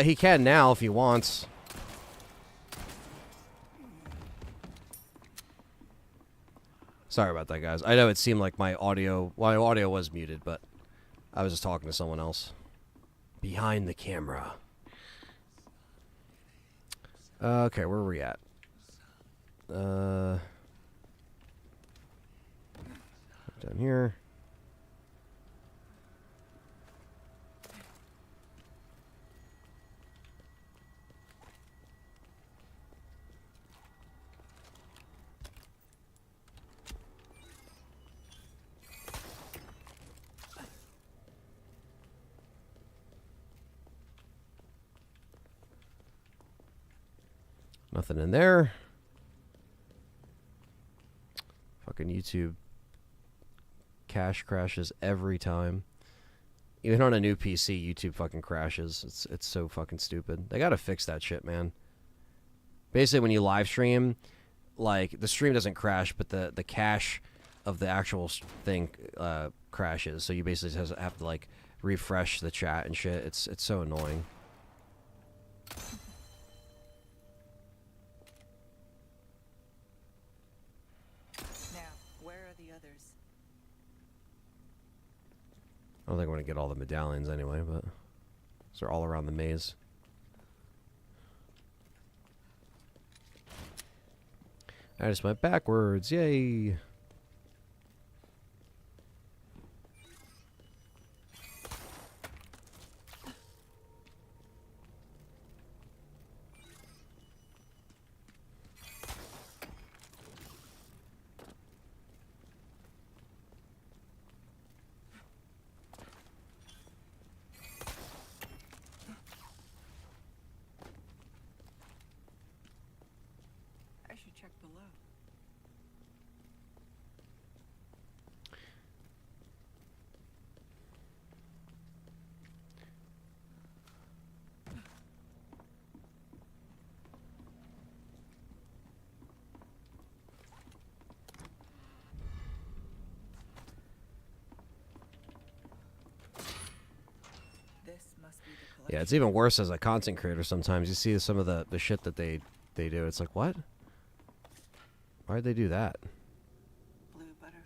He can now if he wants. Sorry about that, guys. I know it seemed like my audio was muted, but I was just talking to someone else. Behind the camera. Okay, where are we at? Down here. Nothing in there. Fucking YouTube cache crashes every time. Even on a new PC, YouTube fucking crashes. It's so fucking stupid. They gotta fix that shit, man. Basically, when you live stream, like, the stream doesn't crash, but the cache of the actual thing crashes. So you basically just have to, like, refresh the chat and shit. It's so annoying. I don't think I'm going to get all the medallions anyway, but they're all around the maze. I just went backwards. Yay! Check below. This must be the collection. Yeah, it's even worse as a content creator sometimes. You see some of the shit that they do. It's like, what? Why'd they do that? Blue butterfly.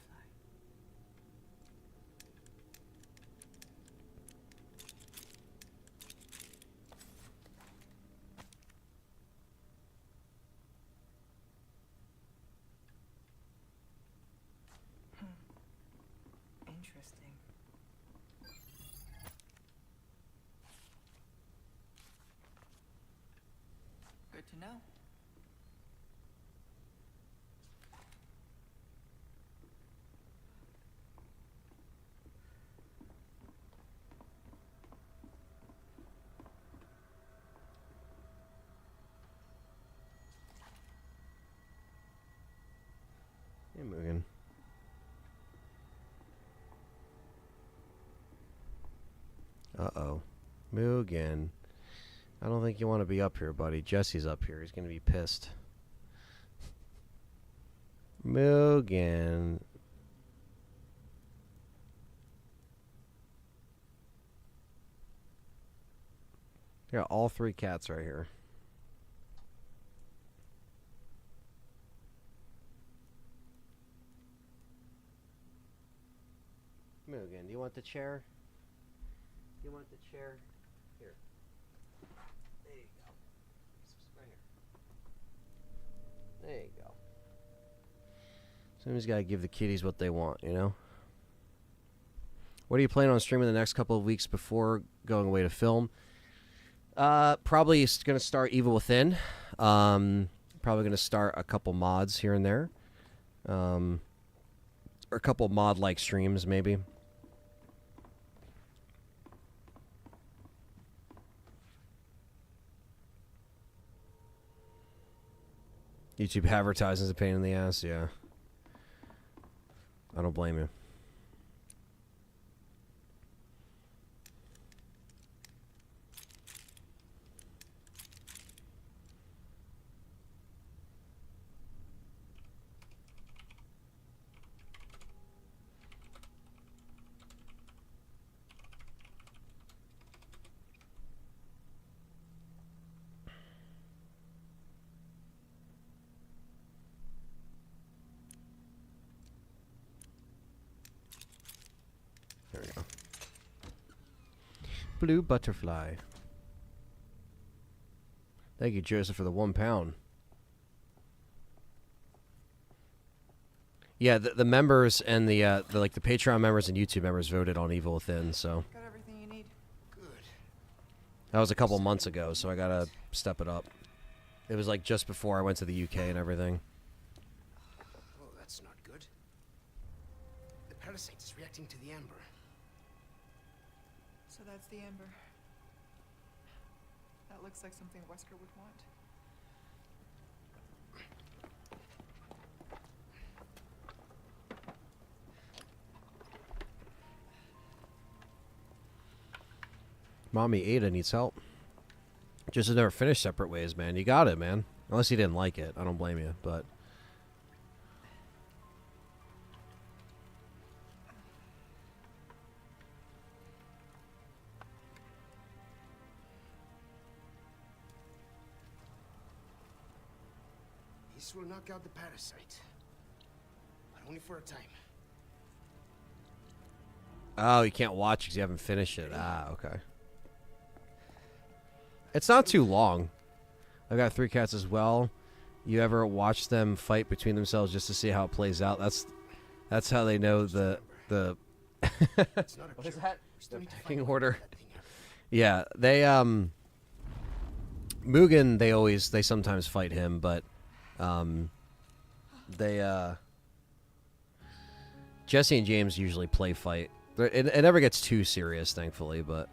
Interesting. Good to know. Hey, Mugen. Uh-oh. Mugen. I don't think you want to be up here, buddy. Jesse's up here. He's going to be pissed. Mugen. You got all three cats right here. Mugen, do you want the chair? Do you want the chair? Here. There you go. Right here. There you go. Somebody's got to give the kitties what they want, you know? What are you planning on streaming the next couple of weeks before going away to film? Probably going to start Evil Within. Probably going to start a couple mods here and there. Or a couple mod-like streams, maybe. YouTube advertising is a pain in the ass, yeah. I don't blame you. Blue butterfly. Thank you, Joseph, for the £1. Yeah, the members and the Patreon members and YouTube members voted on Evil Within, so Got everything you need. Good. that was a couple months ago, so I gotta step it up. It was like just before I went to the UK and everything. Oh, that's not good. The parasite is reacting to the amber. So that's the amber. That looks like something Wesker would want. Mommy Ada needs help. Just has never finished Separate Ways, man. You got it, man. Unless you didn't like it. I don't blame you, but... This will knock out the parasite. But only for a time. Oh, you can't watch because you haven't finished it. Ah, okay. It's not too long. I've got 3 cats as well. You ever watch them fight between themselves just to see how it plays out? That's how they know the It's not a what is cure. that? We still The need to pecking find out order. what that thing is. Yeah, they Mugen they sometimes fight him, but Jesse and James usually play fight. It never gets too serious, thankfully, but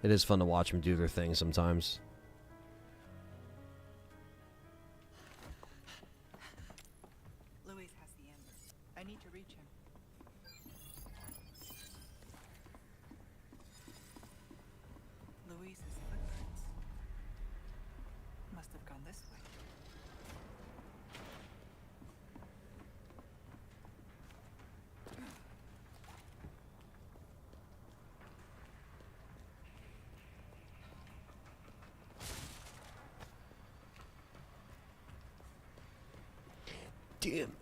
it is fun to watch them do their thing sometimes. Louis has the amber. I need to reach him. Louise's footprints must have gone this way. Damn.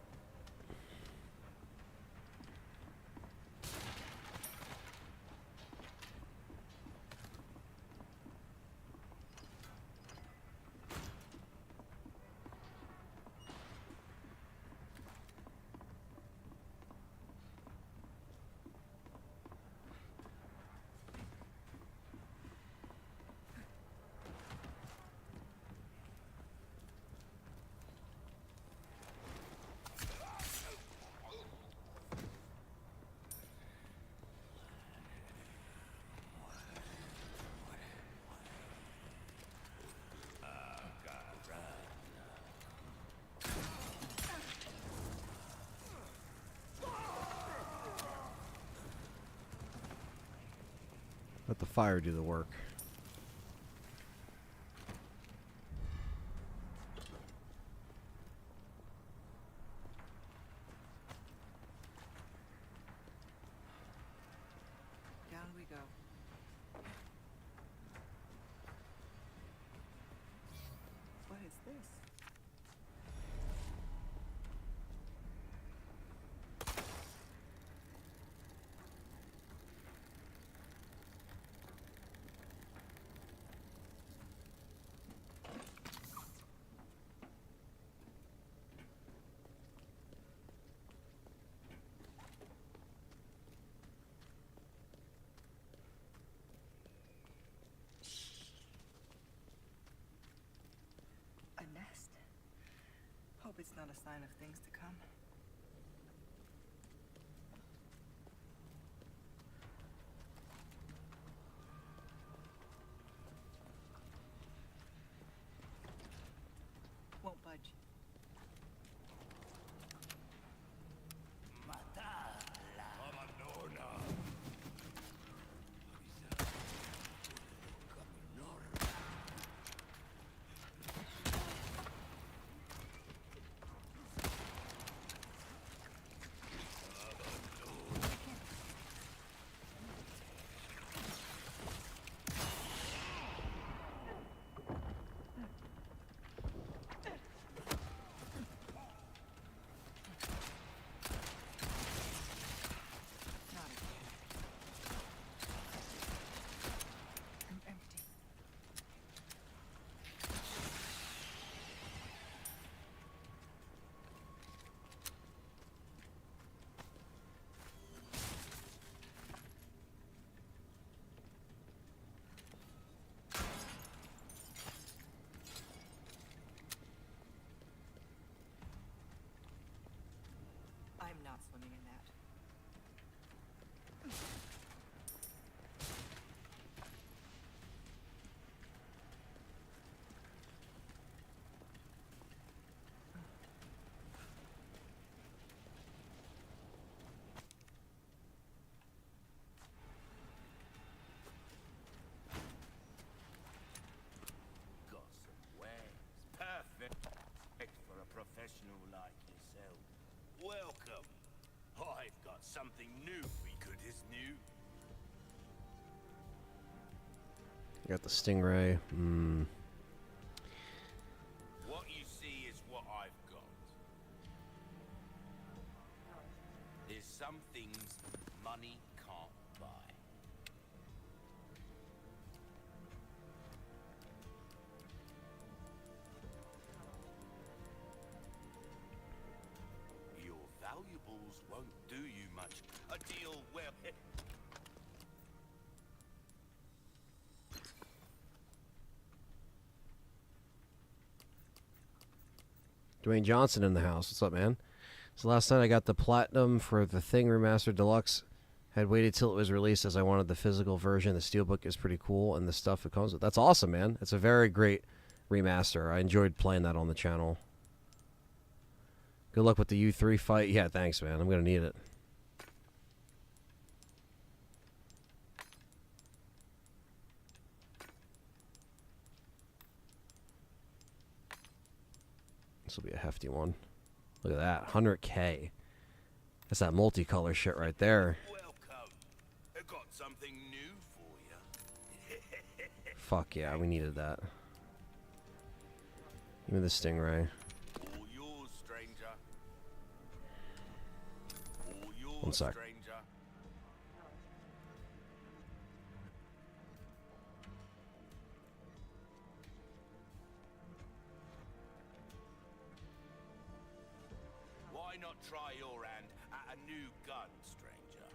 Let the fire do the work. Down we go. What is this? A nest. Hope it's not a sign of things to come. Won't budge. like yourself. Welcome. I've got something new for good as new. You got the Stingray. What you see is what I've got. There's some things money can't buy. Your valuables won't do you much. A deal well. Dwayne Johnson in the house. What's up, man? So last night I got the Platinum for the Thing Remastered Deluxe. Had waited till it was released as I wanted the physical version. The Steelbook is pretty cool, and the stuff it comes with. That's awesome, man. It's a very great remaster. I enjoyed playing that on the channel. Good luck with the U3 fight. Yeah, thanks, man. I'm going to need it. This will be a hefty one. Look at that. 100K. That's that multicolor shit right there. Welcome. I got something new for you. Fuck yeah, we needed that. Give me the Stingray. All yours, stranger. All yours, One sec. stranger. Why not try your hand at a new gun, stranger?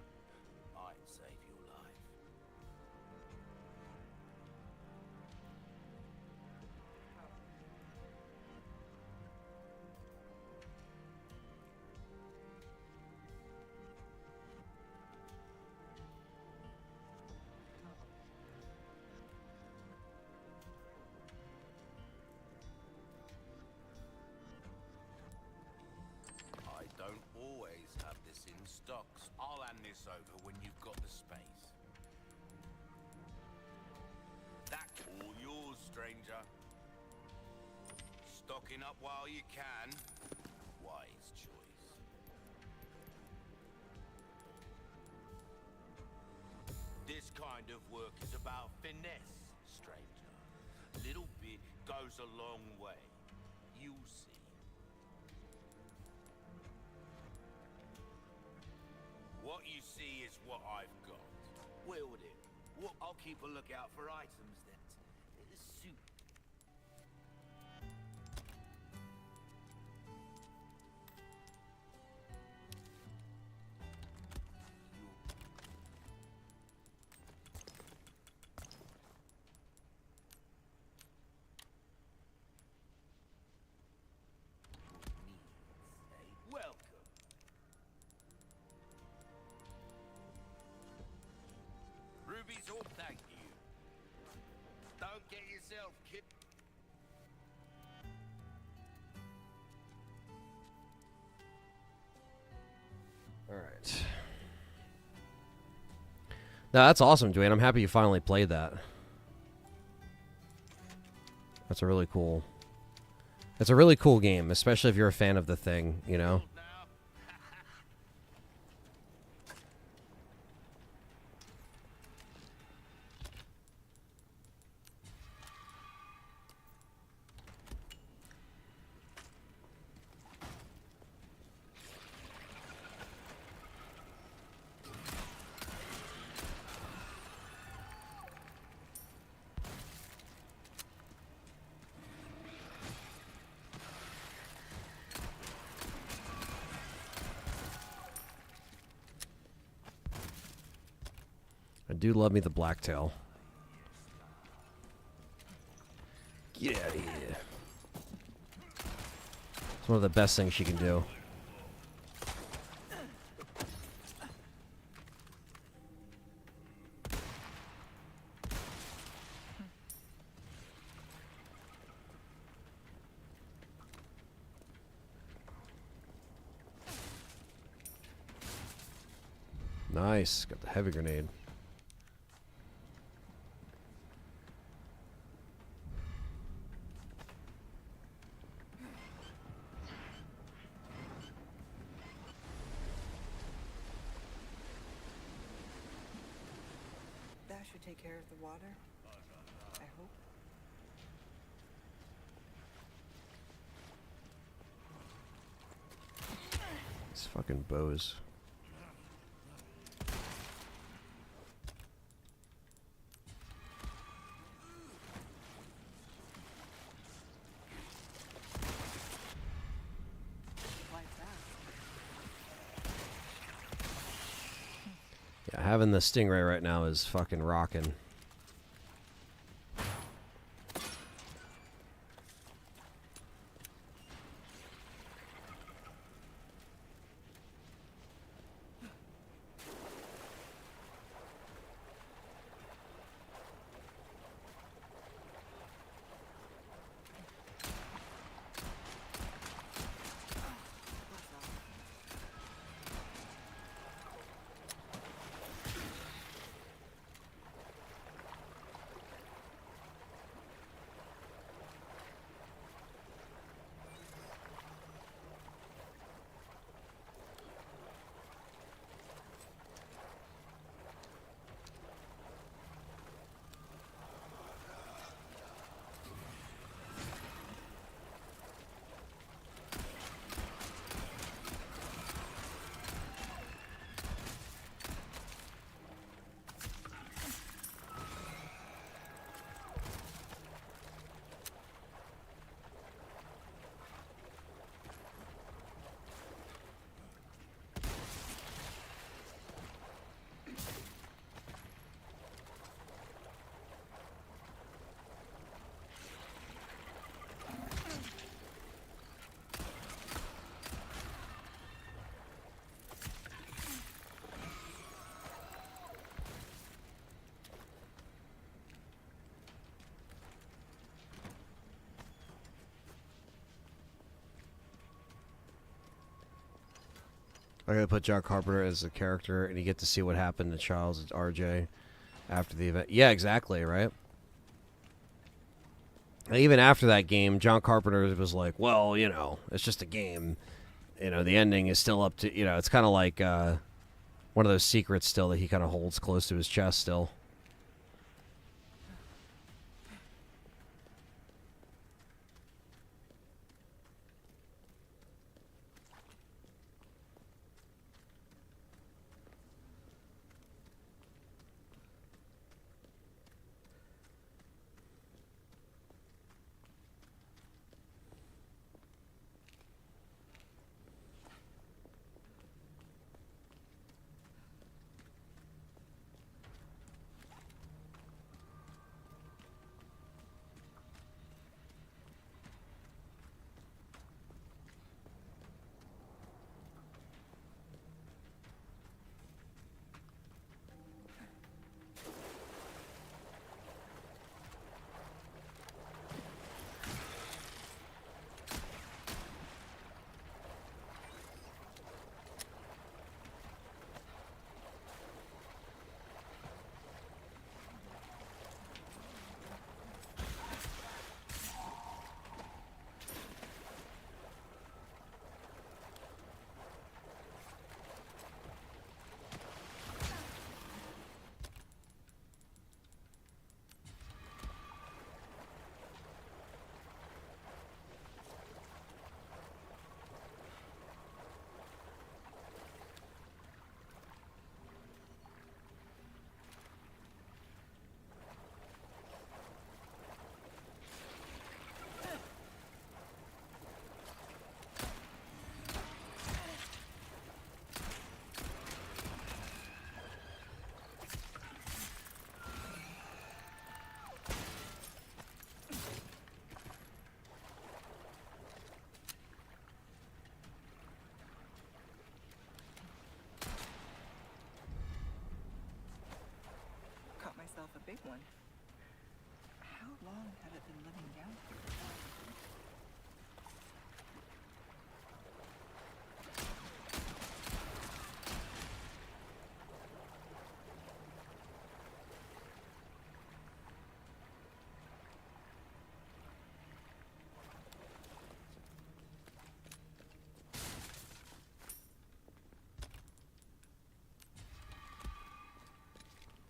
Might save your life. I don't always have this in stocks. I'll hand this over when you've got the space. That's all yours, stranger. Stocking up while you can. Wise choice. This kind of work is about finesse, stranger. A little bit goes a long way. You'll see. What you see is what I've got. Wield it. Well, I'll keep a lookout for items that suit. Welcome. Ruby's all thank you. Don't get yourself killed. All right. No, that's awesome, Dwayne. I'm happy you finally played that. That's a really cool. It's a really cool game, especially if you're a fan of the Thing, you know. Now. I do love me the Blacktail. Get out of here. It's one of the best things she can do. Nice. Got the heavy grenade. should take care of the water. I hope. These fucking bows. Yeah, having the Stingray right now is fucking rocking. I gotta put John Carpenter as a character, and you get to see what happened to Charles and RJ after the event. Yeah, exactly, right? And even after that game, John Carpenter was like, well, you know, it's just a game. You know, the ending is still up to, you know, it's kind of like one of those secrets still that he kind of holds close to his chest still. Caught myself a big one. How long had it been living down here?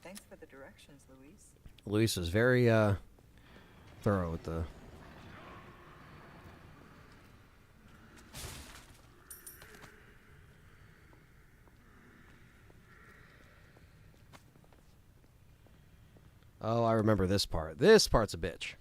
Thanks for the directions, Luis. Luis was very thorough with the. Oh, I remember this part. This part's a bitch.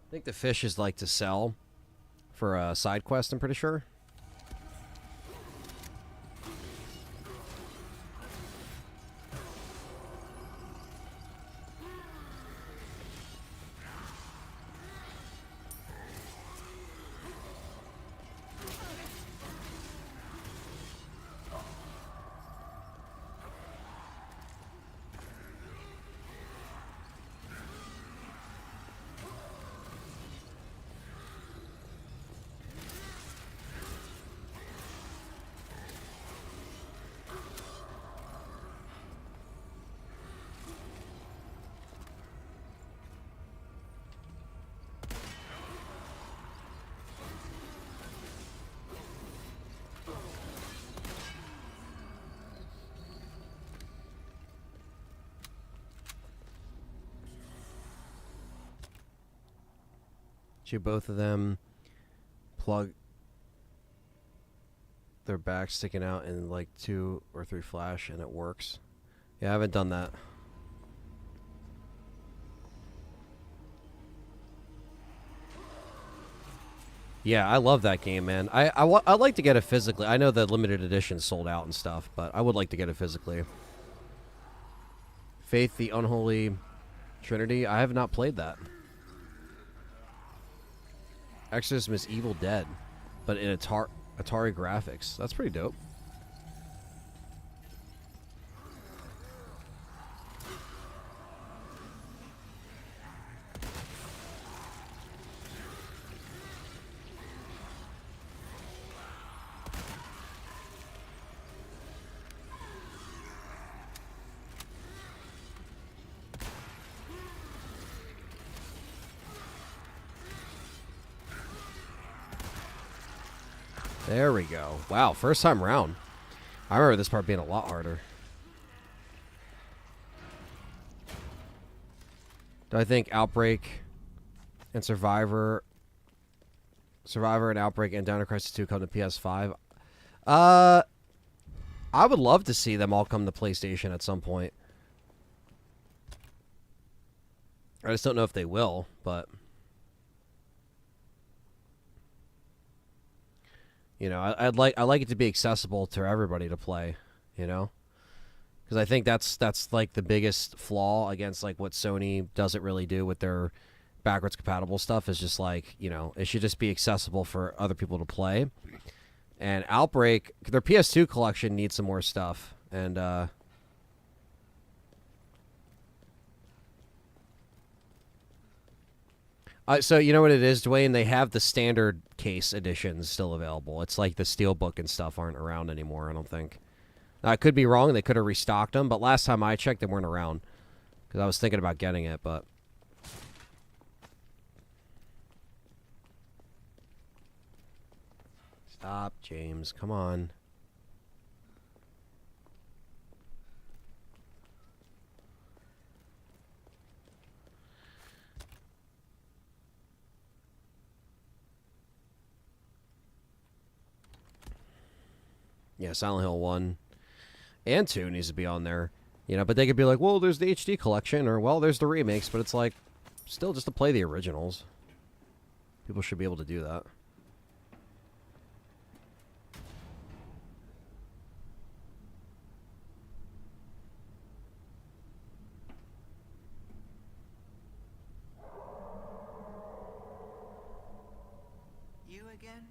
I think the fish is like to sell for a side quest, I'm pretty sure. Shoot both of them. Plug their back sticking out in like 2 or 3 flash, and it works. Yeah, I haven't done that. Yeah, I love that game, man. I'd like to get it physically. I know the limited edition sold out and stuff, but I would like to get it physically. Faith, the Unholy Trinity. I have not played that. Exorcism is Evil Dead, but in Atari graphics. That's pretty dope. There we go. Wow, first time round. I remember this part being a lot harder. Do I think Outbreak and Survivor and Outbreak and Dino Crisis 2 come to PS5? I would love to see them all come to PlayStation at some point. I just don't know if they will, but you know, I like it to be accessible to everybody to play, you know? Because I think that's like the biggest flaw against like what Sony doesn't really do with their backwards compatible stuff is just like, you know, it should just be accessible for other people to play. And Outbreak, their PS2 collection needs some more stuff. And so you know what it is, Dwayne? They have the standard case editions still available. It's like the Steelbook and stuff aren't around anymore, I don't think. I could be wrong. They could have restocked them, but last time I checked, they weren't around. Because I was thinking about getting it, but... Stop, James. Come on. Yeah, Silent Hill 1 and 2 needs to be on there. You know, but they could be like, well, there's the HD collection, or, well, there's the remakes, but it's like, still just to play the originals. People should be able to do that. You again?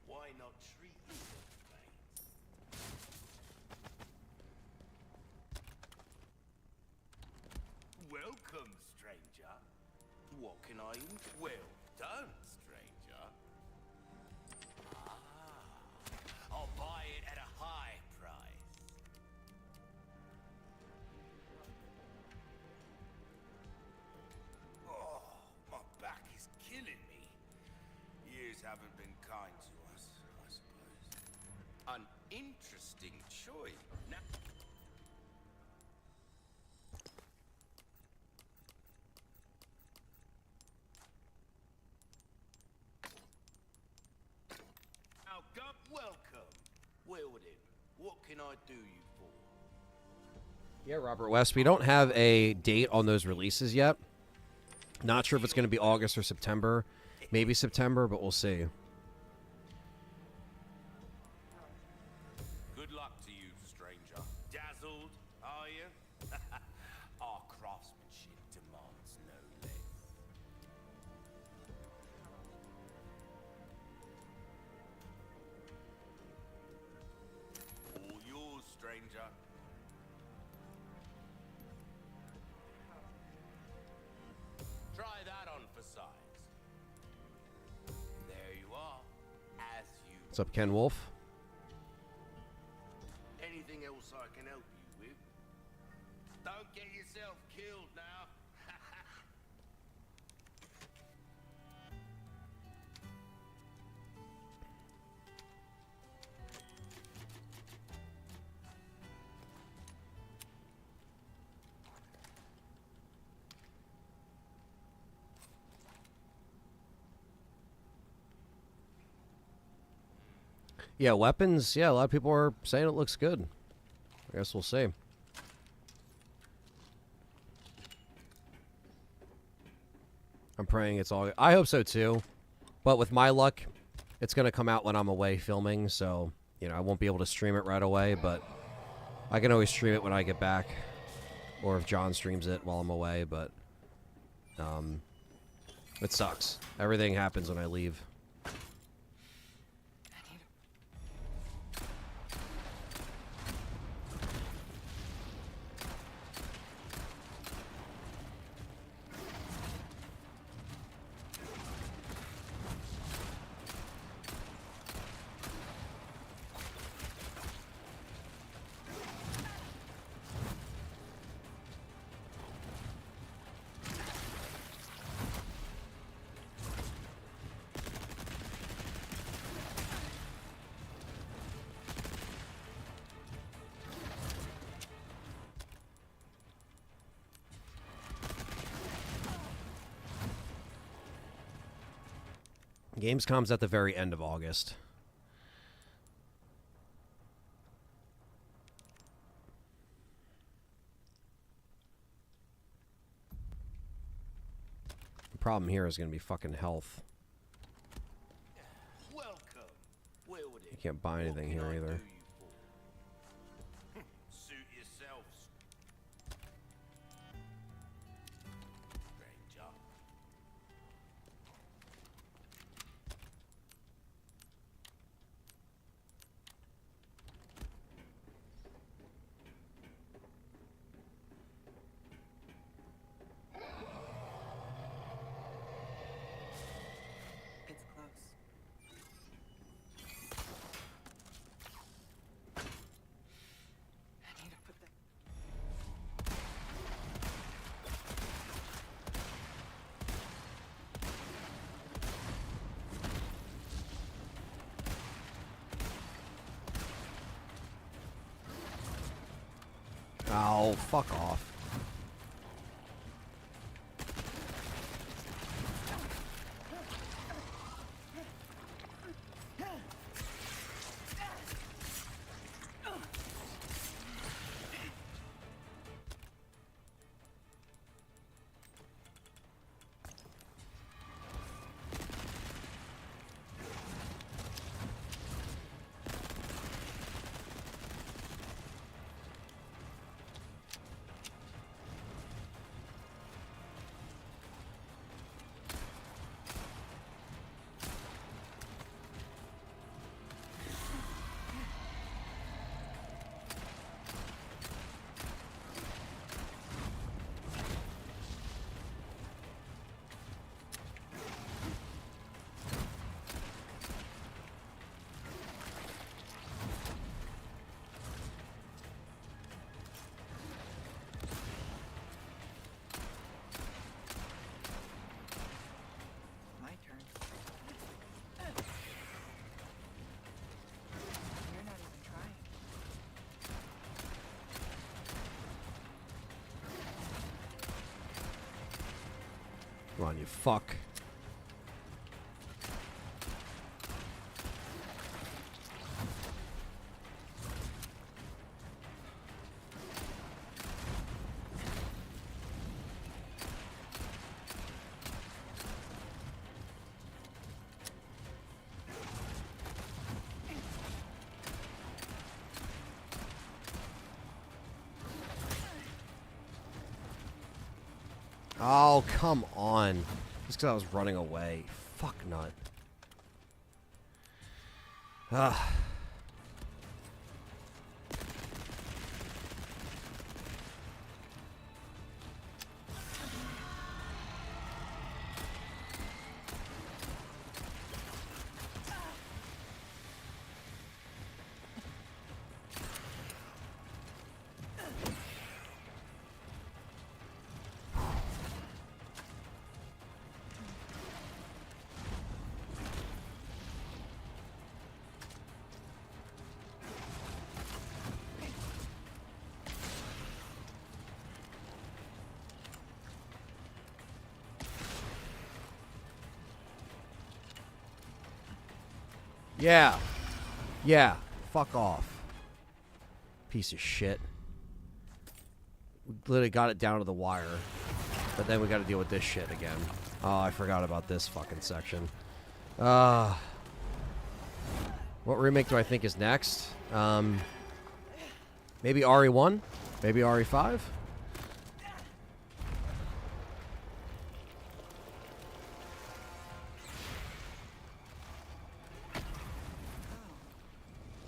Why not treat yourself, mate? Welcome, stranger. What can I... Well done, stranger. I'll buy it at a high price. Oh, my back is killing me. Years haven't been kind to us, I suppose. An interesting choice. Now welcome. Well then, what can I do you for? Yeah, Robert West, we don't have a date on those releases yet. Not sure if it's going to be August or September. Maybe September, but we'll see. Good luck to you, stranger. Dazzled, are you? Our craftsmanship demands no less. All yours, stranger. Try that on for size. There you are, as you... What's up, Ken Wolf? Anything else I can help you with? Don't get yourself killed now. Yeah, weapons. Yeah, a lot of people are saying it looks good. I guess we'll see. I'm praying it's all... I hope so, too. But with my luck, it's going to come out when I'm away filming, so, you know, I won't be able to stream it right away, but I can always stream it when I get back. Or if John streams it while I'm away, but... it sucks. Everything happens when I leave. Gamescom's at the very end of August. The problem here is going to be fucking health. Welcome. Well, You can't buy anything here either. Suit yourselves. Stranger. It's close. I need to put that. Oh, fuck off. My turn. You're not even trying. Come on, you fuck. Oh, come on. Just because I was running away. Fuck nut. Ah. Yeah. Yeah, fuck off. Piece of shit. We literally got it down to the wire. But then we gotta deal with this shit again. Oh, I forgot about this fucking section. What remake do I think is next? Maybe RE1? Maybe RE5?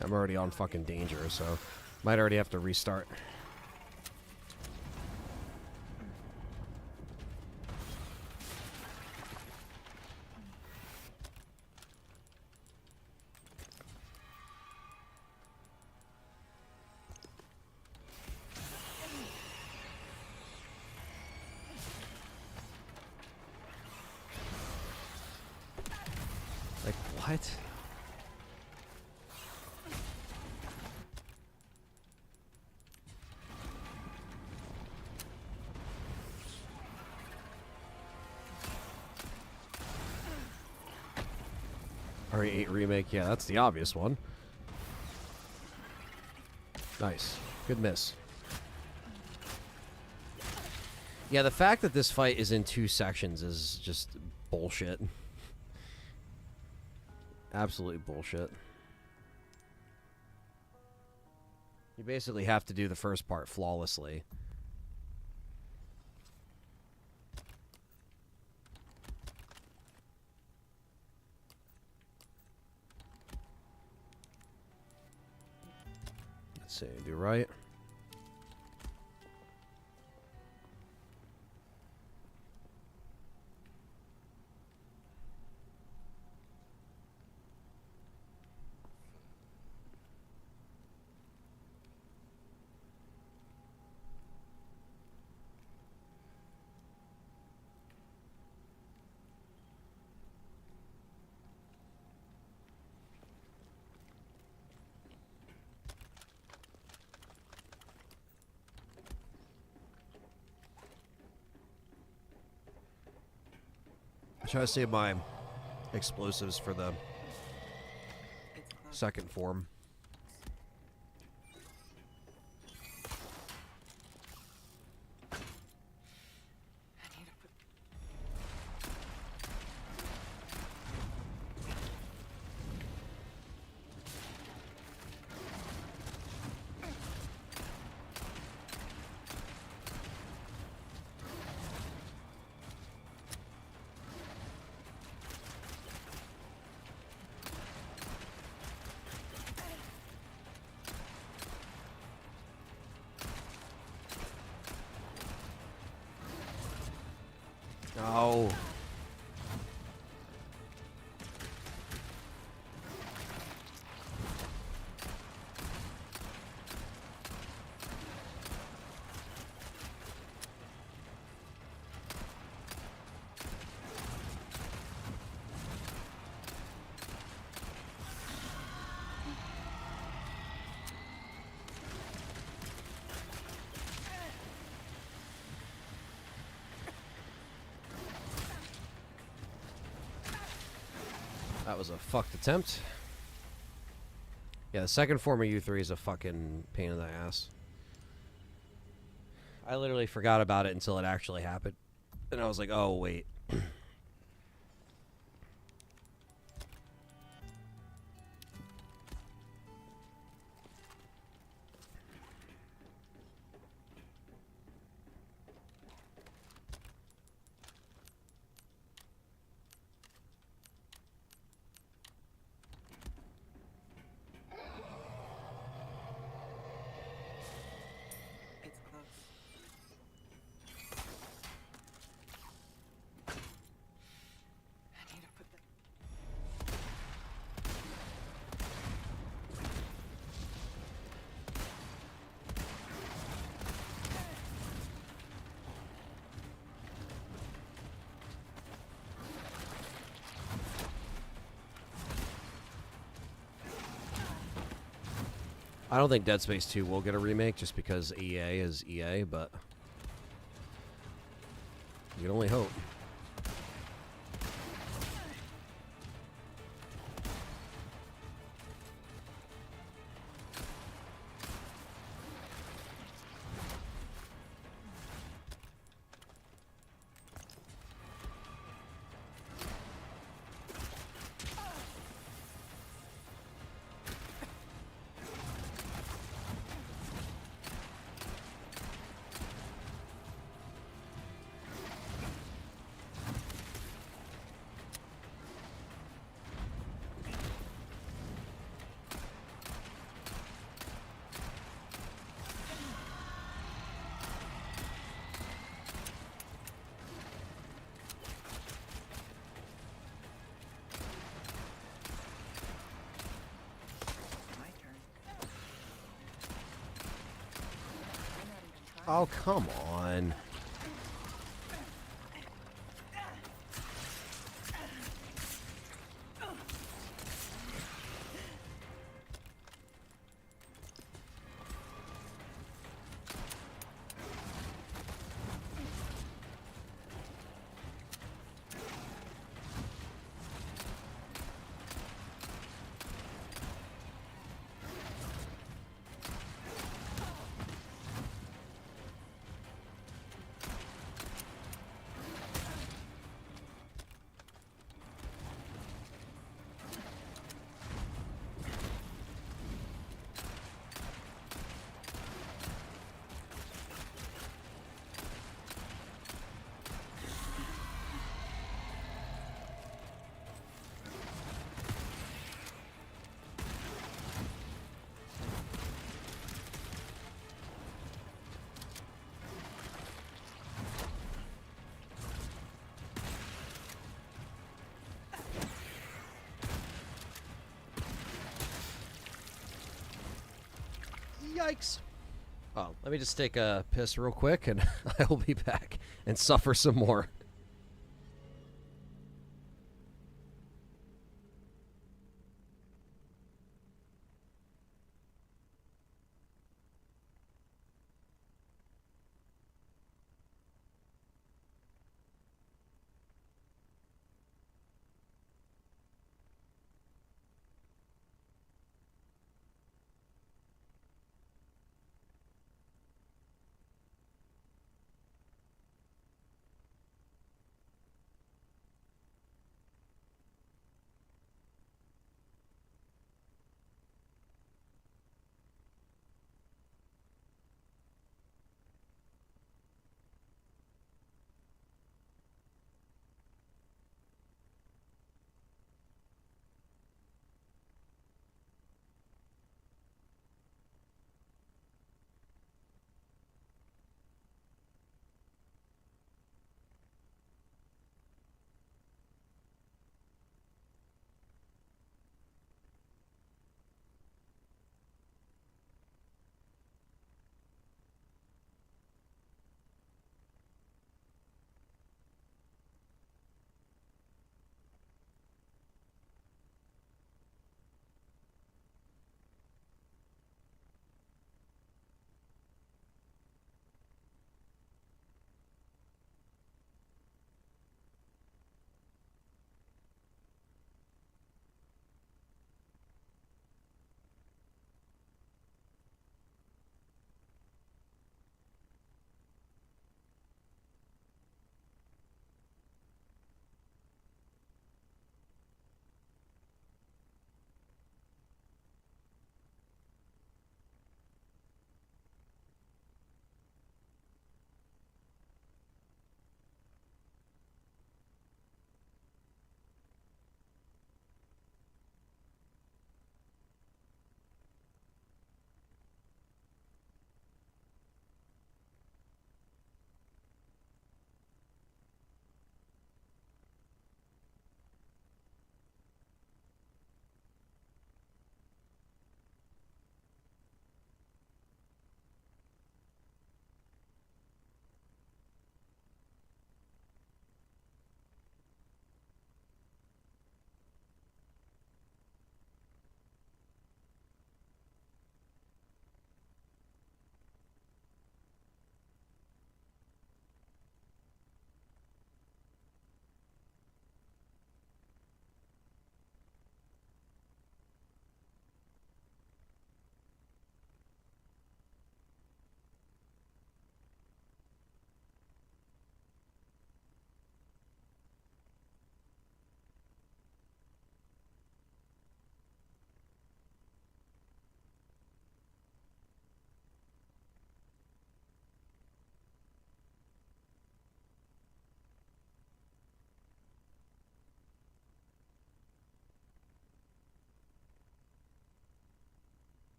I'm already on fucking danger, so might already have to restart. Like, what? RE8 remake, yeah, that's the obvious one. Nice. Good miss. Yeah, the fact that this fight is in 2 sections is just bullshit. Absolutely bullshit. You basically have to do the first part flawlessly. Let's see, do right. I try to save my explosives for the second form. Oh. That was a fucked attempt. Yeah, the second form of U3 is a fucking pain in the ass. I literally forgot about it until it actually happened. And I was like, oh, wait. It's close. I need to put that. I don't think Dead Space 2 will get a remake just because EA is EA, but you can only hope. Oh, come on. Yikes. Oh, let me just take a piss real quick and I will be back and suffer some more.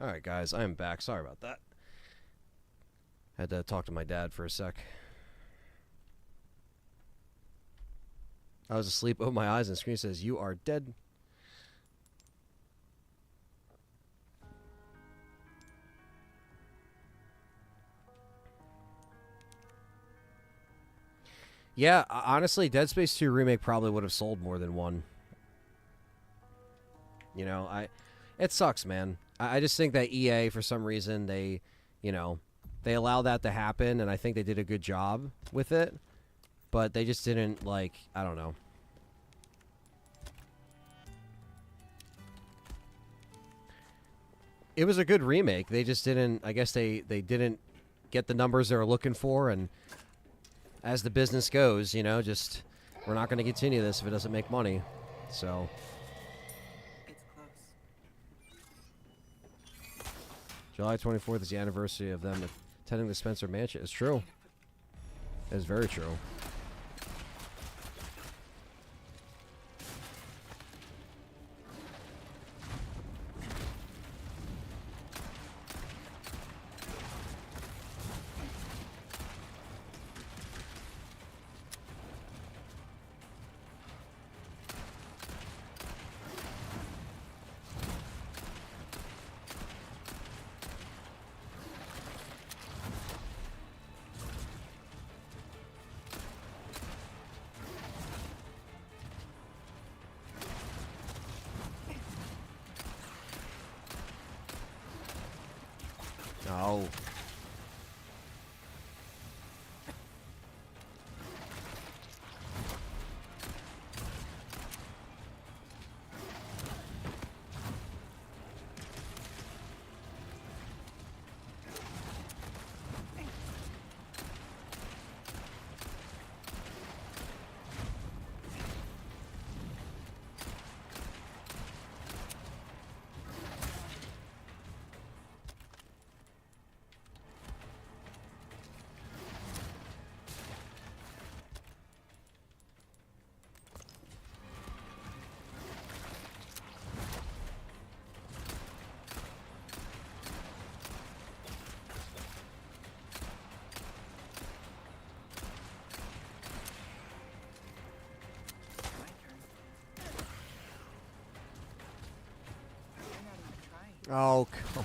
Alright, guys, I am back. Sorry about that. Had to talk to my dad for a sec. I was asleep, opened my eyes, and the screen says, "You are dead." Yeah, honestly, Dead Space 2 Remake probably would have sold more than one. You know, it sucks, man. I just think that EA, for some reason, they allow that to happen, and I think they did a good job with it, but they just didn't, like, I don't know. It was a good remake. They just didn't, I guess they didn't get the numbers they were looking for, and as the business goes, you know, just, we're not going to continue this if it doesn't make money. So, It's close. July 24th is the anniversary of them attending the Spencer Mansion. It's true. It's very true. Oh. My turn. You're not even trying. Oh, come.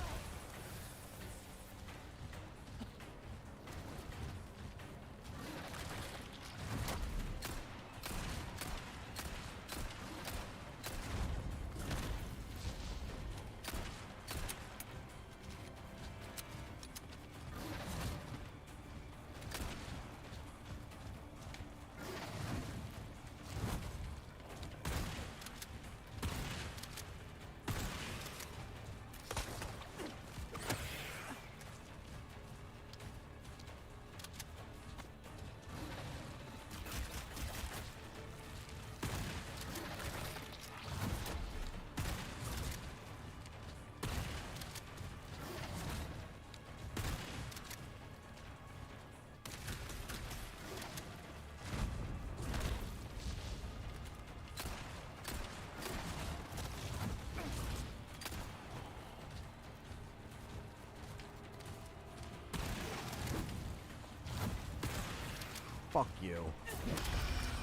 Fuck you.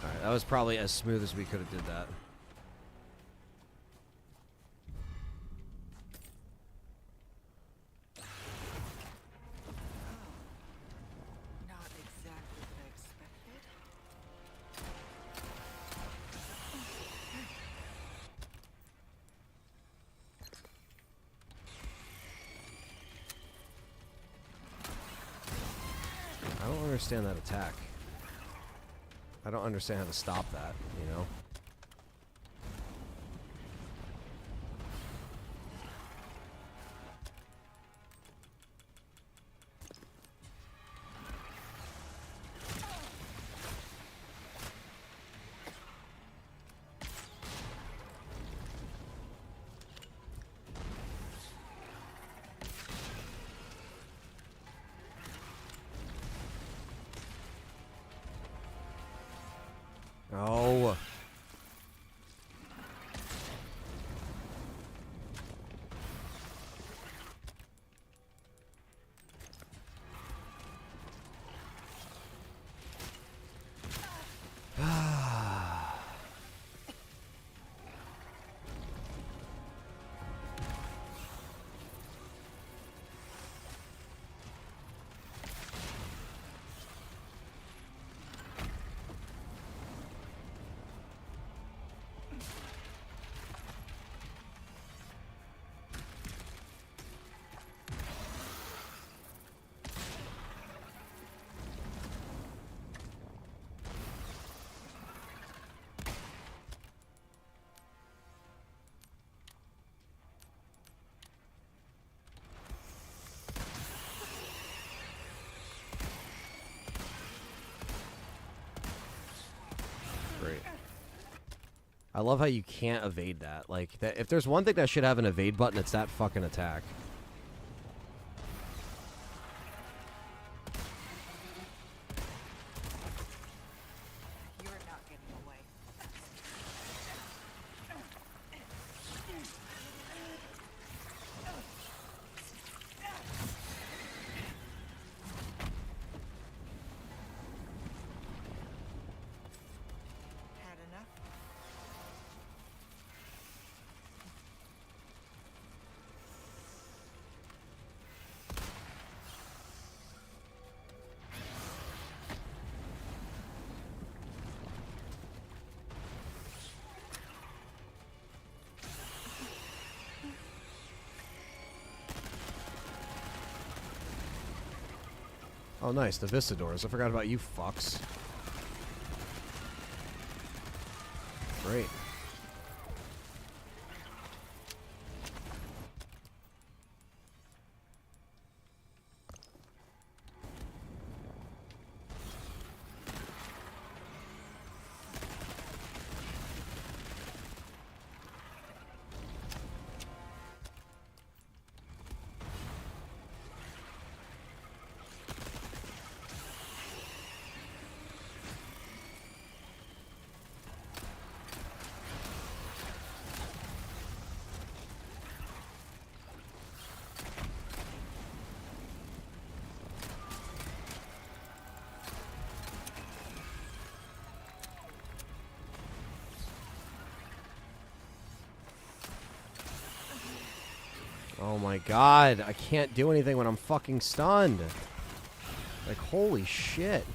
Alright, that was probably as smooth as we could have did that. Not exactly what I expected. I don't understand that attack. I don't understand how to stop that, you know? Oh. I love how you can't evade that. Like, that, if there's one thing that should have an evade button, it's that fucking attack. You're not getting away. Had enough? Oh, nice. The Vista doors. I forgot about you fucks. Great. Oh my god, I can't do anything when I'm fucking stunned. Like, holy shit.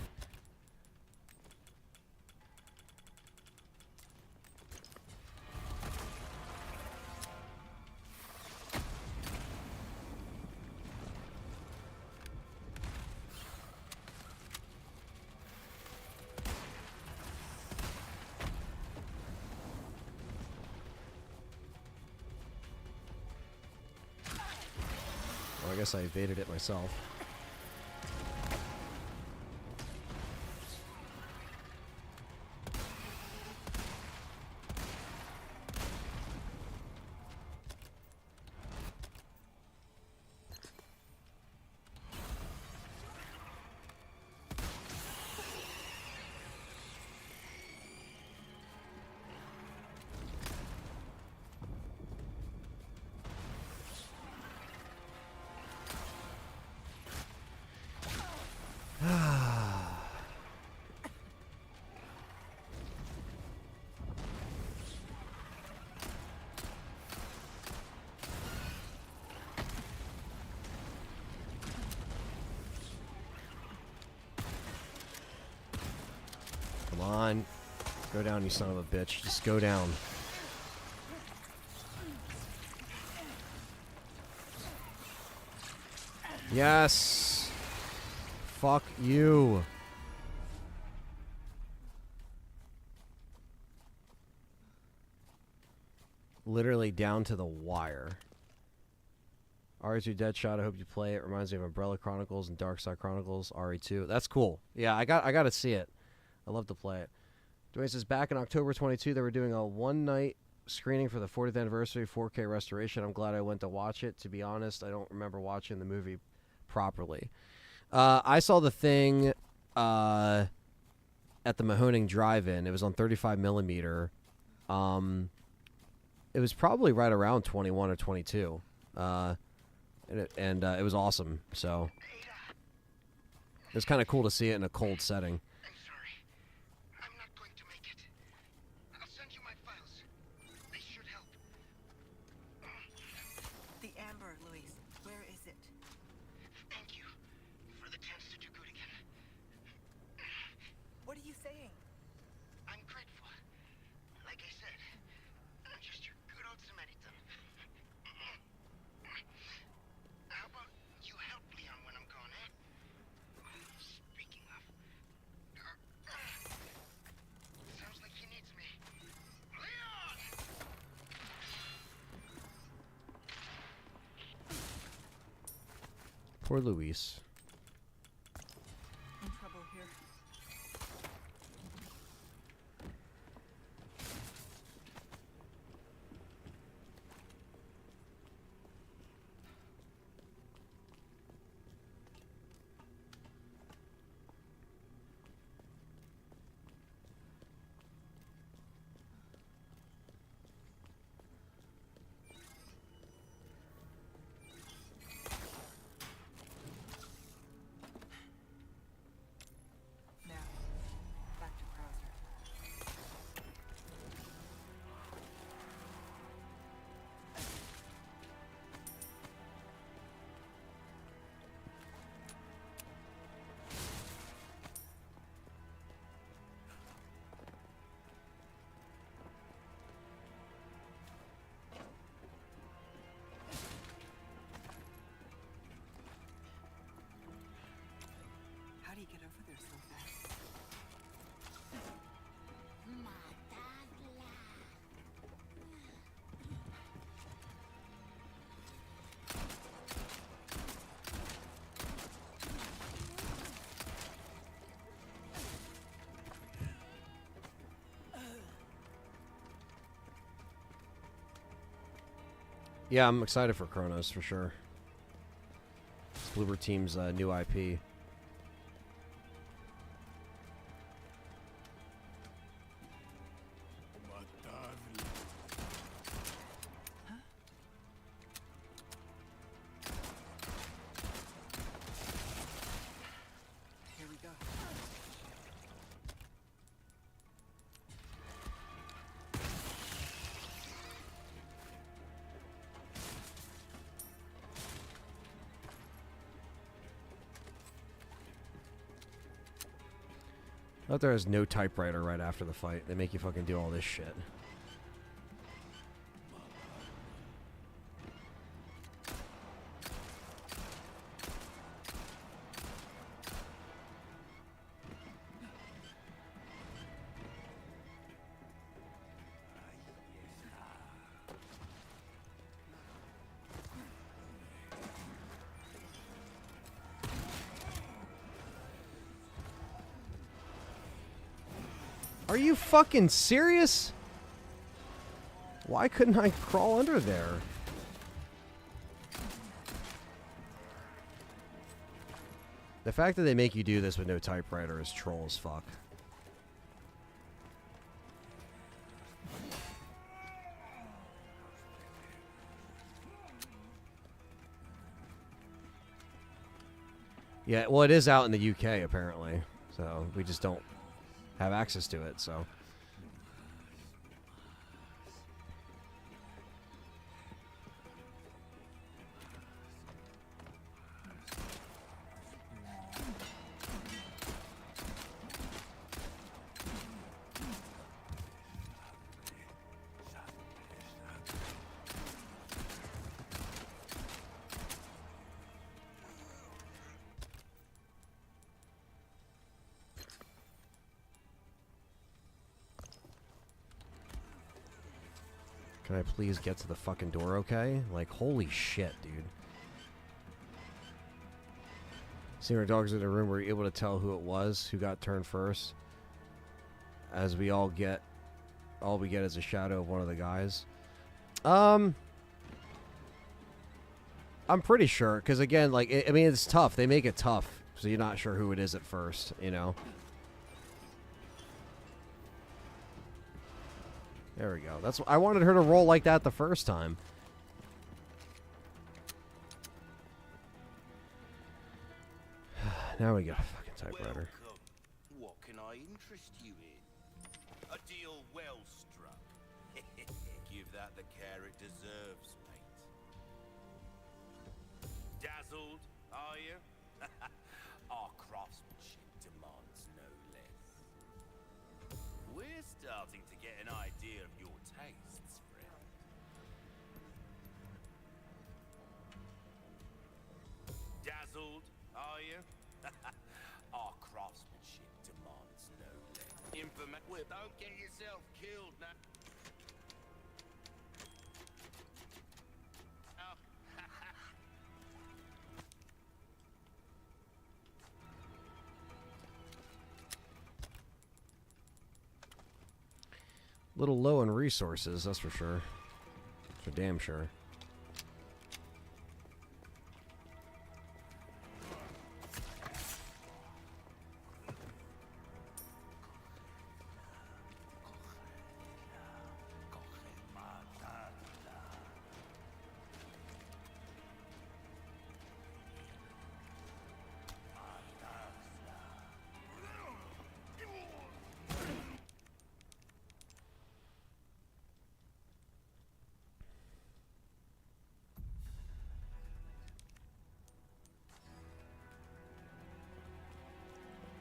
Well, I guess I evaded it myself. Come on. Go down, you son of a bitch. Just go down. Yes! Fuck you. Literally down to the wire. RE2 Deadshot, I hope you play it. Reminds me of Umbrella Chronicles and Darkside Chronicles. RE2. That's cool. Yeah, I got to see it. I love to play it. Dwayne says, back in October 22, they were doing a one-night screening for the 40th anniversary 4K restoration. I'm glad I went to watch it. To be honest, I don't remember watching the movie properly. I saw the thing at the Mahoning Drive-In. It was on 35 millimeter. It was probably right around 21 or 22. And it was awesome. So it was kind of cool to see it in a cold setting. I'm sorry. I'm not going to make it. I'll send you my files. They should help. The amber, Luis. Where is it? Thank you for the chance to do good again. What are you saying? I'm grateful. Like I said, I'm just your good old Samaritan. How about you help Leon when I'm gone, eh? Speaking of, sounds like he needs me. Leon! Poor Luis. In trouble here. do you get over there so fast? Yeah, I'm excited for Chronos for sure. It's Bloober Team's new IP. Here we go. I thought there was no typewriter right after the fight. They make you fucking do all this shit. Are you fucking serious? Why couldn't I crawl under there? The fact that they make you do this with no typewriter is troll as fuck. Yeah, well, it is out in the UK apparently, so we just don't have access to it, so. Can I please get to the fucking door okay? Like, holy shit, dude. Seeing our dogs in the room, we're able to tell who it was, who got turned first. As we all get... all we get is a shadow of one of the guys. I'm pretty sure, because again, like, I mean, it's tough. They make it tough, so you're not sure who it is at first, you know? There we go. That's I wanted her to roll like that the first time. Now we got a fucking typewriter. Welcome. What can I interest you in? A deal well struck. Give that the care it deserves, mate. Dazzled, are you? Our craftsmanship demands no less. We're starting to get an idea of your tastes, friend. Dazzled, are you? Our craftsmanship demands no less. Well, don't get yourself killed now. Little low on resources, that's for sure. For damn sure.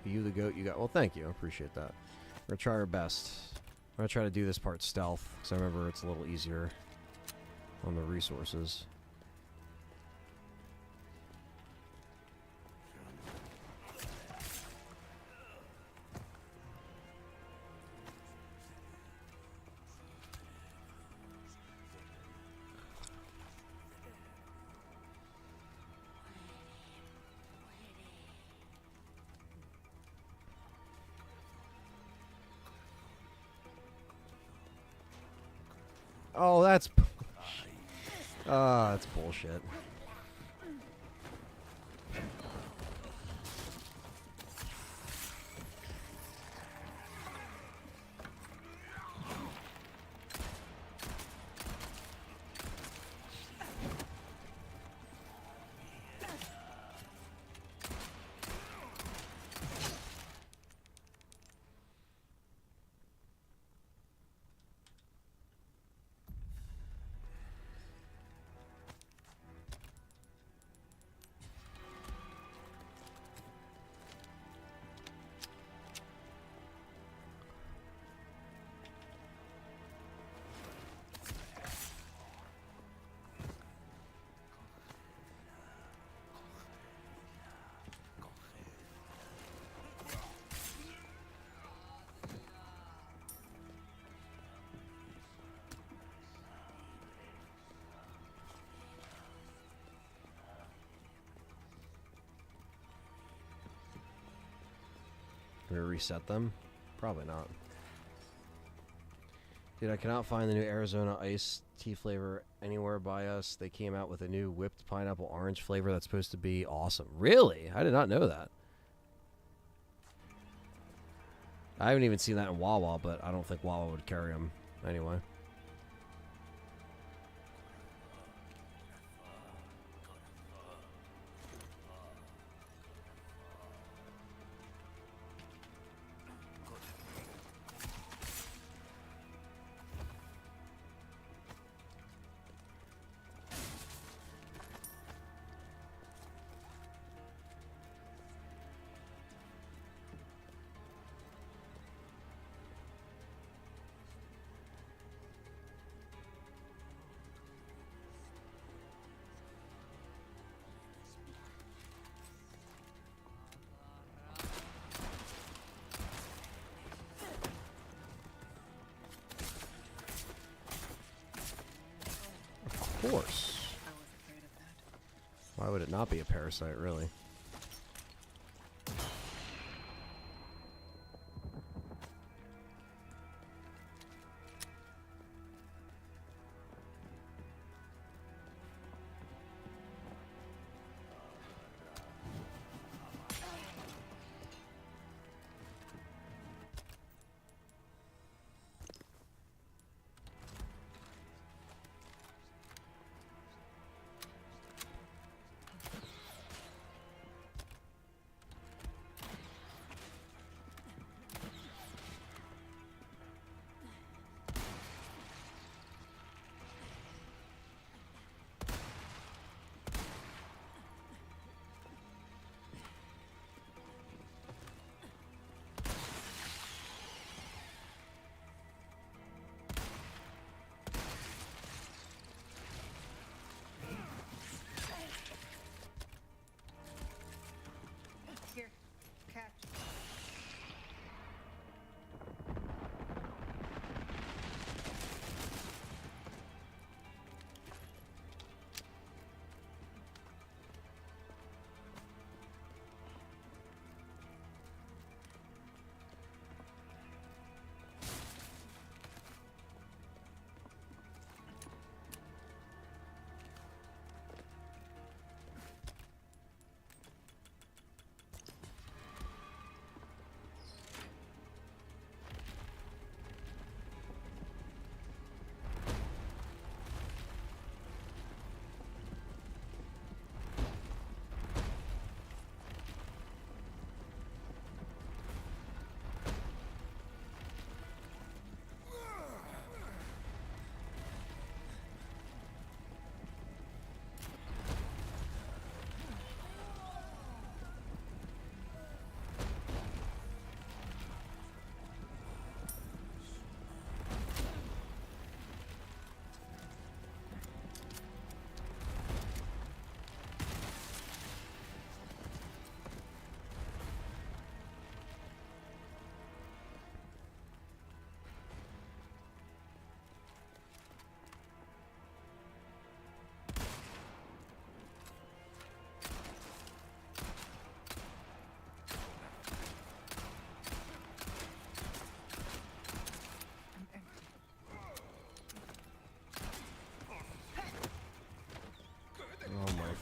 You the goat you got. Well, thank you. I appreciate that. We're going to try our best. I'm going to try to do this part stealth, because I remember it's a little easier on the resources. Oh, that's... that's bullshit. Can we reset them? Probably not. Dude, I cannot find the new Arizona iced tea flavor anywhere by us. They came out with a new whipped pineapple orange flavor that's supposed to be awesome. Really? I did not know that. I haven't even seen that in Wawa, but I don't think Wawa would carry them anyway. Of course. I was afraid of that. Why would it not be a parasite, really?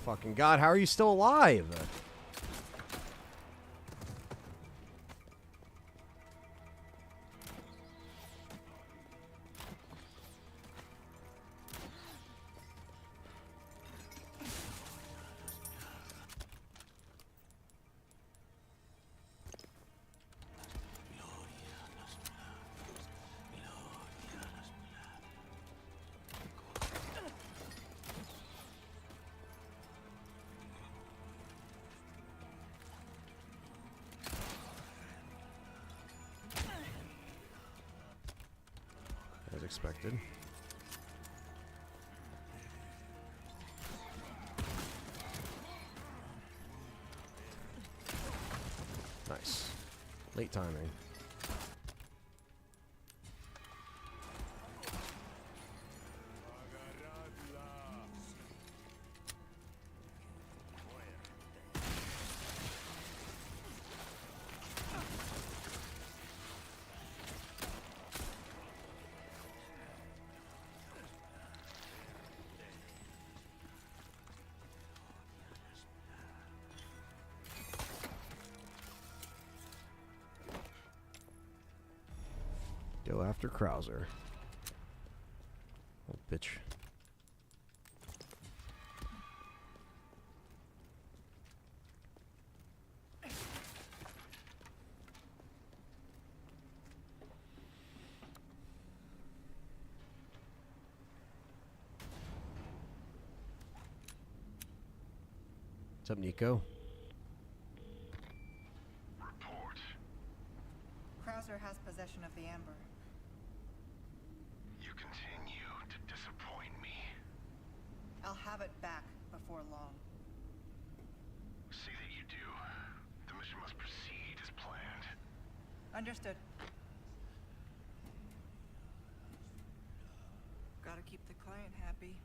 fucking god, how are you still alive? As expected. Nice. Late timing. Go after Krauser. Oh, bitch. What's up, Nico? Report. Krauser has possession of the amber. You continue to disappoint me. I'll have it back before long. See that you do. The mission must proceed as planned. Understood. Gotta keep the client happy.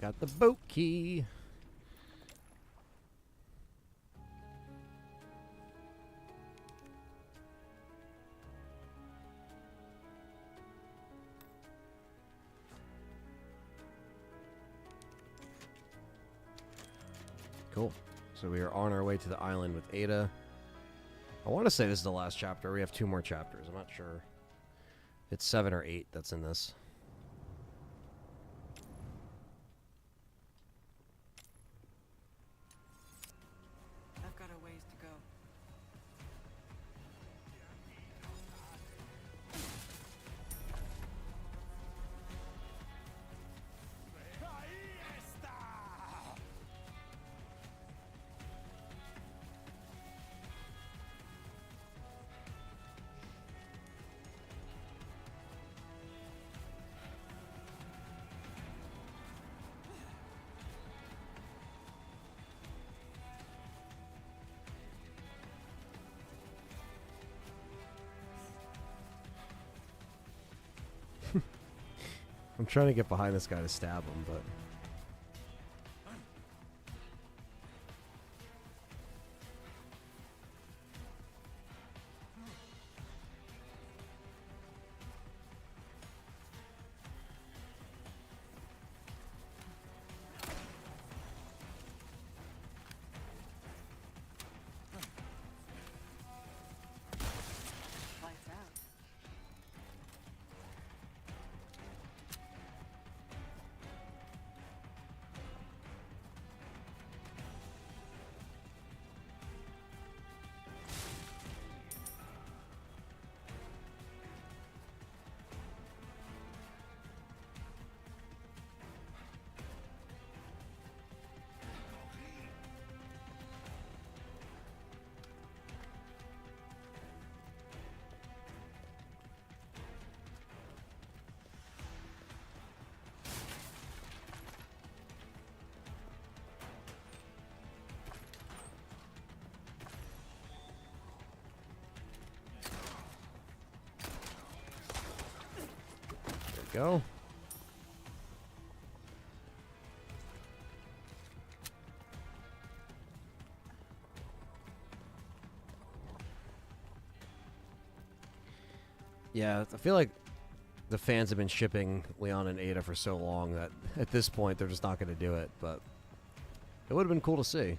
Got the boat key. Cool. So we are on our way to the island with Ada. I want to say this is the last chapter. We have 2 more chapters. I'm not sure. It's 7 or 8 that's in this. I've got a ways to go. I'm trying to get behind this guy to stab him, but... go. Yeah, I feel like the fans have been shipping Leon and Ada for so long that at this point they're just not going to do it, but it would have been cool to see.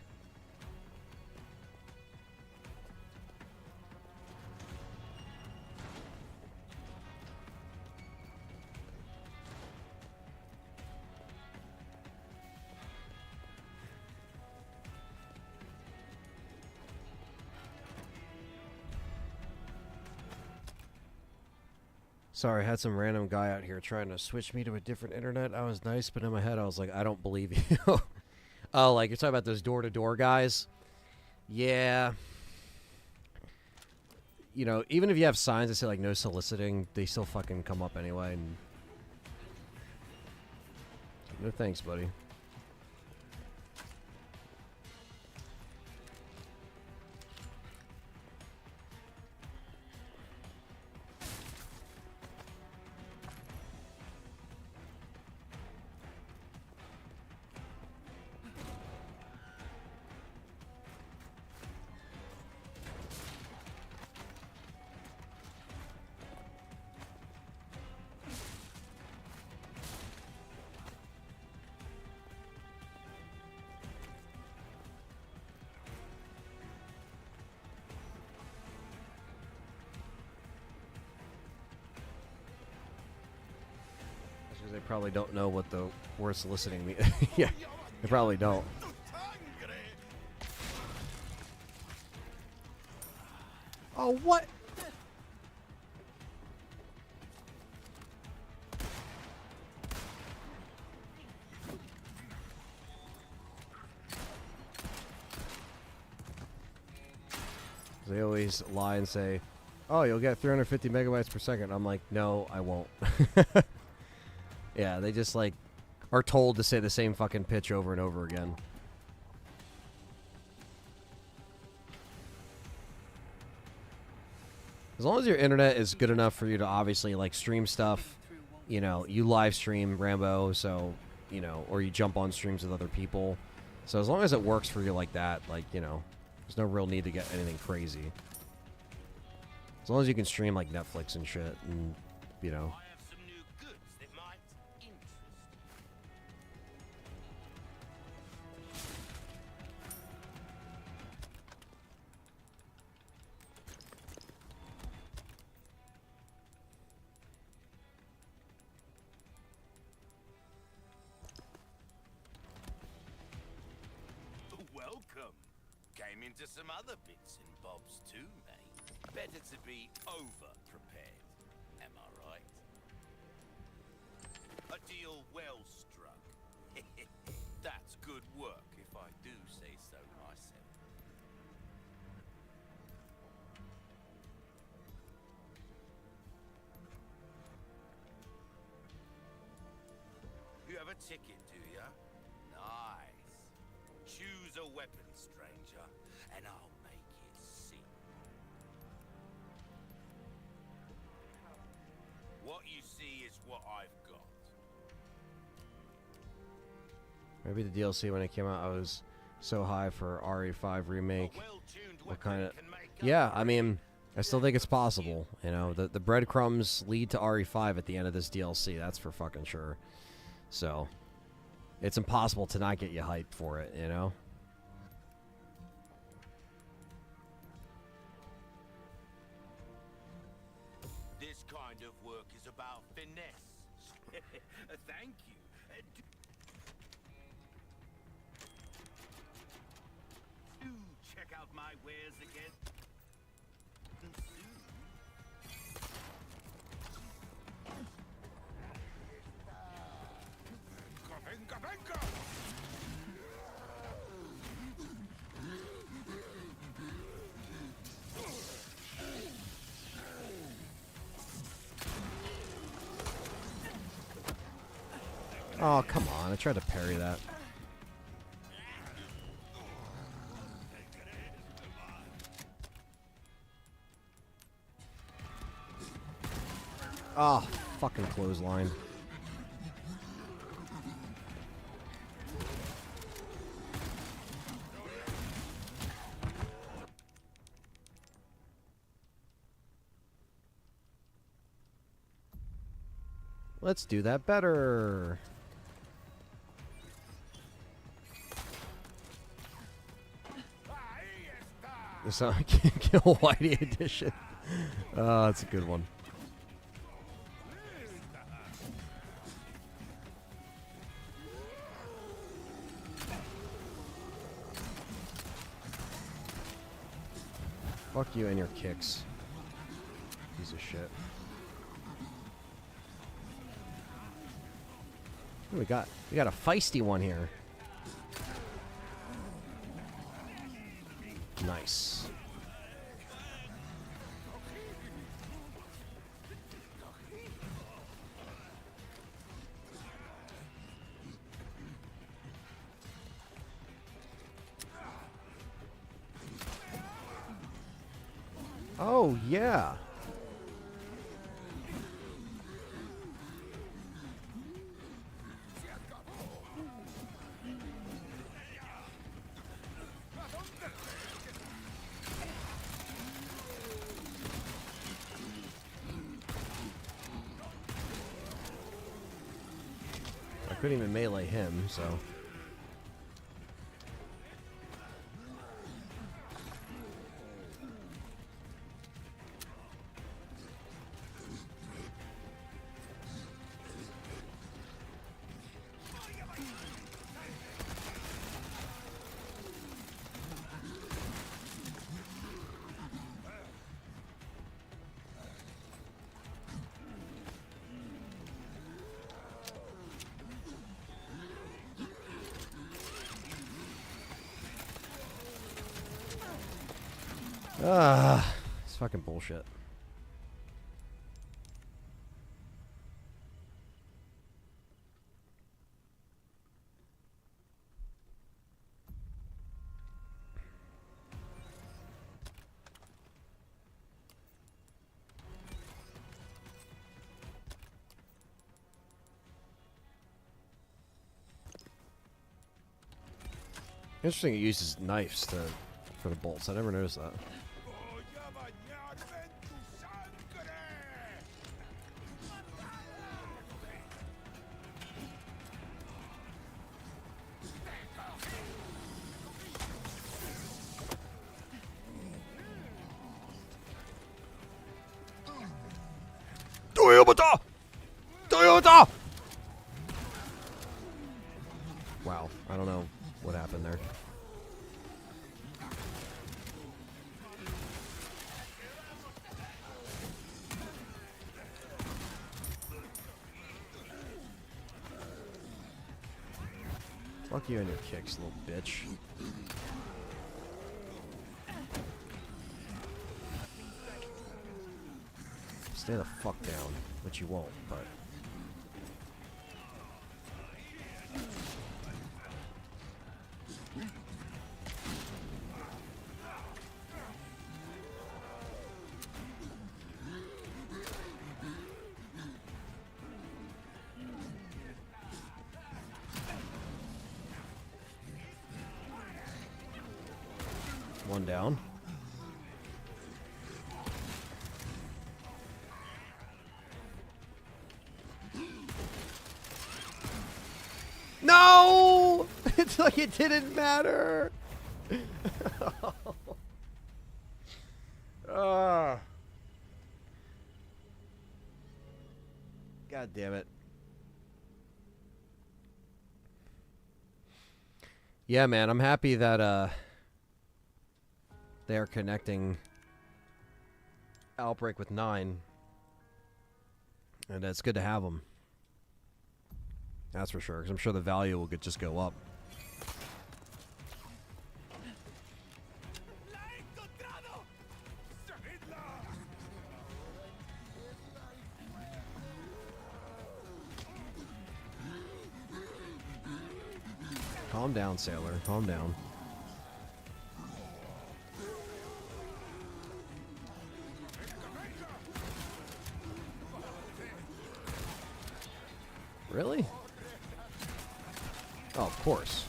Sorry, I had some random guy out here trying to switch me to a different internet. I was nice, but in my head I was like, I don't believe you. Oh, like you're talking about those door-to-door guys? Yeah. You know, even if you have signs that say like no soliciting, they still fucking come up anyway. And no thanks, buddy. They probably don't know what the word soliciting means. Yeah, they probably don't. Oh, what? They always lie and say, oh, you'll get 350 megabytes per second. I'm like, no, I won't. Yeah, they just, like, are told to say the same fucking pitch over and over again. As long as your internet is good enough for you to obviously, like, stream stuff, you know, you live stream Rambo, so, you know, or you jump on streams with other people. So as long as it works for you like that, like, you know, there's no real need to get anything crazy. As long as you can stream, like, Netflix and shit, and, you know. Into some other bits and bobs too, mate. Better to be over-prepared, am I right? A deal well struck. That's good work, if I do say so myself. You have a ticket, do ya? Nice. Choose a weapon, stranger, and I'll make it sing. What you see is what I've got. Maybe the DLC when it came out, I was so high for RE5 Remake. What kind of... Yeah, I mean, I still think it's possible. You know, the breadcrumbs lead to RE5 at the end of this DLC. That's for fucking sure. So, it's impossible to not get you hyped for it, you know? This kind of work is about finesse. Thank you. Do check out my wares again. Venga, venga! Oh, come on. I tried to parry that. Oh, fucking clothesline. Let's do that better. It's not Kill Whitey edition. Oh, that's a good one. Fuck you and your kicks. Piece of shit. Ooh, we got a feisty one here. Nice. Oh, yeah. I couldn't even melee him, so... It's fucking bullshit. Interesting, it uses knives for the bolts. I never noticed that. Wow, I don't know what happened there. Fuck you and your kicks, little bitch. Stay the fuck down, which you won't, but... One down. No! It's like it didn't matter. God damn it. Yeah, man, I'm happy that they're connecting Outbreak with 9. And it's good to have them. That's for sure, because I'm sure the value will just go up. Calm down, sailor. Calm down. Really? Oh, of course.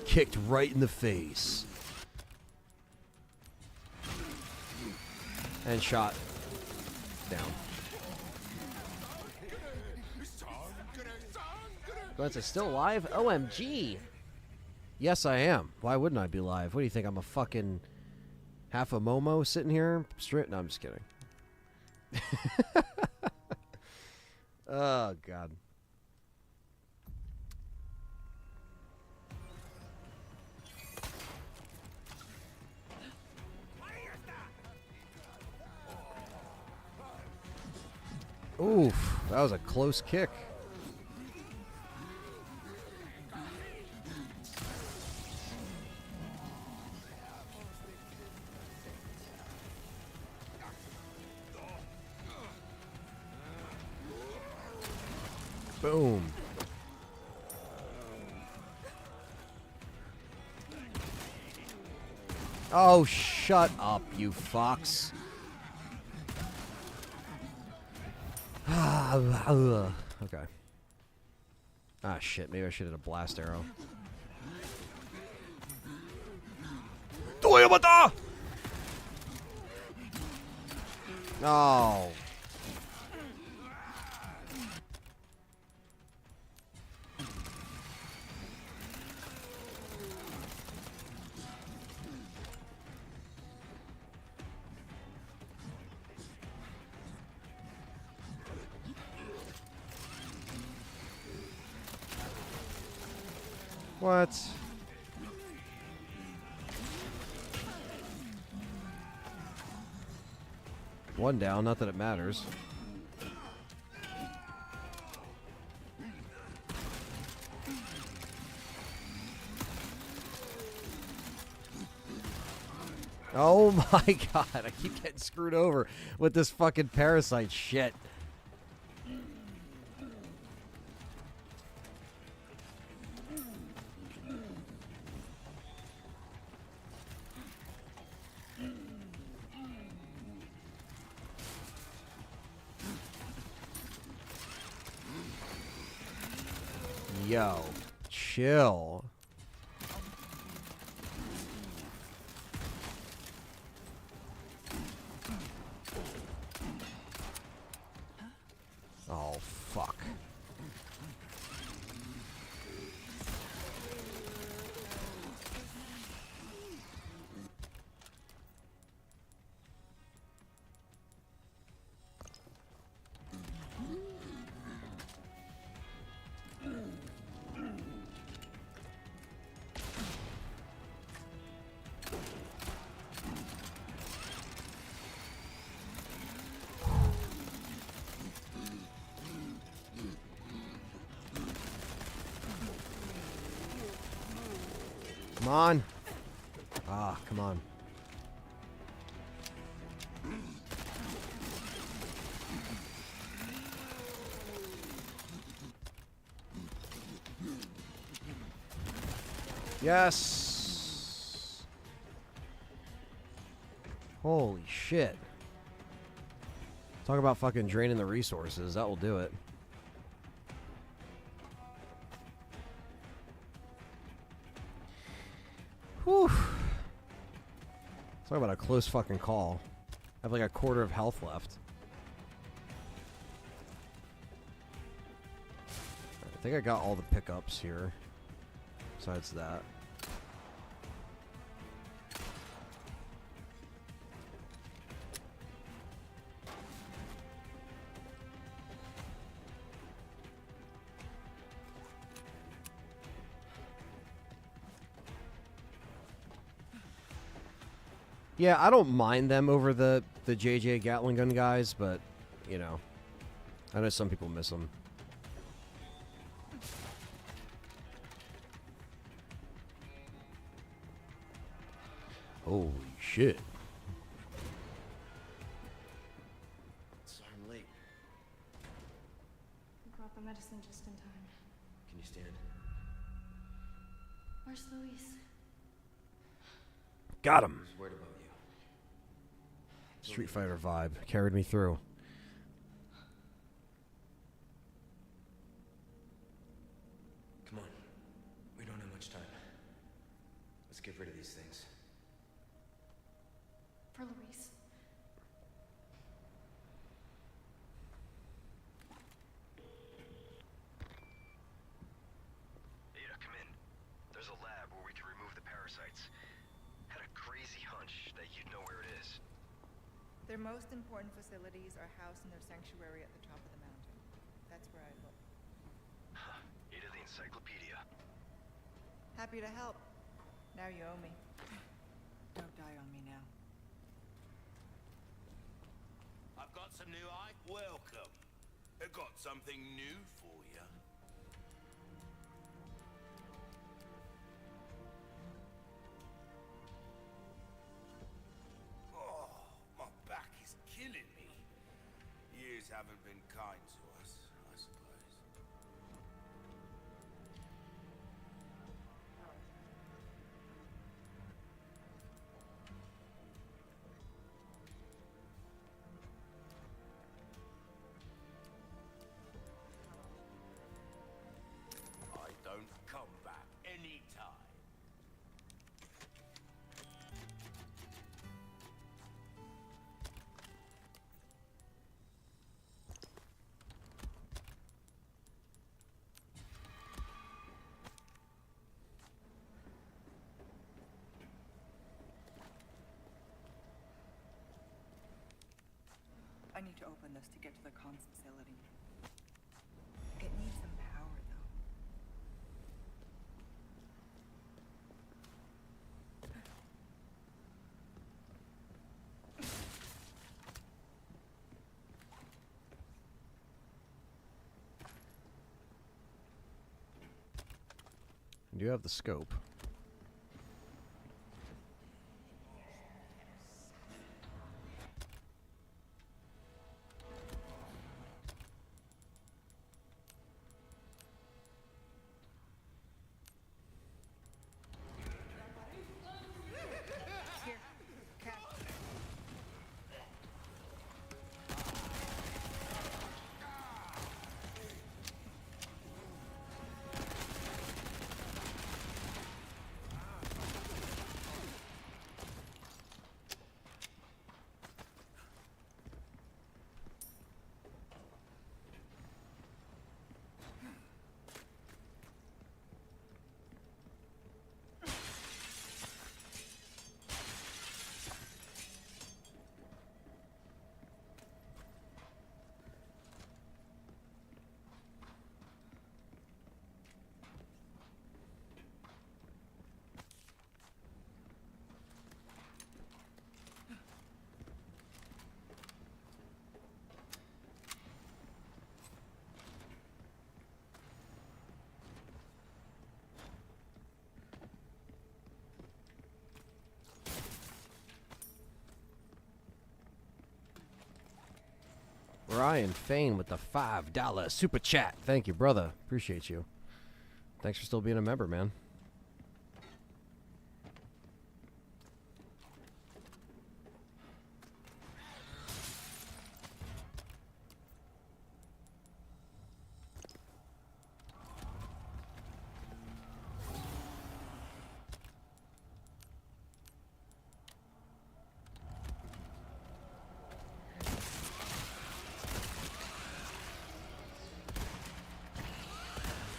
Kicked right in the face. And shot down. Gwen's still alive? OMG! Yes, I am. Why wouldn't I be live? What do you think? I'm a fucking half a Momo sitting here? Straight? No, I'm just kidding. Oh, God. Oof, that was a close kick. Boom. Oh, shut up, you fox. Okay. Ah, shit. Maybe I should have a blast arrow. Oh. What? One down, not that it matters. Oh my god, I keep getting screwed over with this fucking parasite shit. Yo, chill. Oh, fuck. Come on. Ah, come on. Yes. Holy shit. Talk about fucking draining the resources. That will do it. Whew. Talk about a close fucking call. I have like a quarter of health left. I think I got all the pickups here. Besides that. Yeah, I don't mind them over the JJ Gatling gun guys, but, you know, I know some people miss them. Holy shit. Got him. Who's worried about you? Street Fighter vibe carried me through. Come on. We don't have much time. Let's get rid of these things. For Luis. Ada, come in. There's a lab where we can remove the parasites. Had a crazy hunch that you'd know where it is. Their most important facilities are housed in their sanctuary at the top of the mountain. That's where I look. Huh. Ada the encyclopedia. Happy to help. Now you owe me. Don't die on me now. I've got some new welcome. I've got something new for you. Oh, my back is killing me. Years haven't been kind to us, I suppose. I don't come back anytime. I need to open this to get to the comms facility. It needs some power, though. You do have the scope. Here, Cat. Ryan Fain with the $5 super chat. Thank you, brother. Appreciate you. Thanks for still being a member, man.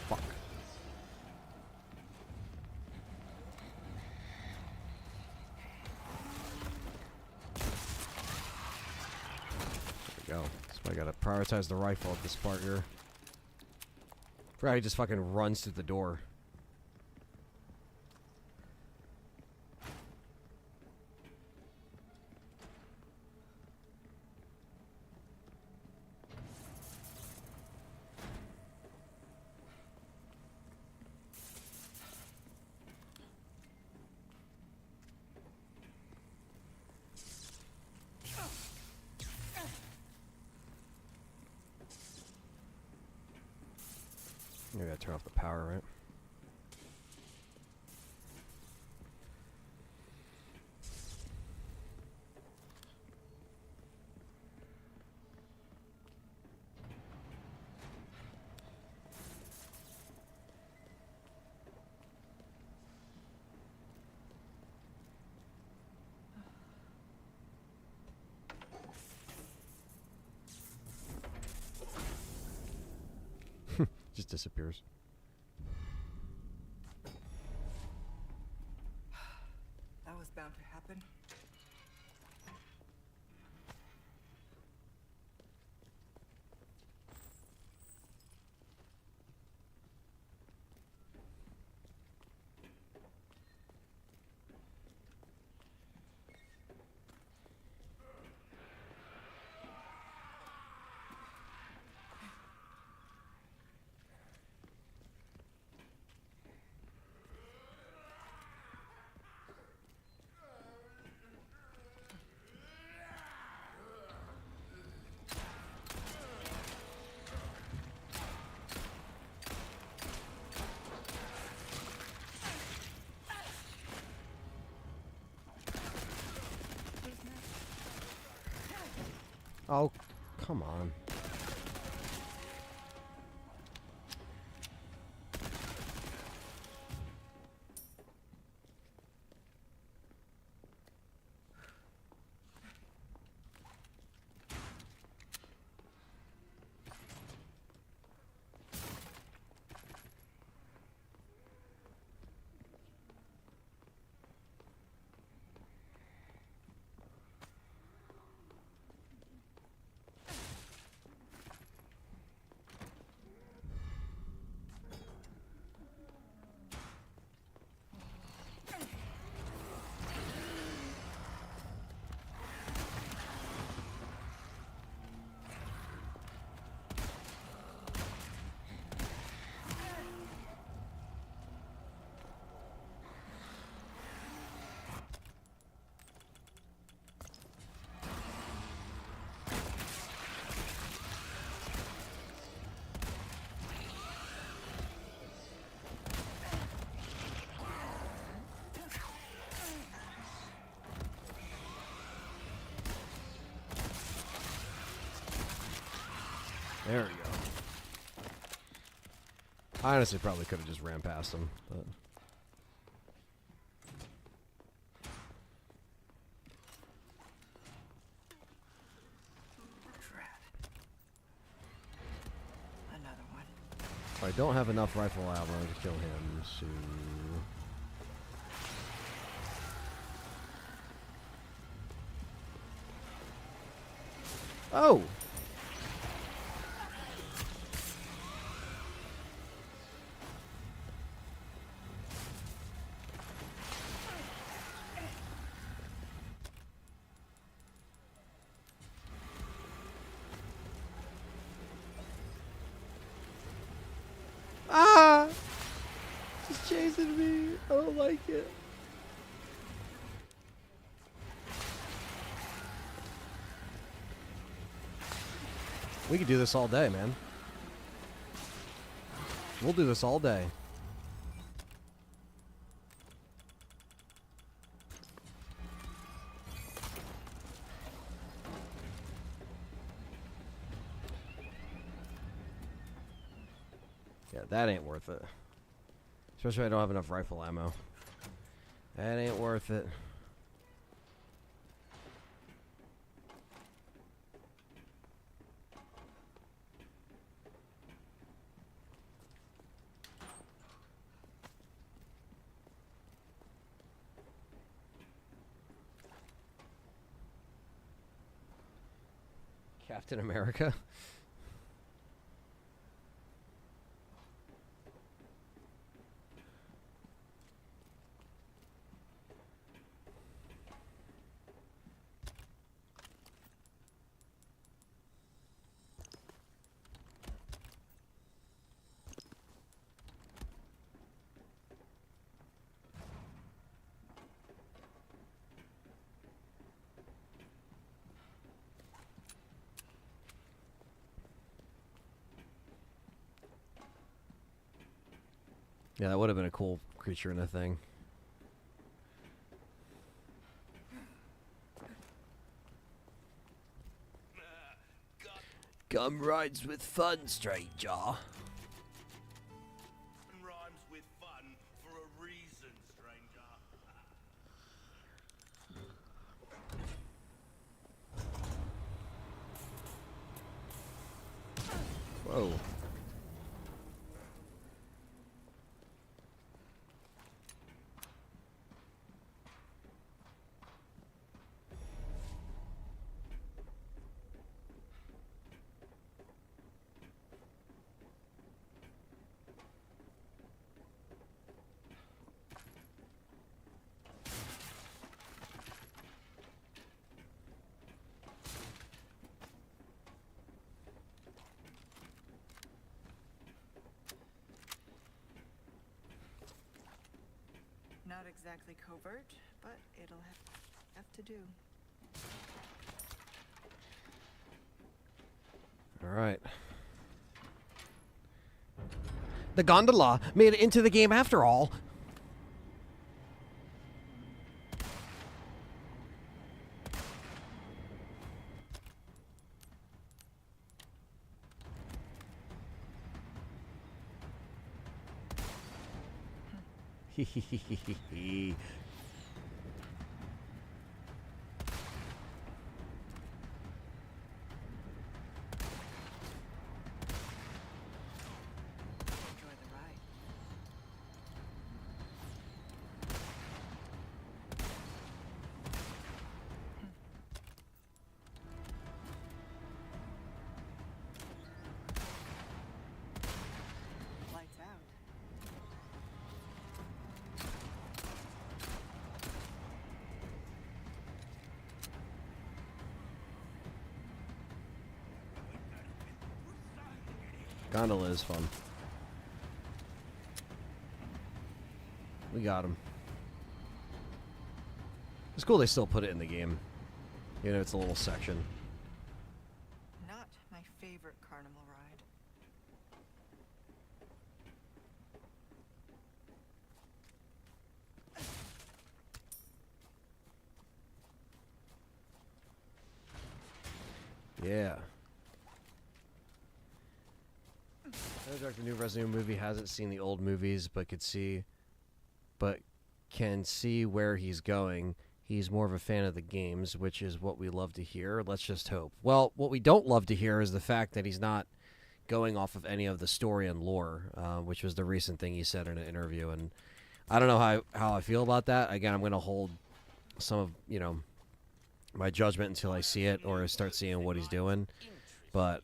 Fuck. There we go. So I gotta prioritize the rifle at this part here. Probably just fucking runs through the door. Maybe I turn off the power, right? Just disappears. That was bound to happen. Oh, come on. There we go. I honestly probably could have just ran past him, but... Drat. Another one. I don't have enough rifle ammo to kill him, so... Oh! Ah! She's chasing me. I don't like it. We could do this all day, man. We'll do this all day. Yeah, that ain't worth it. Especially if I don't have enough rifle ammo. That ain't worth it. Captain America? Yeah, that would have been a cool creature in a thing. Come rides with fun, stranger. Rhymes with fun for a reason, stranger. Whoa. Not exactly covert, but it'll have to do. All right. The gondola made it into the game after all. Enjoy the ride. Lights out. Gondola is fun. We got him. It's cool they still put it in the game. You know, it's a little section. Not my favorite carnival ride. Yeah. The director of the new Resident Evil movie hasn't seen the old movies, but can see where he's going. He's more of a fan of the games, which is what we love to hear. Let's just hope. Well, what we don't love to hear is the fact that he's not going off of any of the story and lore, which was the recent thing he said in an interview. And I don't know how I feel about that. Again, I'm going to hold some of, my judgment until I see it or start seeing what he's doing. But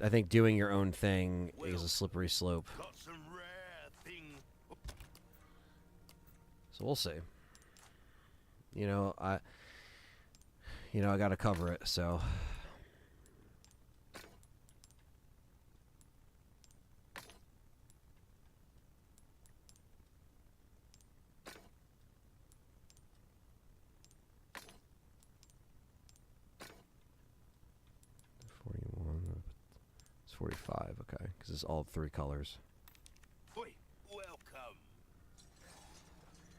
I think doing your own thing is a slippery slope. Got some rare thing. So we'll see. I got to cover it, so. It's 45, okay, because it's all 3 colors. Oi, welcome.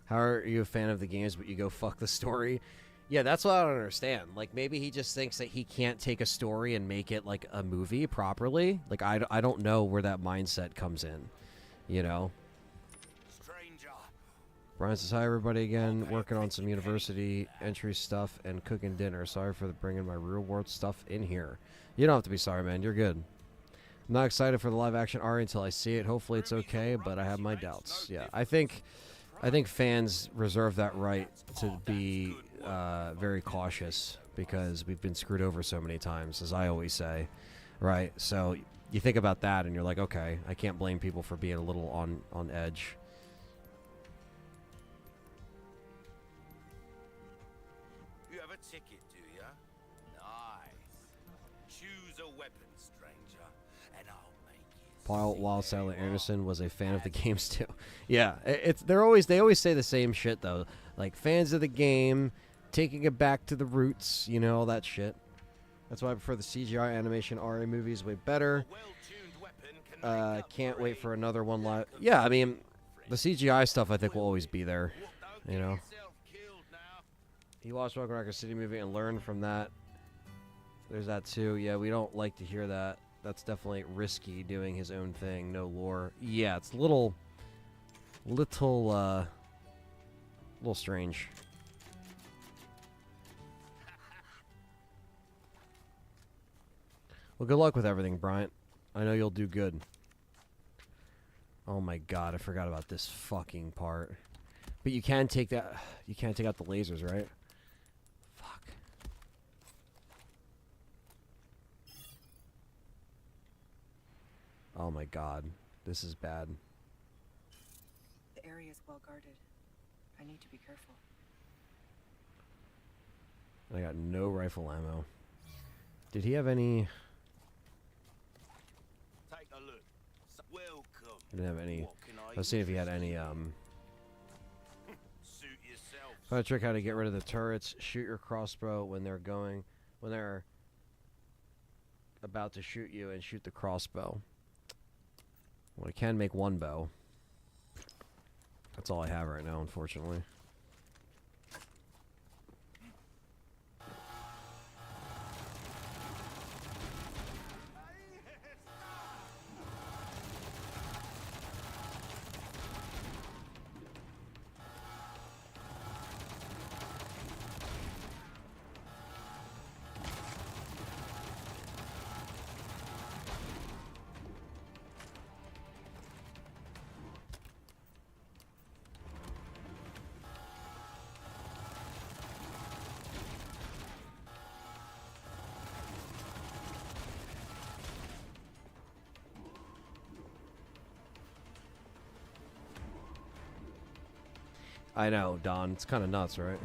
How are you a fan of the games, but you go fuck the story? Yeah, that's what I don't understand. Like, maybe he just thinks that he can't take a story and make it, like, a movie properly. Like, I don't know where that mindset comes in, Stranger. Brian says, hi, everybody, again. Working on some university entry stuff and cooking dinner. Sorry for bringing my real-world stuff in here. You don't have to be sorry, man. You're good. I'm not excited for the live-action Ari until I see it. Hopefully it's okay, but I have my doubts. Yeah, I think fans reserve that right to be very cautious because we've been screwed over so many times, as I always say, right? So you think about that and you're like, okay, I can't blame people for being a little on edge. You have a ticket, do ya? Nice. Choose a weapon, stranger, and I'll make it. Paul Wild Silent Anderson was a fan of the games too. Yeah, they always say the same shit though. Like fans of the game, taking it back to the roots, all that shit. That's why I prefer the CGI animation RA movies way better. Can't wait for another one live. Yeah, I mean, the CGI stuff I think will always be there. He watched Welcome to Raccoon City movie and learned from that. There's that too. Yeah, we don't like to hear that. That's definitely risky doing his own thing. No lore. Yeah, it's a little strange. Well, good luck with everything, Bryant. I know you'll do good. Oh my god, I forgot about this fucking part. But you can take that. You can't take out the lasers, right? Fuck. Oh my god, this is bad. The area is well guarded. I need to be careful. I got no rifle ammo. Did he have any? Take a look. Welcome. He didn't have any. I was seeing if he had any Find a trick how to get rid of the turrets. Shoot your crossbow when they're about to shoot you, and shoot the crossbow. Well, I can make one bow. That's all I have right now, unfortunately. I know, Don. It's kind of nuts, right?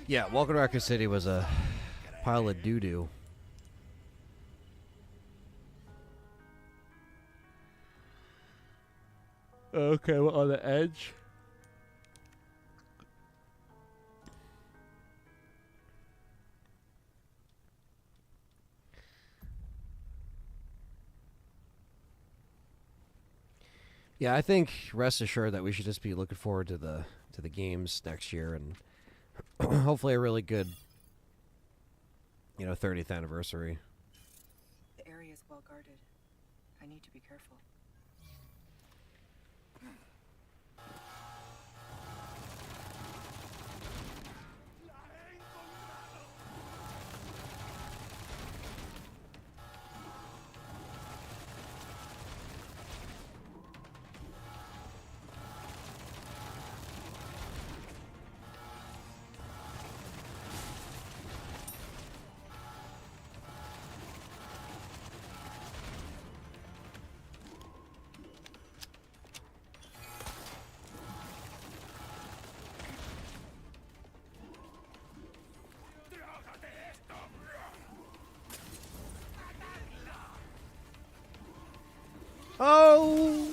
Yeah, welcome to Raccoon City was a pile of doo-doo. Okay, we're on the edge. Yeah, I think rest assured that we should just be looking forward to the games next year, and hopefully a really good, 30th anniversary. The area is well guarded. I need to be careful. Oh!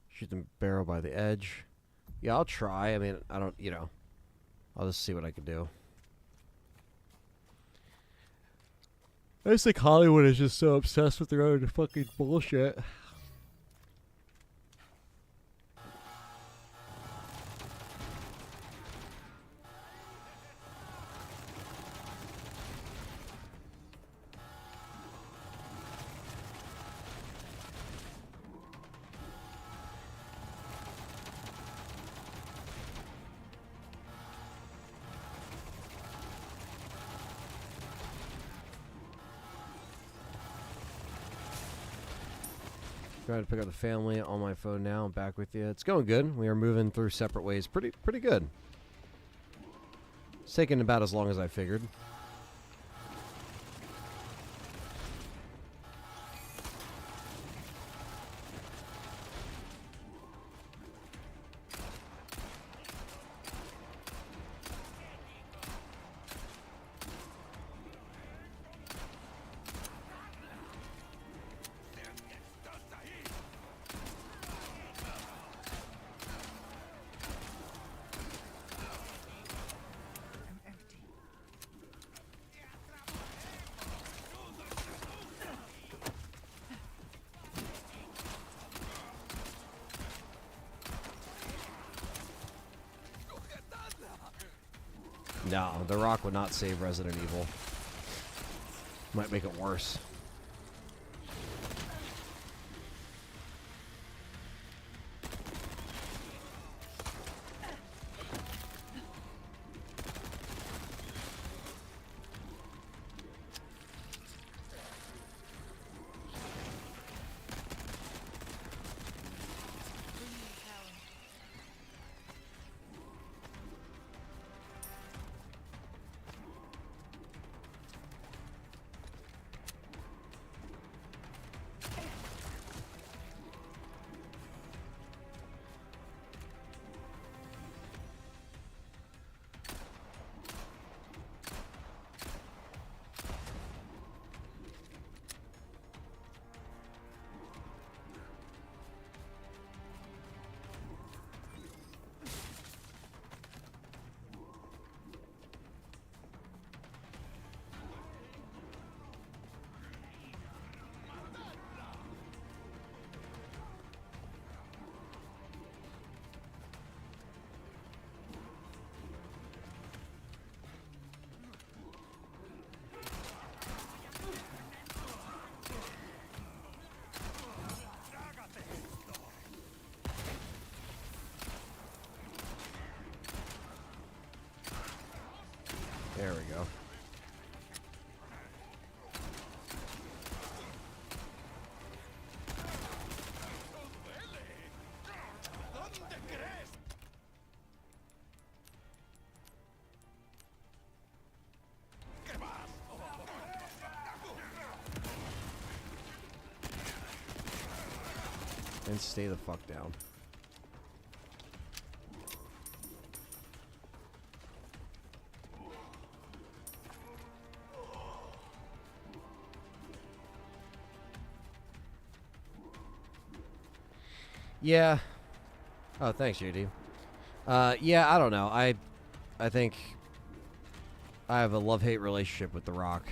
Shoot the barrel by the edge. Yeah, I'll try. I mean, I don't, I'll just see what I can do. I just think Hollywood is just so obsessed with their own fucking bullshit. Trying to pick up the family on my phone now. I'm back with you. It's going good. We are moving through separate ways. Pretty good. It's taking about as long as I figured. No, The Rock would not save Resident Evil. Might make it worse. There we go. And stay the fuck down. Yeah. Oh, thanks, JD. Yeah, I don't know. I think I have a love-hate relationship with The Rock,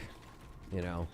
you know.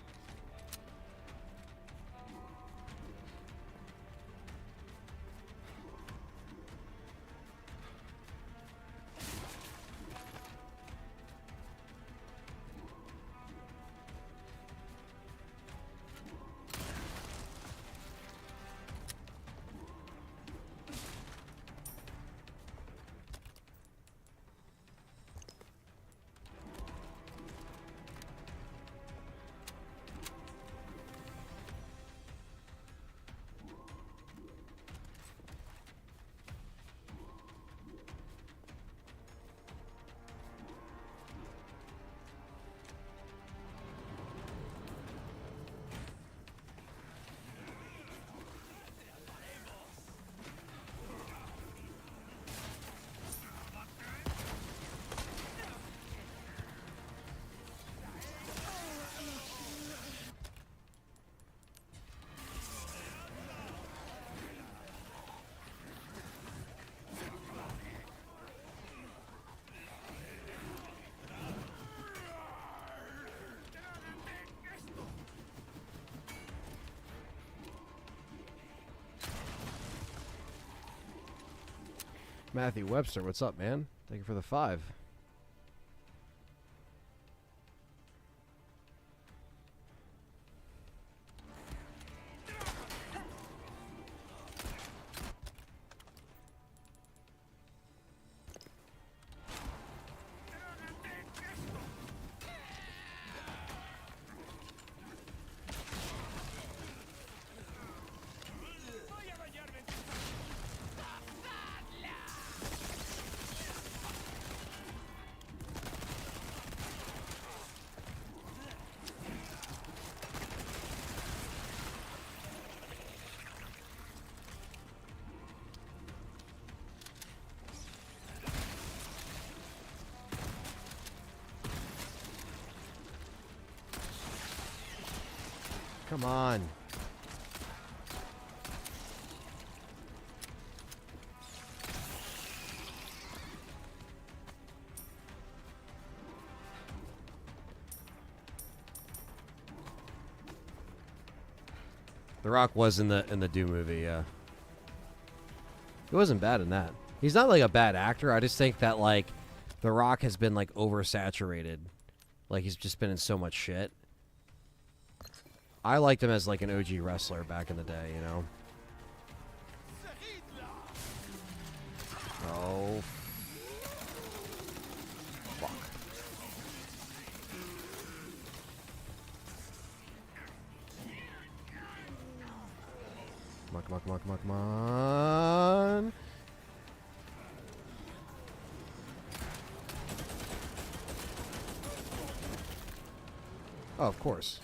Matthew Webster, what's up, man? Thank you for the 5. Come on. The Rock was in the Doom movie, yeah. He wasn't bad in that. He's not like a bad actor. I just think that like The Rock has been like oversaturated. Like he's just been in so much shit. I liked him as like an OG wrestler back in the day, you know. Oh. Fuck. Come on, come on, come on, come on, come on. Oh, of course.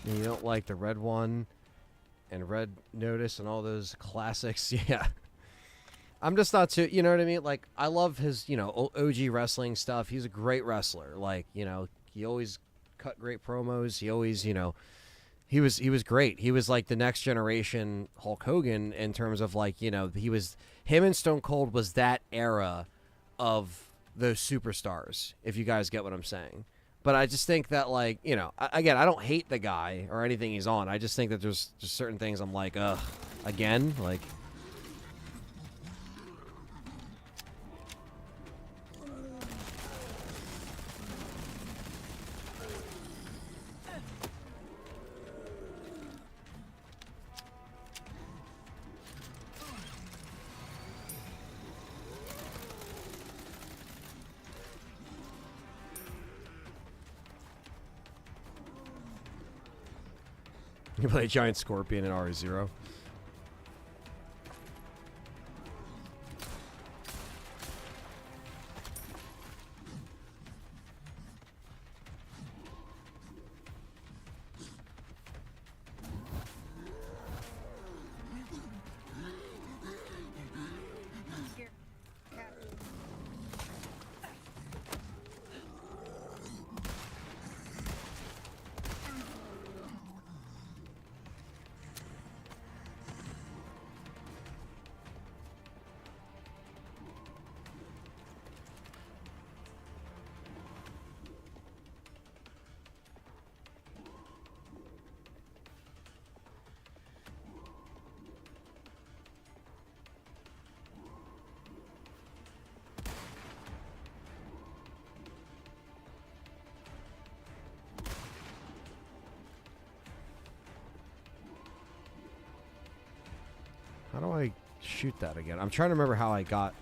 You don't like the Red One and Red Notice and all those classics? Yeah. I'm just not too, you know what I mean? Like, I love his, you know, OG wrestling stuff. He's a great wrestler. Like, you know, he always cut great promos. He always, you know, he was great. He was like the next generation Hulk Hogan in terms of like, you know, him and Stone Cold was that era of those superstars, if you guys get what I'm saying. But I just think that, like, you know, again, I don't hate the guy or anything he's on. I just think that there's just certain things I'm like, ugh, again, like. You play a giant scorpion in RE0. Here, cat. How do I shoot that again? I'm trying to remember how I got.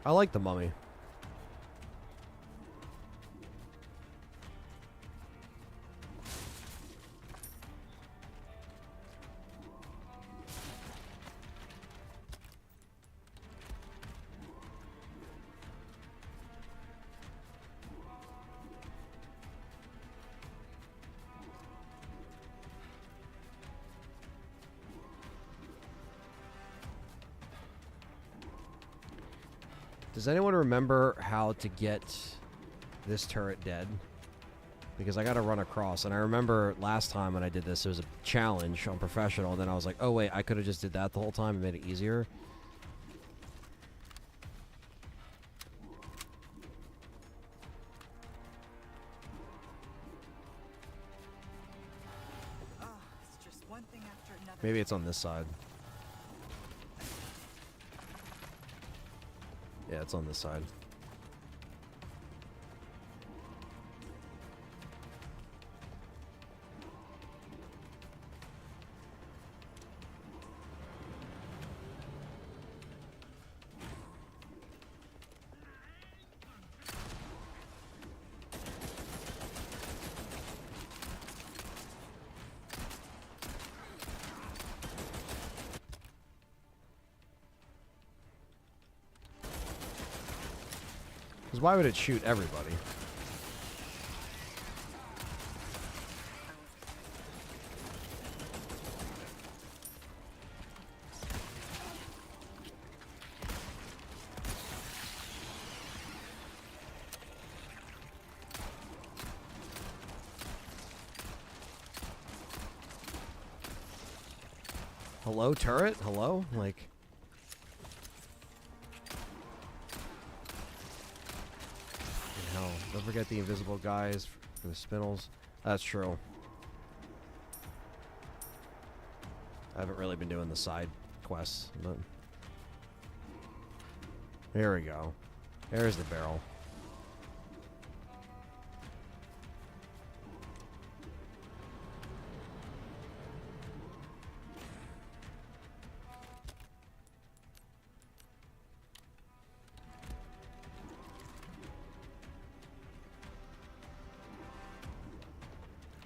I like the Mummy. Does anyone remember how to get this turret dead? Because I gotta run across, and I remember last time when I did this, it was a challenge on professional, and then I was like, oh wait, I could have just did that the whole time and made it easier. Oh, it's just one thing after another. Maybe it's on this side. Yeah, it's on this side. Because why would it shoot everybody? Hello, turret? Hello? Like... hell, don't forget the invisible guys for the spinels. That's true. I haven't really been doing the side quests, but... There we go. There's the barrel.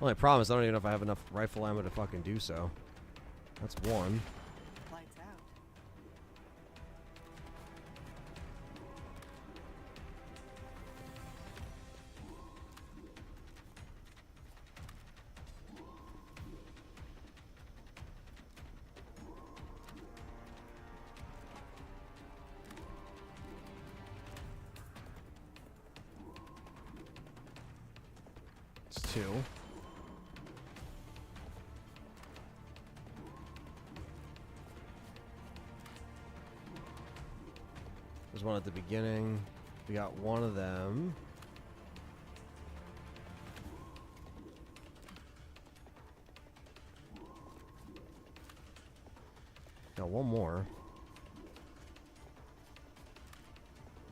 Only problem is I don't even know if I have enough rifle ammo to fucking do so. That's one. Lights out. It's two. There's one at the beginning. We got one of them. Got one more.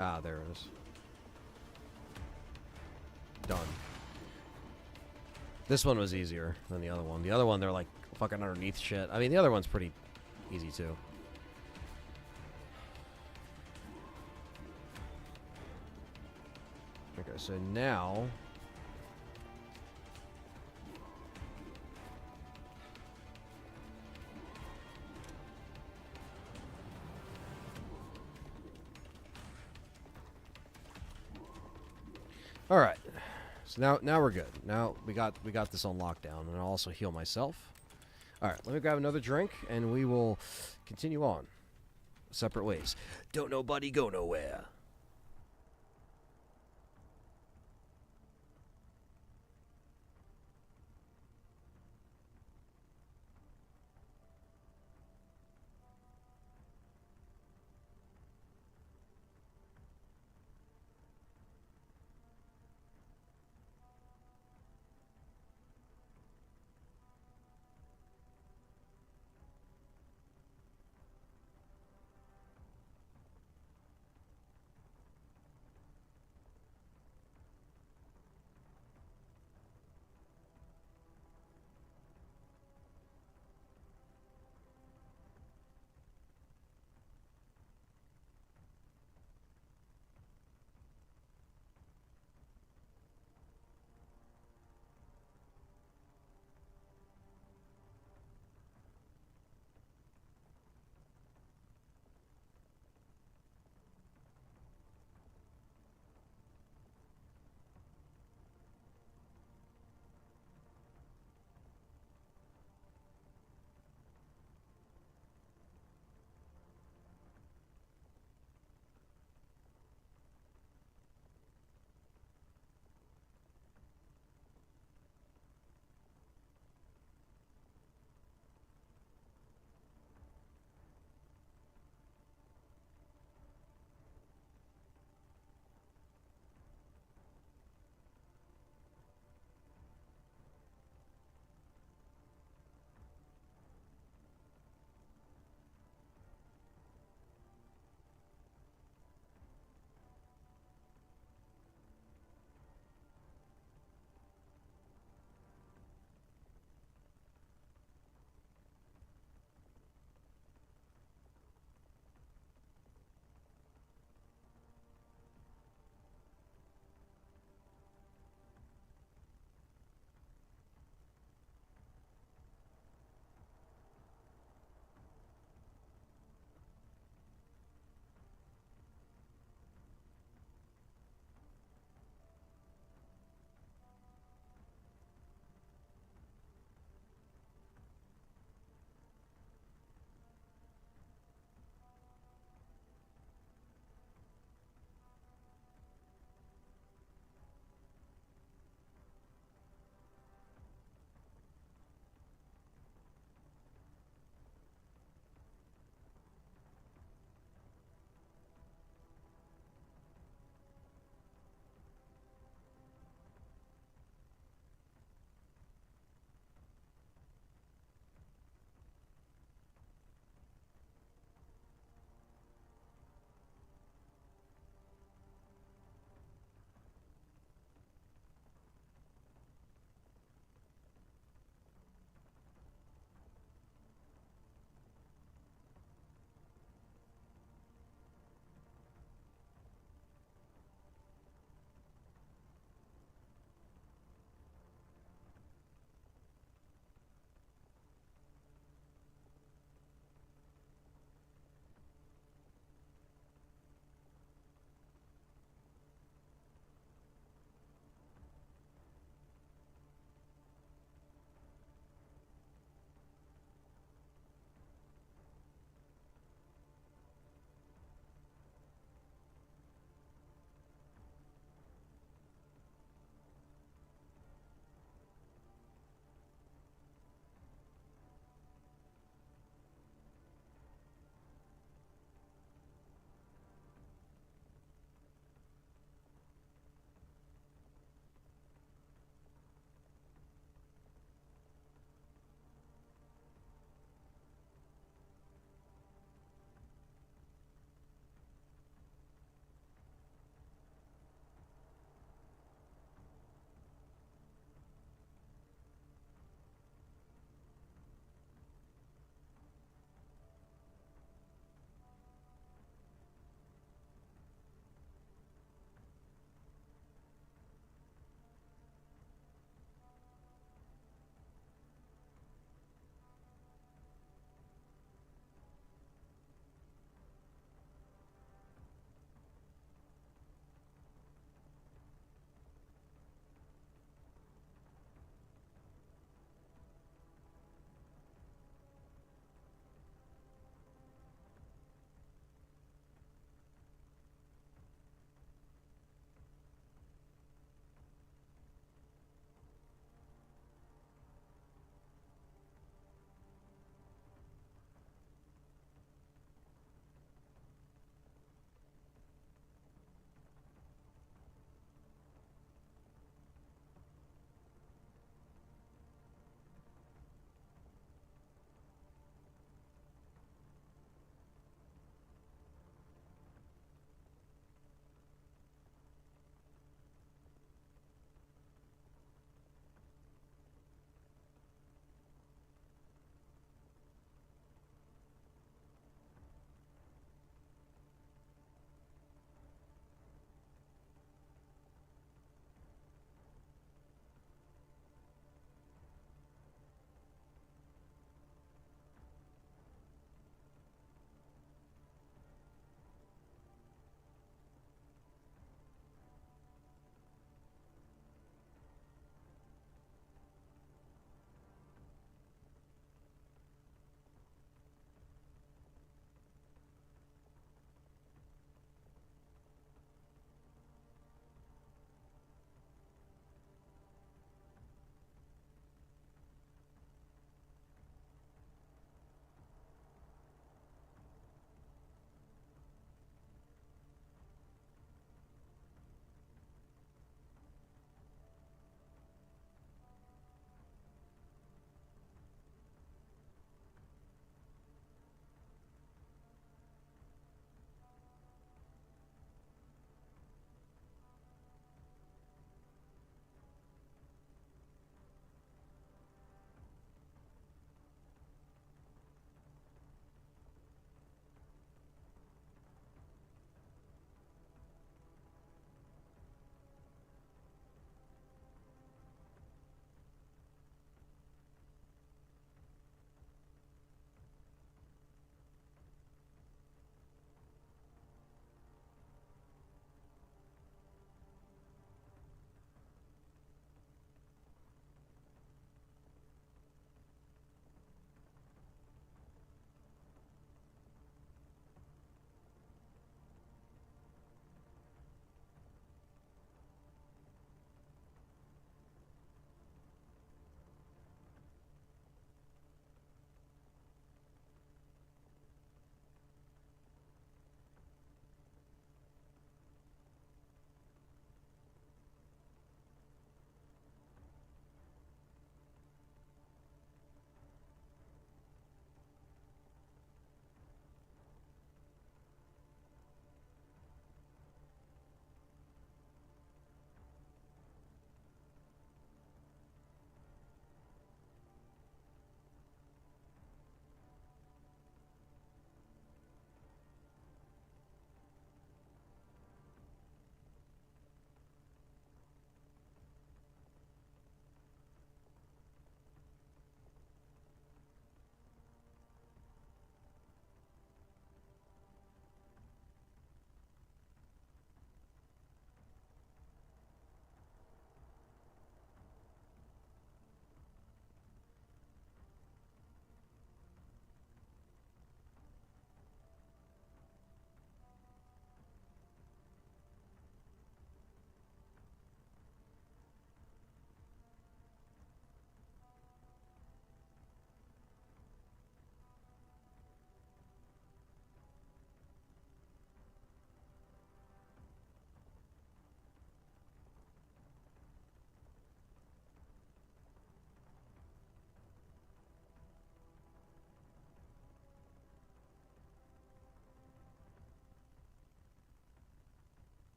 Ah, there it is. Done. This one was easier than the other one. The other one, they're like fucking underneath shit. I mean, the other one's pretty easy too. Okay, so now... All right. So now we're good. Now we got this on lockdown, and I'll also heal myself. All right, let me grab another drink, and we will continue on separate ways. Don't nobody go nowhere.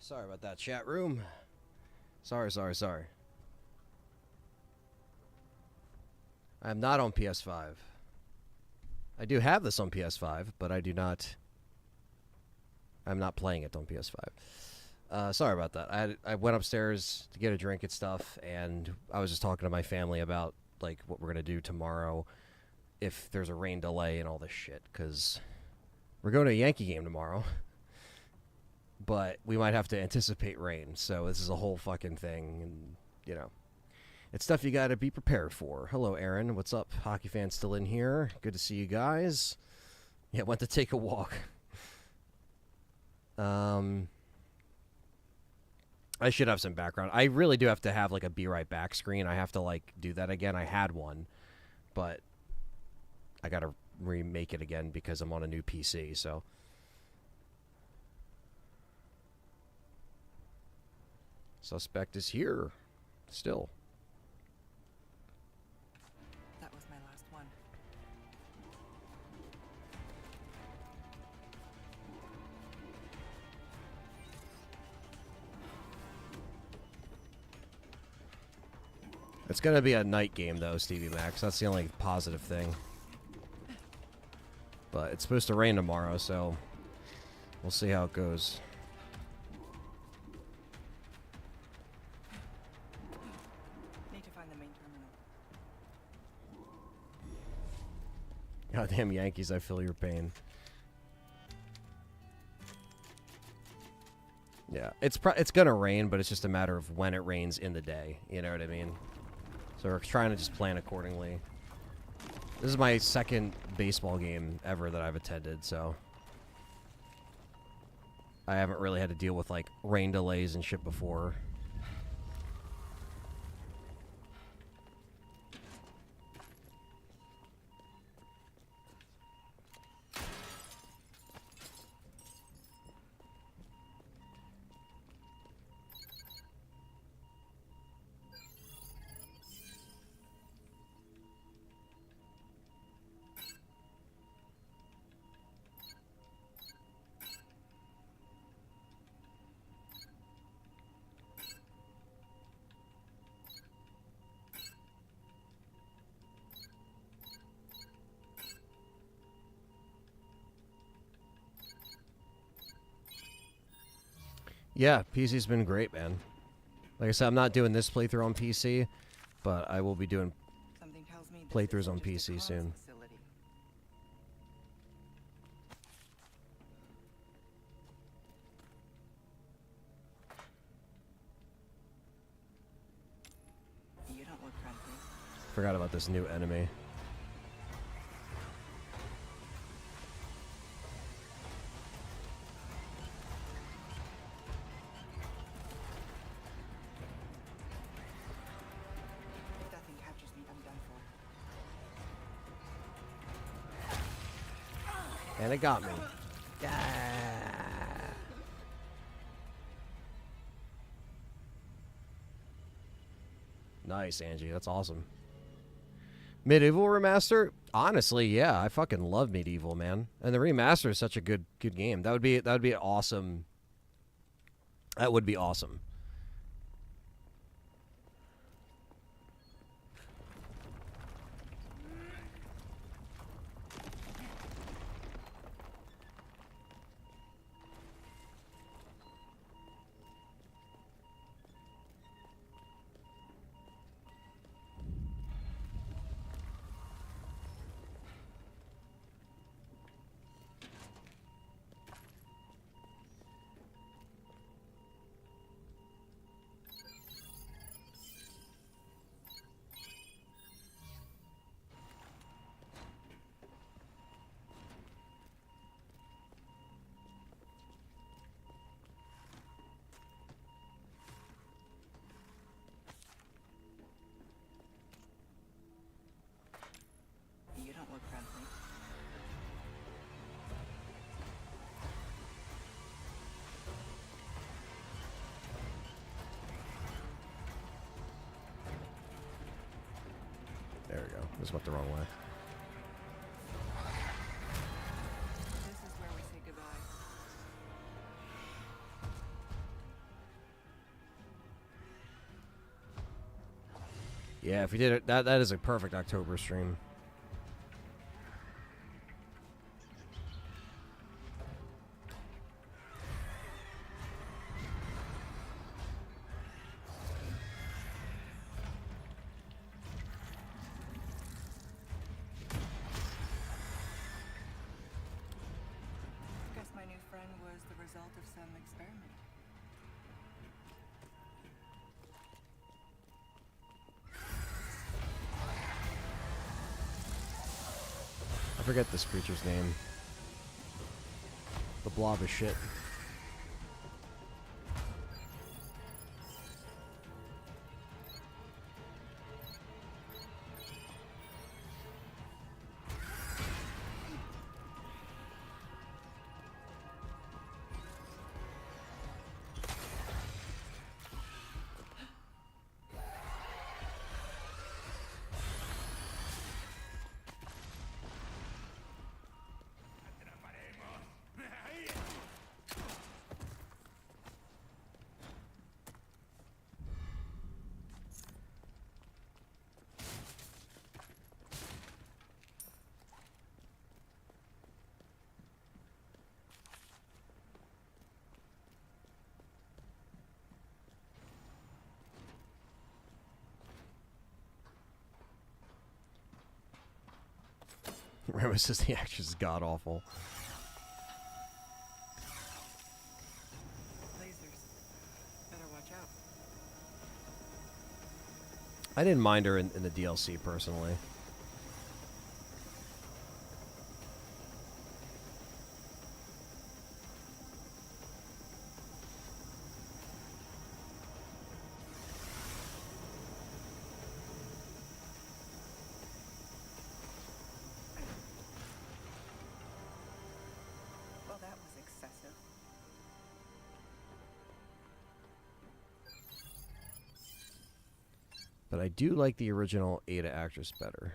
Sorry about that, chat room. Sorry. I'm not on PS5. I do have this on PS5, but I'm not playing it on PS5. Sorry about that. I went upstairs to get a drink and stuff, and I was just talking to my family about like what we're gonna do tomorrow if there's a rain delay and all this shit, because we're going to a Yankee game tomorrow, but we might have to anticipate rain. So this is a whole fucking thing, and you know, it's stuff you got to be prepared for. Hello, Aaron. What's up? Hockey fans still in here? Good to see you guys. Yeah, went to take a walk. I should have some background. I really do have to have like a be right back screen. I have to like do that again. I had one, but I got to remake it again because I'm on a new PC. So suspect is here still. That was my last one. It's going to be a night game, though, Stevie Max. That's the only positive thing. But it's supposed to rain tomorrow, so we'll see how it goes. Need to find the main terminal. Goddamn Yankees, I feel your pain. Yeah, it's going to rain, but it's just a matter of when it rains in the day. You know what I mean? So we're trying to just plan accordingly. This is my second baseball game ever that I've attended, so I haven't really had to deal with like rain delays and shit before. Yeah, PC's been great, man. Like I said, I'm not doing this playthrough on PC, but I will be doing Something tells me this playthroughs isn't on just a PC comms soon. facility. You don't look friendly. Forgot about this new enemy. If that thing captures me, I'm done for. And it got me. Yeah. Nice, Angie. That's awesome. Medieval remaster? Honestly, yeah, I fucking love Medieval, man. And the remaster is such a good game. That would be awesome. That would be awesome. You don't look friendly. There we go. This went the wrong way. This is where we say goodbye. Yeah, if we did it, that is a perfect October stream. Guess my new friend was the result of some experiment. I forget this creature's name. The blob of shit. Ramos says the actress is god awful. Lasers. Better watch out. I didn't mind her in the DLC personally. Well, that was excessive. But I do like the original Ada actress better.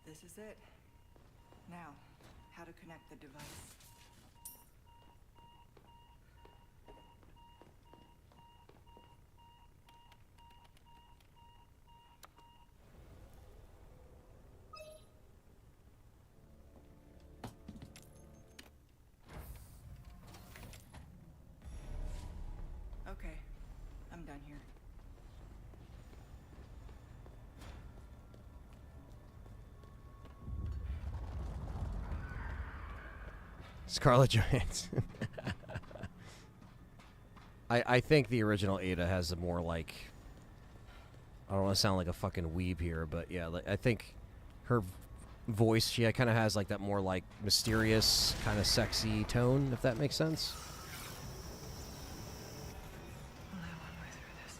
This is it. Now, how to connect the device. Okay, I'm done here. Scarlett Johansson. I think the original Ada has a more like, I don't want to sound like a fucking weeb here, but yeah, like, I think her voice, she kind of has like that more like mysterious, kind of sexy tone, if that makes sense. Only one way through this.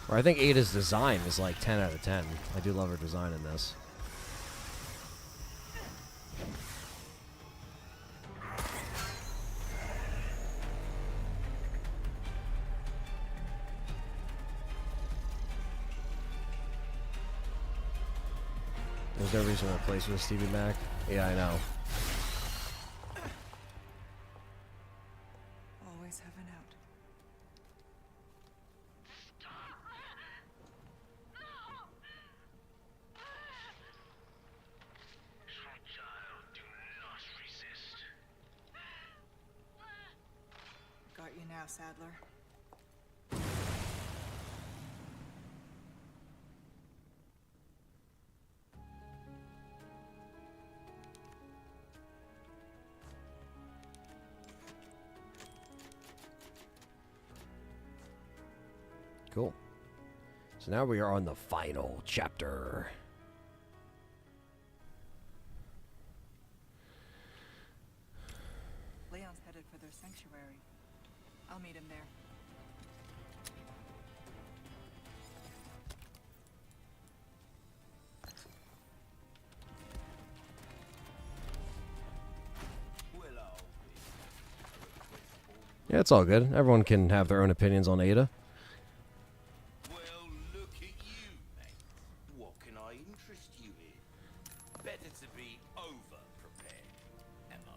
Or I think Ada's design is like 10 out of 10. I do love her design in this. There's no reason to replace with Stevie Mac. Yeah, I know. Always have an out. Child, do not resist. Got you now, Sadler. Cool. So now we are on the final chapter. Leon's headed for their sanctuary. I'll meet him there. Well, I'll be. Yeah, it's all good. Everyone can have their own opinions on Ada. Well, look at you, mate. What can I interest you in? Better to be over-prepared. Am I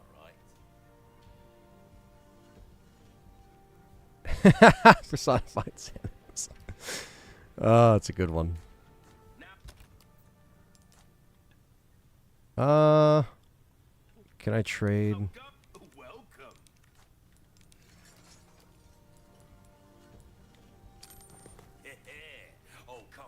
right? Personified Samus. Oh, that's a good one. Can I trade? Welcome. Oh, come.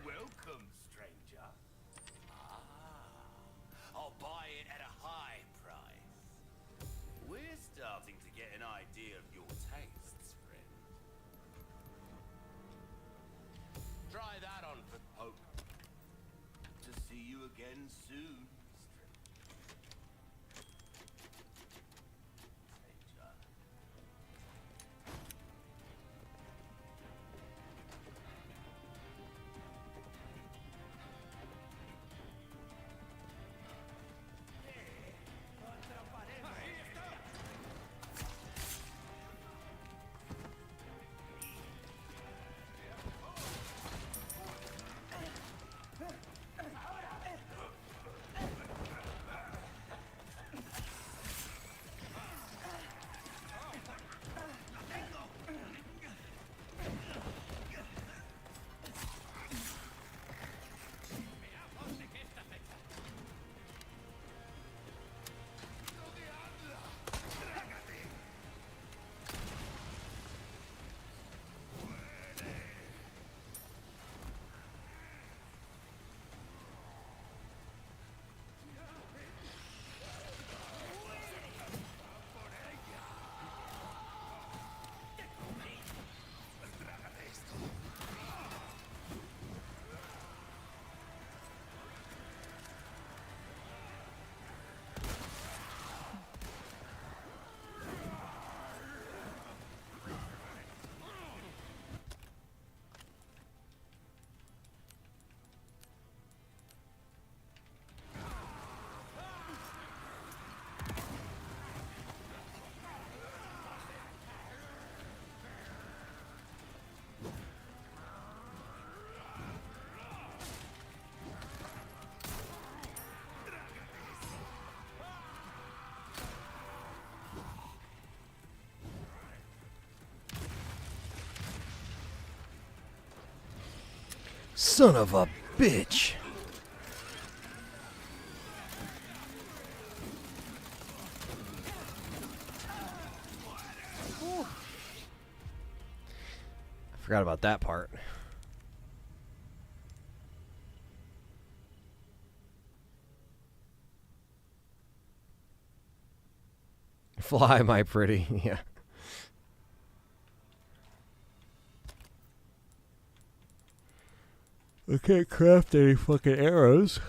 Welcome, stranger. I'll buy it at a high price. We're starting to get an idea of your tastes, friend. Try that on for hope to see you again soon, stranger. Son of a bitch. I forgot about that part. Fly, my pretty. Yeah. I can't craft any fucking arrows.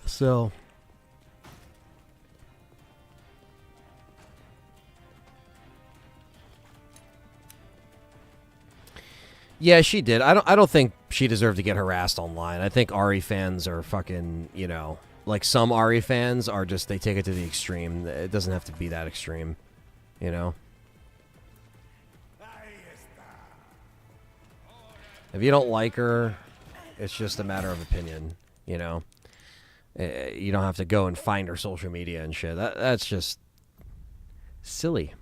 So. Yeah, she did. I don't think she deserved to get harassed online. I think Ari fans are fucking, you know, like some Ari fans are just, they take it to the extreme. It doesn't have to be that extreme, you know? If you don't like her, it's just a matter of opinion, you know? You don't have to go and find her social media and shit. That's just silly.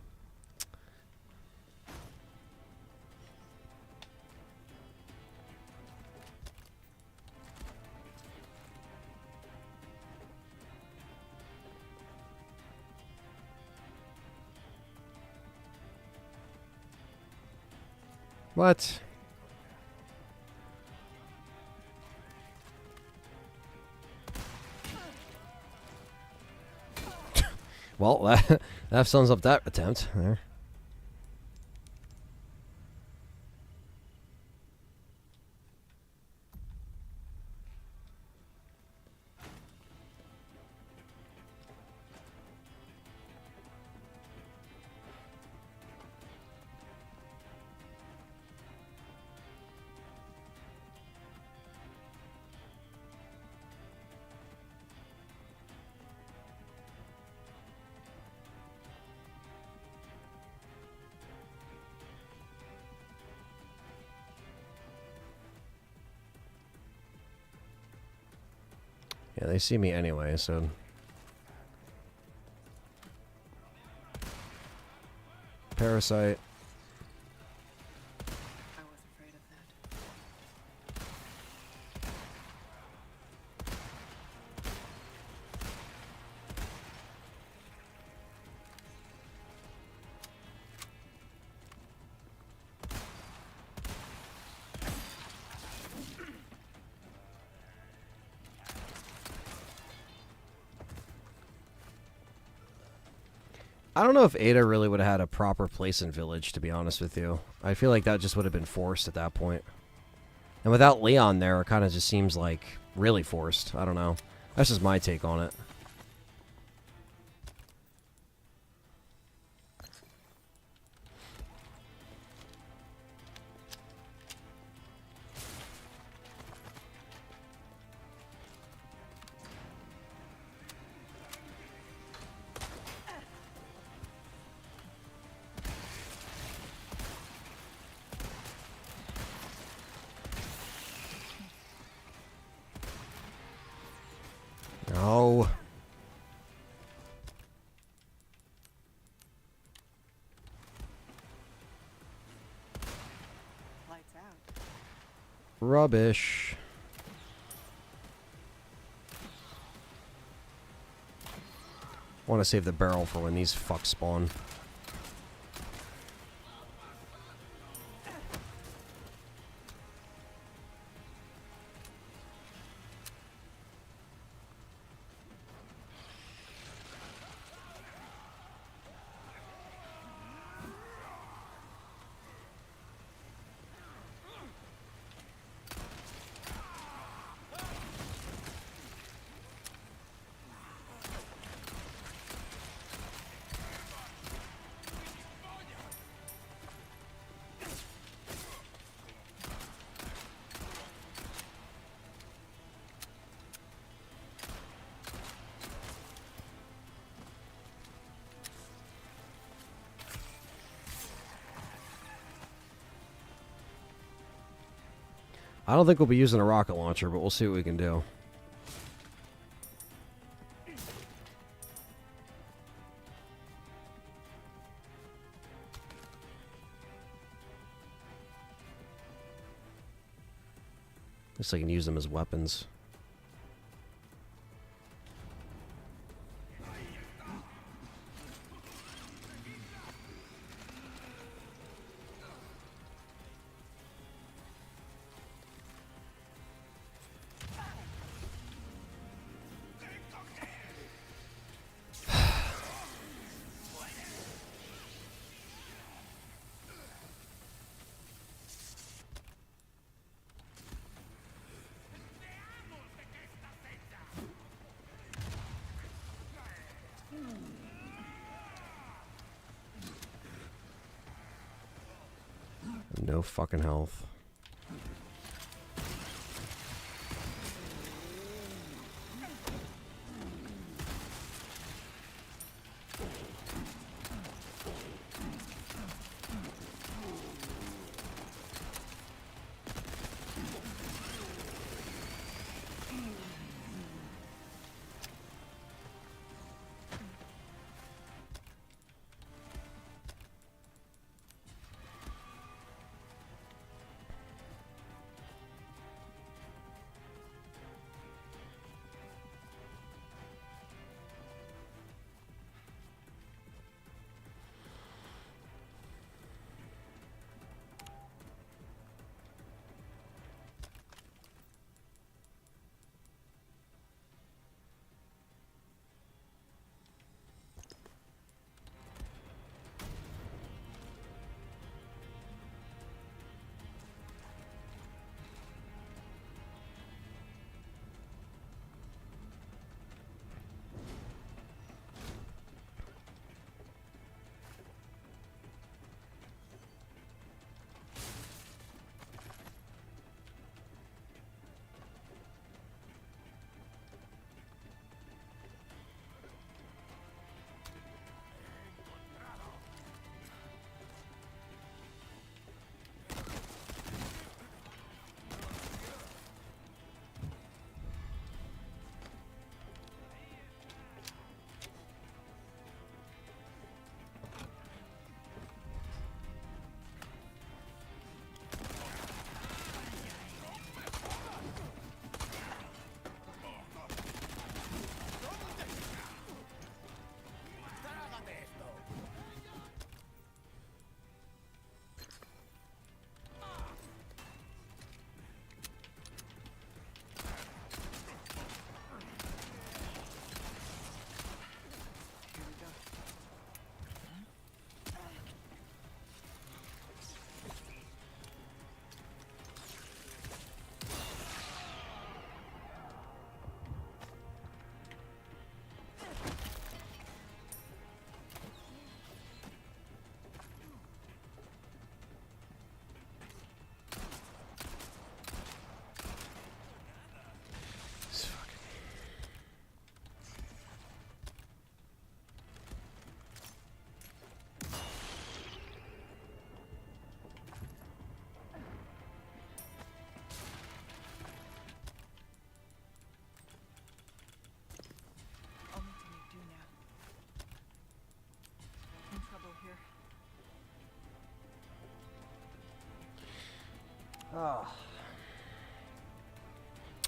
What? Well, that sums up that attempt there. Yeah, they see me anyway, so... Parasite. I was afraid of that. I don't know if Ada really would have had a proper place in Village, to be honest with you. I feel like that just would have been forced at that point. And without Leon there, it kind of just seems like really forced. I don't know. That's just my take on it. No. Lights out. Rubbish. Want to save the barrel for when these fucks spawn. I don't think we'll be using a rocket launcher, but we'll see what we can do. Looks like I can use them as weapons. No fucking health.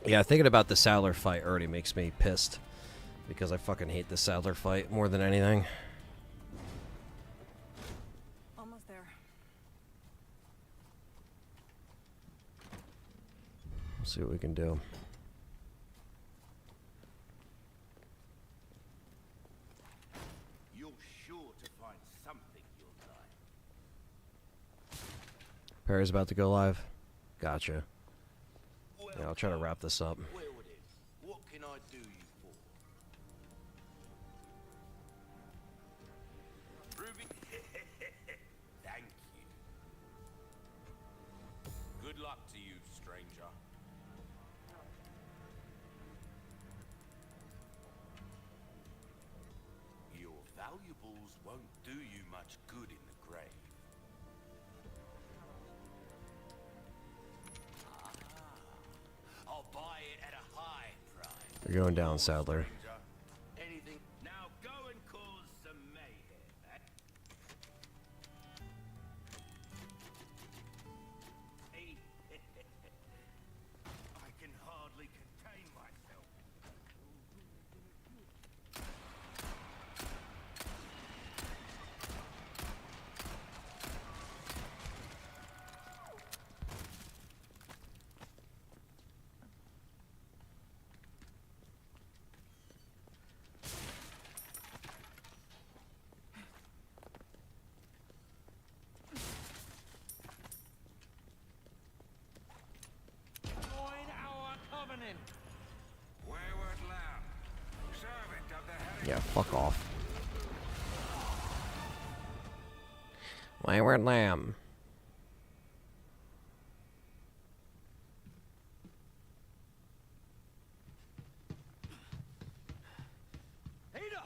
Yeah, thinking about the Sadler fight already makes me pissed. Because I fucking hate the Sadler fight more than anything. Almost there. Let's see what we can do. You're sure to find something you'll like. Perry's about to go live. Gotcha. Well, Yeah, I'll try to wrap this up. well then, what can I do you for? Ruby? Thank you. Good luck to you, stranger. Your valuables won't do you much good in the grave. I'll buy it at a high price. You're going down, Sadler. Stranger. Anything. Now go and cause some mayhem. Hey. I can hardly contain myself. Join our covenant. Wayward lamb, servant of the head. Yeah, fuck off. Wayward lamb. Ada!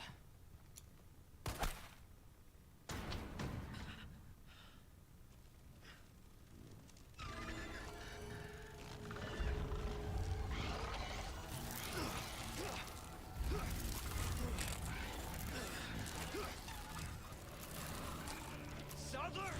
Sadler!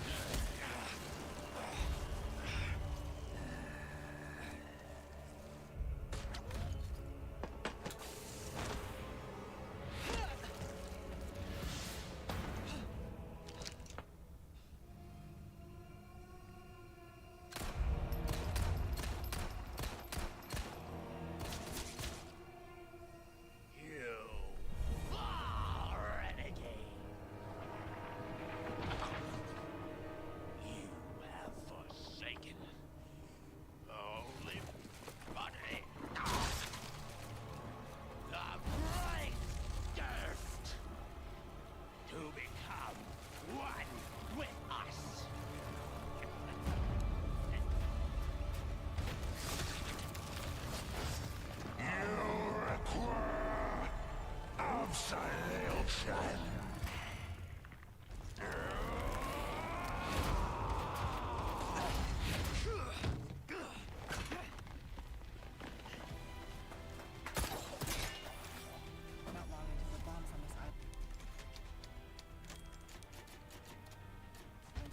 Not long until the bombs on this island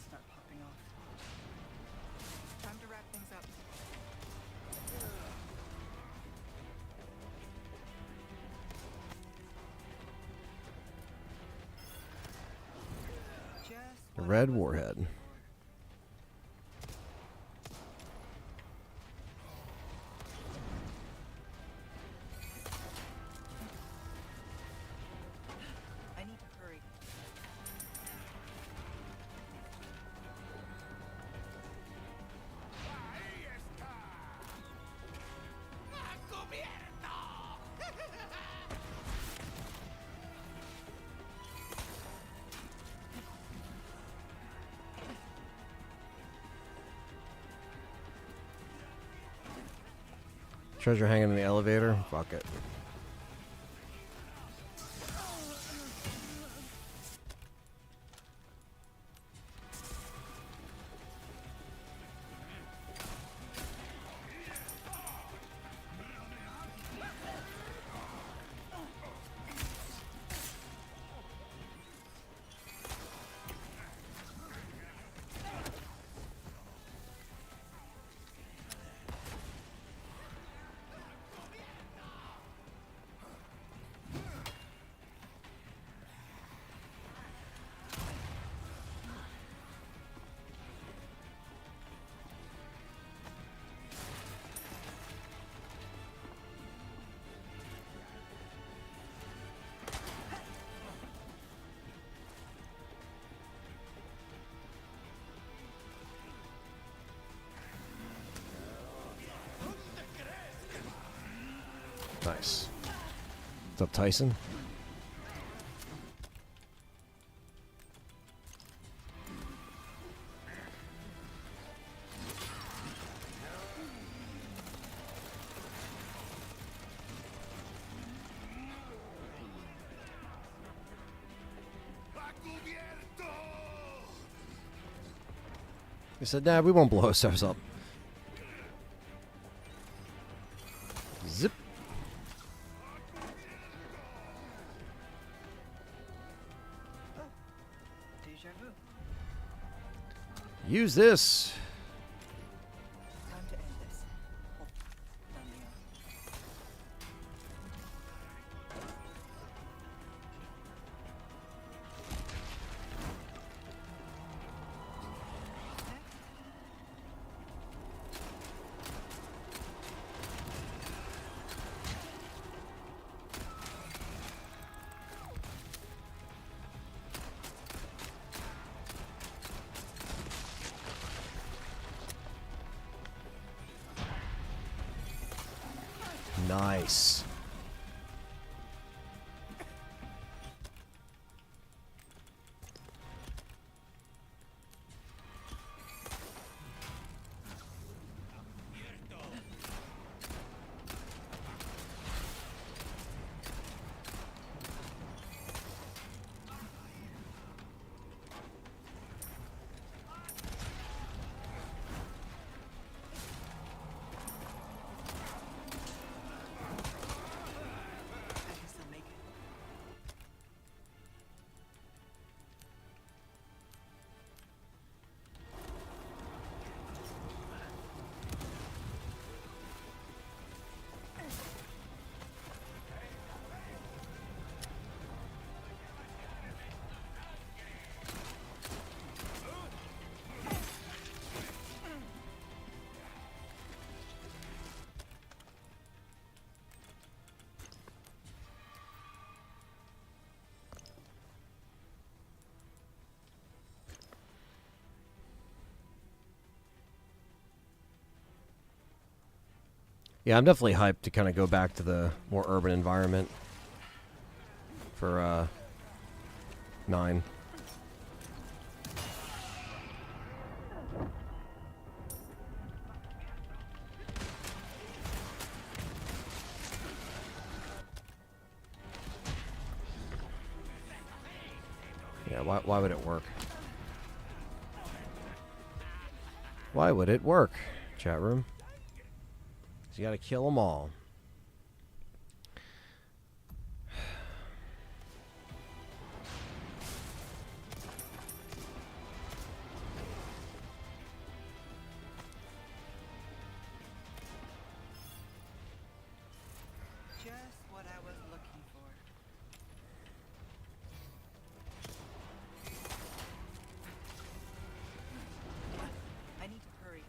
start popping off. Time to wrap things up. Just The what red I was warhead. looking for. I need to hurry. Treasure hanging in the elevator? Fuck it. Nice. What's up, Tyson? He said, nah, we won't blow ourselves up. Zip. Deja vu. Use this. Time to end this. Oh, down the aisle. Nice. I can still make it. Yeah, I'm definitely hyped to kind of go back to the more urban environment for 9. Yeah, why would it work? Why would it work, chat room? You gotta kill them all. Just what I was looking for. I need to hurry.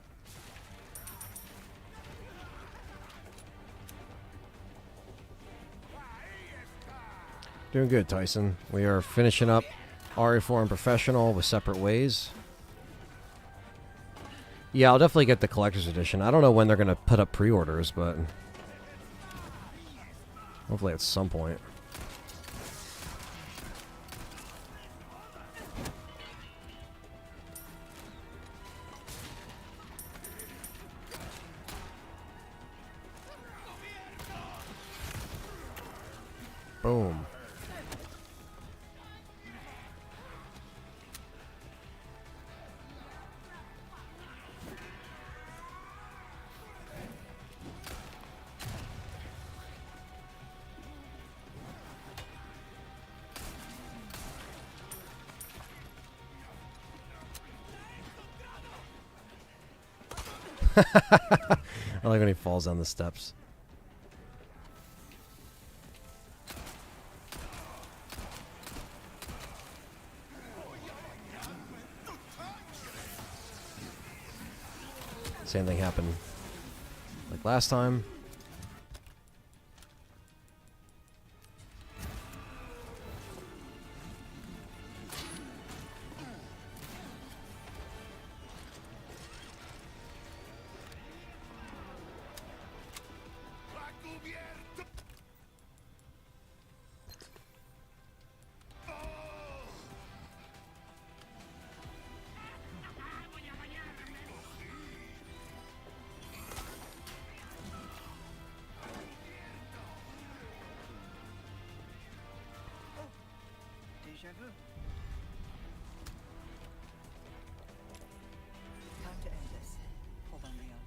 Doing good, Tyson. We are finishing up RE4 and Professional with separate ways. Yeah, I'll definitely get the collector's edition. I don't know when they're going to put up pre-orders, but hopefully at some point. Boom. I like when he falls down the steps. Same thing happened like last time. Time to end this. Hold on, Leon.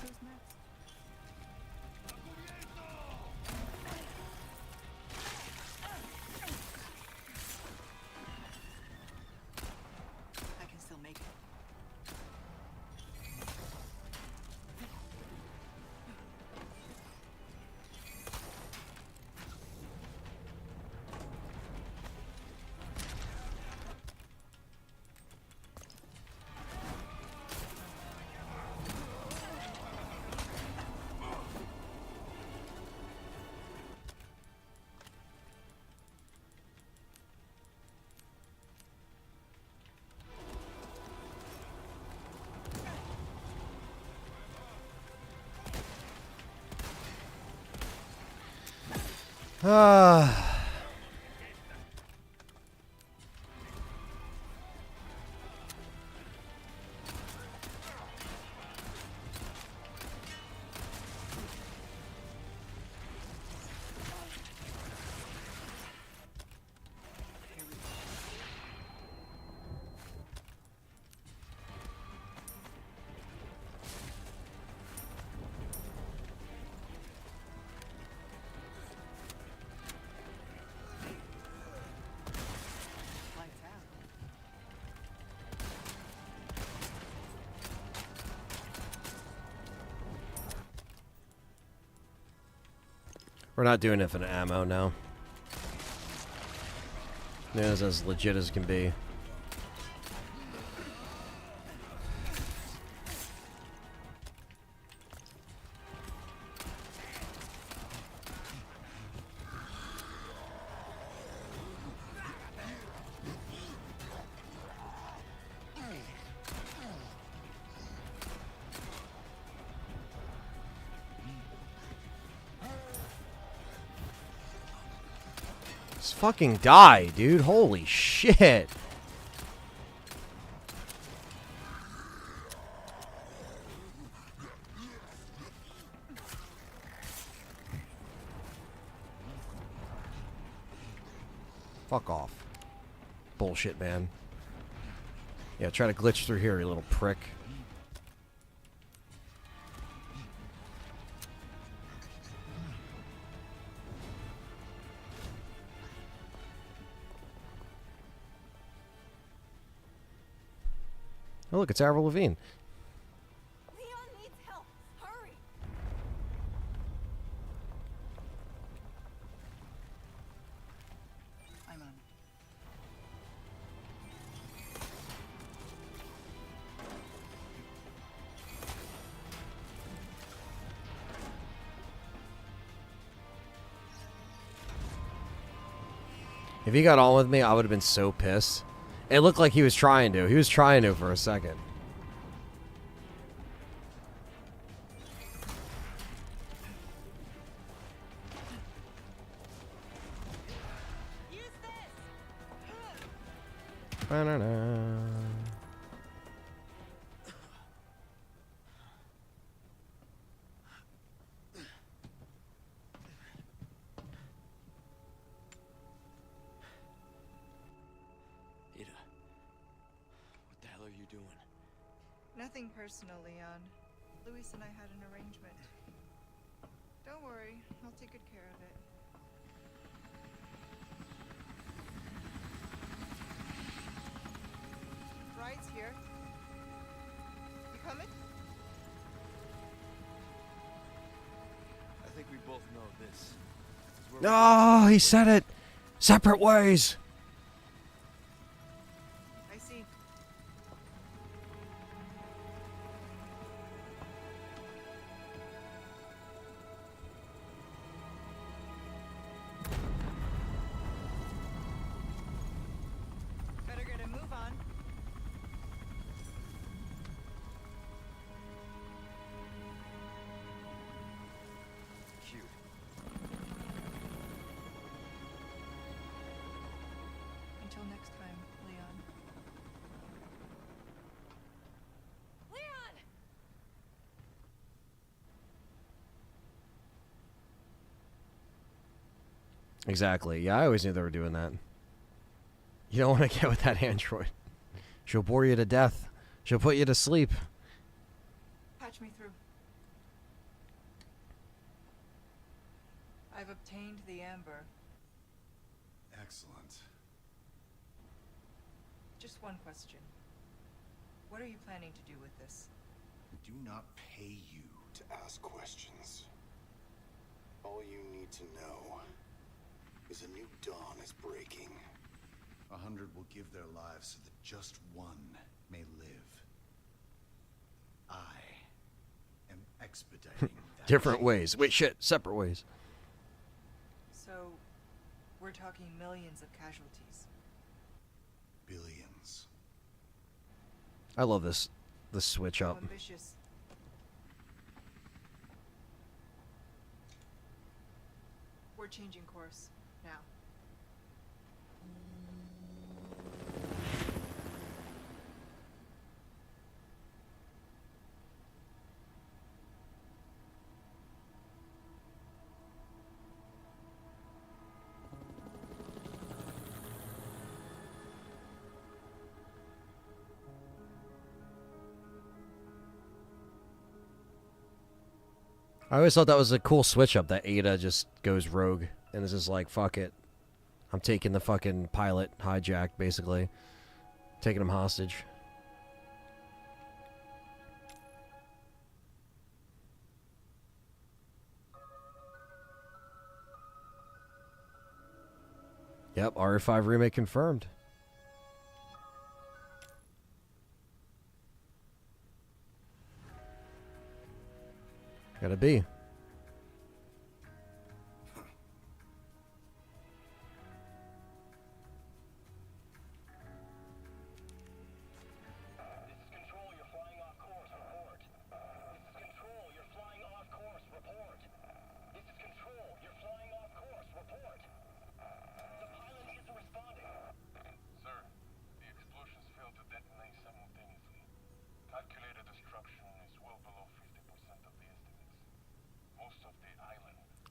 Who's next? I can still make it. Ah. Lights out. We're not doing infinite ammo now. It is as legit as can be. Just fucking die, dude. Holy shit. Fuck off. Bullshit, man. Yeah, try to glitch through here, you little prick. Oh, look, it's Avril Lavigne. Leon needs help. Hurry. I'm on it. If he got on with me, I would have been so pissed. It looked like he was trying to. He was trying to for a second. Use this. Ba-na-na. Ada, what the hell are you doing? Nothing personal, Leon. Luis and I had an arrangement. Don't worry, I'll take good care of it. Bride's here. You coming? both know this is where No, he said it. Separate ways. I see. Better get a move on. Cute. Until next time, Leon. Leon! Exactly. Yeah, I always knew they were doing that. You don't want to get with that android. She'll bore you to death. She'll put you to sleep. Patch me through. I've obtained the amber. Excellent. Just one question. What are you planning to do with this? We do not pay you to ask questions. All you need to know is a new dawn is breaking. 100 will give their lives so that just one may live. I am expediting that. Different ways. Wait, shit. Separate ways. So, we're talking millions of casualties. Billions. I love this switch How up. ambitious. We're changing course now. I always thought that was a cool switch up that Ada just goes rogue and is just like, fuck it. I'm taking the fucking pilot hijacked, basically. Taking him hostage. Yep, RE5 remake confirmed. Gotta be.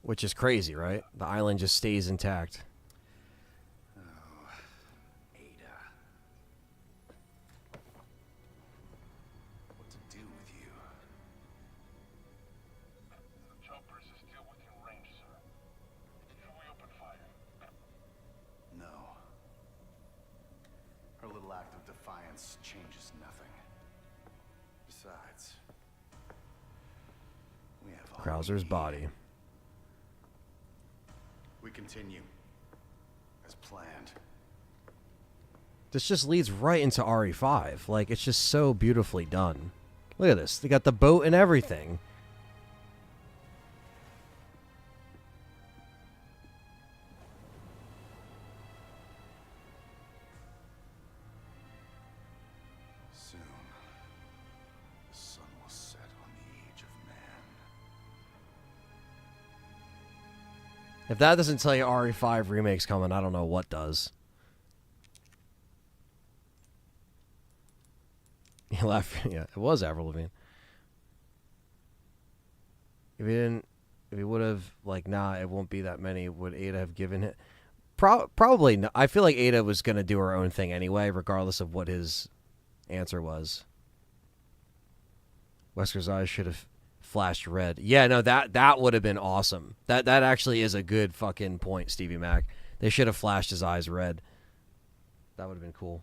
Which is crazy, right? The island just stays intact. Oh, Ada. What to do with you? The choppers is still within range, sir. Should we open fire? No. Her little act of defiance changes nothing. Besides, we have all Krauser's we need. body. We continue as planned. This just leads right into RE5. Like, it's just so beautifully done. Look at this. They got the boat and everything. Soon, the sun will set on the age of man. If that doesn't tell you RE5 remake's coming, I don't know what does. He laughed. Yeah, it was Avril Lavigne. If he would have, like, nah, it won't be that many, would Ada have given it? Probably no. I feel like Ada was going to do her own thing anyway, regardless of what his answer was. Wesker's eyes should have flashed red. Yeah, no, that would have been awesome. That actually is a good fucking point, Stevie Mac. They should have flashed his eyes red. That would have been cool.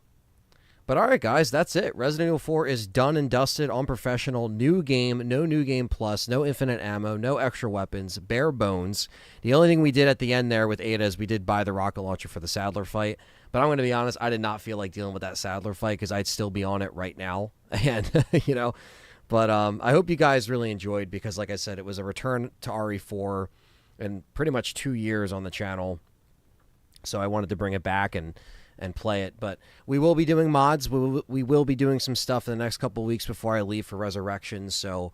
But all right, guys, that's it. Resident Evil 4 is done and dusted on professional. New game, no new game plus, no infinite ammo, no extra weapons, bare bones. The only thing we did at the end there with Ada is we did buy the rocket launcher for the Sadler fight. But I'm going to be honest, I did not feel like dealing with that Sadler fight because I'd still be on it right now. And, you know, but I hope you guys really enjoyed because, like I said, it was a return to RE4 in pretty much 2 years on the channel. So I wanted to bring it back and play it. But we will be doing mods. We will be doing some stuff in the next couple of weeks before I leave for Resurrections. So,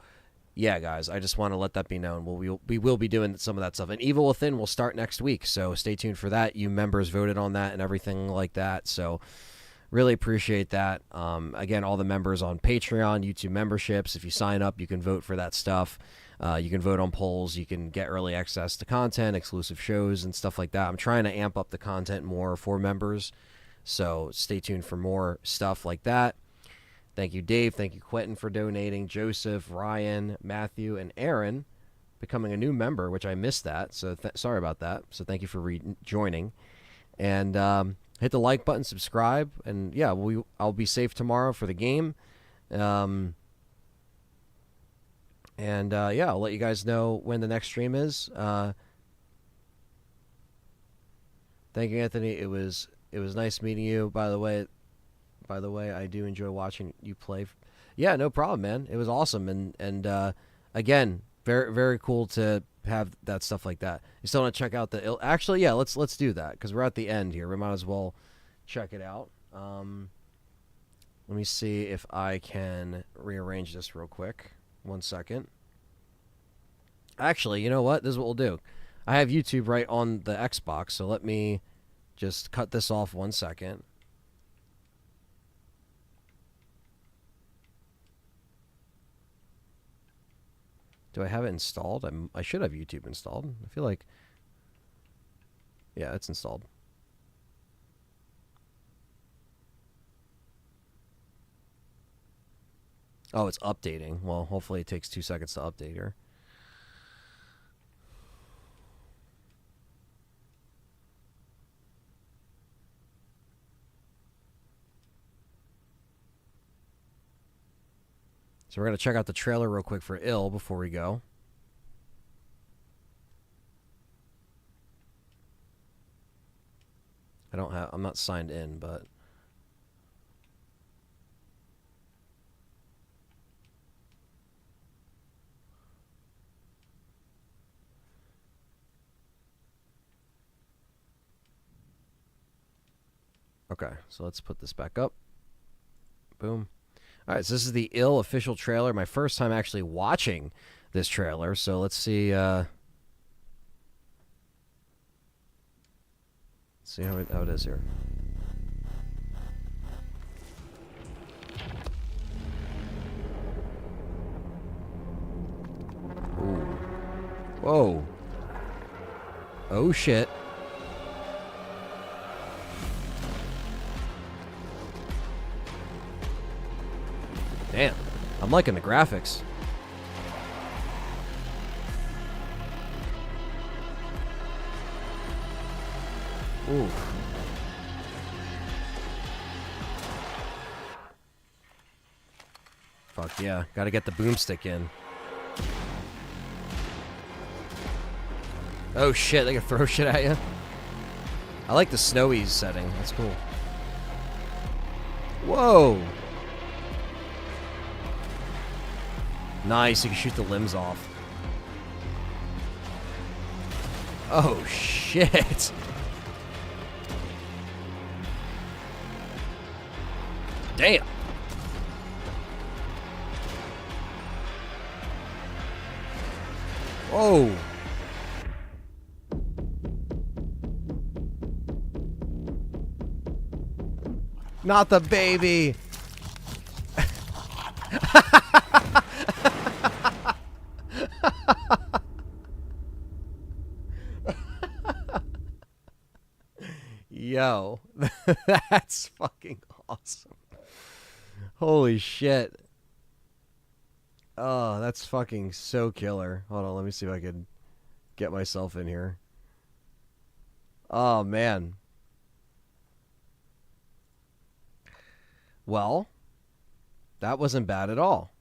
yeah, guys, I just want to let that be known. We will be doing some of that stuff. And Evil Within will start next week, so stay tuned for that. You members voted on that and everything like that, so really appreciate that. Again, all the members on Patreon, YouTube memberships, if you sign up, you can vote for that stuff. You can vote on polls. You can get early access to content, exclusive shows, and stuff like that. I'm trying to amp up the content more for members, so stay tuned for more stuff like that. Thank you, Dave. Thank you, Quentin, for donating. Joseph, Ryan, Matthew, and Aaron becoming a new member, which I missed that. So sorry about that. So thank you for joining. And hit the like button, subscribe. And, yeah, I'll be safe tomorrow for the game. Yeah, I'll let you guys know when the next stream is. Thank you, Anthony. It was nice meeting you, by the way. By the way, I do enjoy watching you play. Yeah, no problem, man. It was awesome, and again, very very cool to have that stuff like that. You still want to check out the? Actually, yeah, let's do that because we're at the end here. We might as well check it out. Let me see if I can rearrange this real quick. 1 second. Actually, you know what? This is what we'll do. I have YouTube right on the Xbox, so let me just cut this off 1 second. Do I have it installed? I should have YouTube installed. I feel like... Yeah, it's installed. Oh, it's updating. Well, hopefully it takes 2 seconds to update here. So we're going to check out the trailer real quick for Ill before we go. I'm not signed in, but... Okay, so let's put this back up. Boom. All right, so this is the Ill official trailer. My first time actually watching this trailer, so let's see. Let's see how it is here. Ooh. Whoa. Oh shit. Damn, I'm liking the graphics. Ooh. Fuck yeah, gotta get the boomstick in. Oh shit, they can throw shit at you. I like the snowy setting, that's cool. Whoa! Nice, you can shoot the limbs off. Oh, shit. Damn. Whoa. Not the baby. Yo, that's fucking awesome. Holy shit. Oh, that's fucking so killer. Hold on, let me see if I can get myself in here. Oh, man. Well, that wasn't bad at all.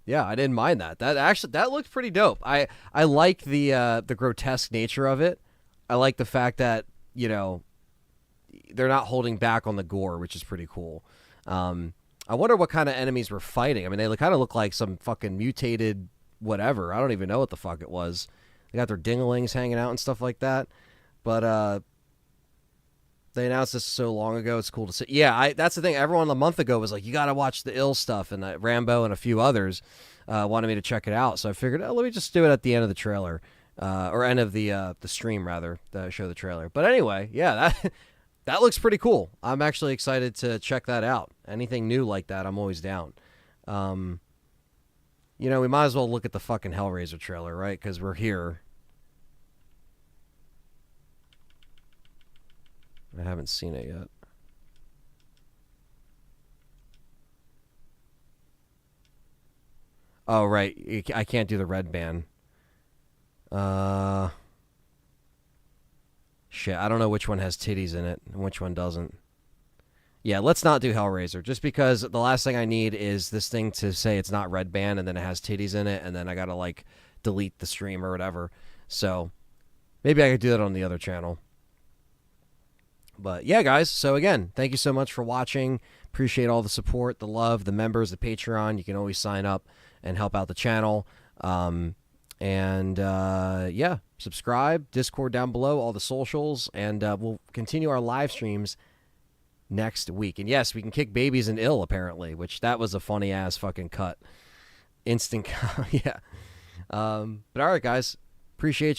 Yeah, I didn't mind that. That looked pretty dope. I like the grotesque nature of it. I like the fact that, you know, they're not holding back on the gore, which is pretty cool. I wonder what kind of enemies we're fighting. I mean, they kind of look like some fucking mutated whatever. I don't even know what the fuck it was. They got their dinglings hanging out and stuff like that. But they announced this so long ago. It's cool to see. Yeah, that's the thing. Everyone a month ago was like, you got to watch the ill stuff. And Rambo and a few others wanted me to check it out. So I figured, let me just do it at the end of the trailer. Or end of the stream, rather, to show the trailer. But anyway, yeah, that looks pretty cool. I'm actually excited to check that out. Anything new like that, I'm always down. You know, we might as well look at the fucking Hellraiser trailer, right? Because we're here. I haven't seen it yet. Oh, right. I can't do the red band. Shit, I don't know which one has titties in it and which one doesn't. Yeah, let's not do Hellraiser, just because the last thing I need is this thing to say it's not red band and then it has titties in it and then I gotta, like, delete the stream or whatever. So, maybe I could do that on the other channel. But, yeah, guys, so again, thank you so much for watching. Appreciate all the support, the love, the members, the Patreon. You can always sign up and help out the channel. Yeah, subscribe, Discord down below, all the socials, and we'll continue our live streams next week. And yes, we can kick babies in ill, apparently, which that was a funny-ass fucking cut. Instant, yeah. But all right, guys, appreciate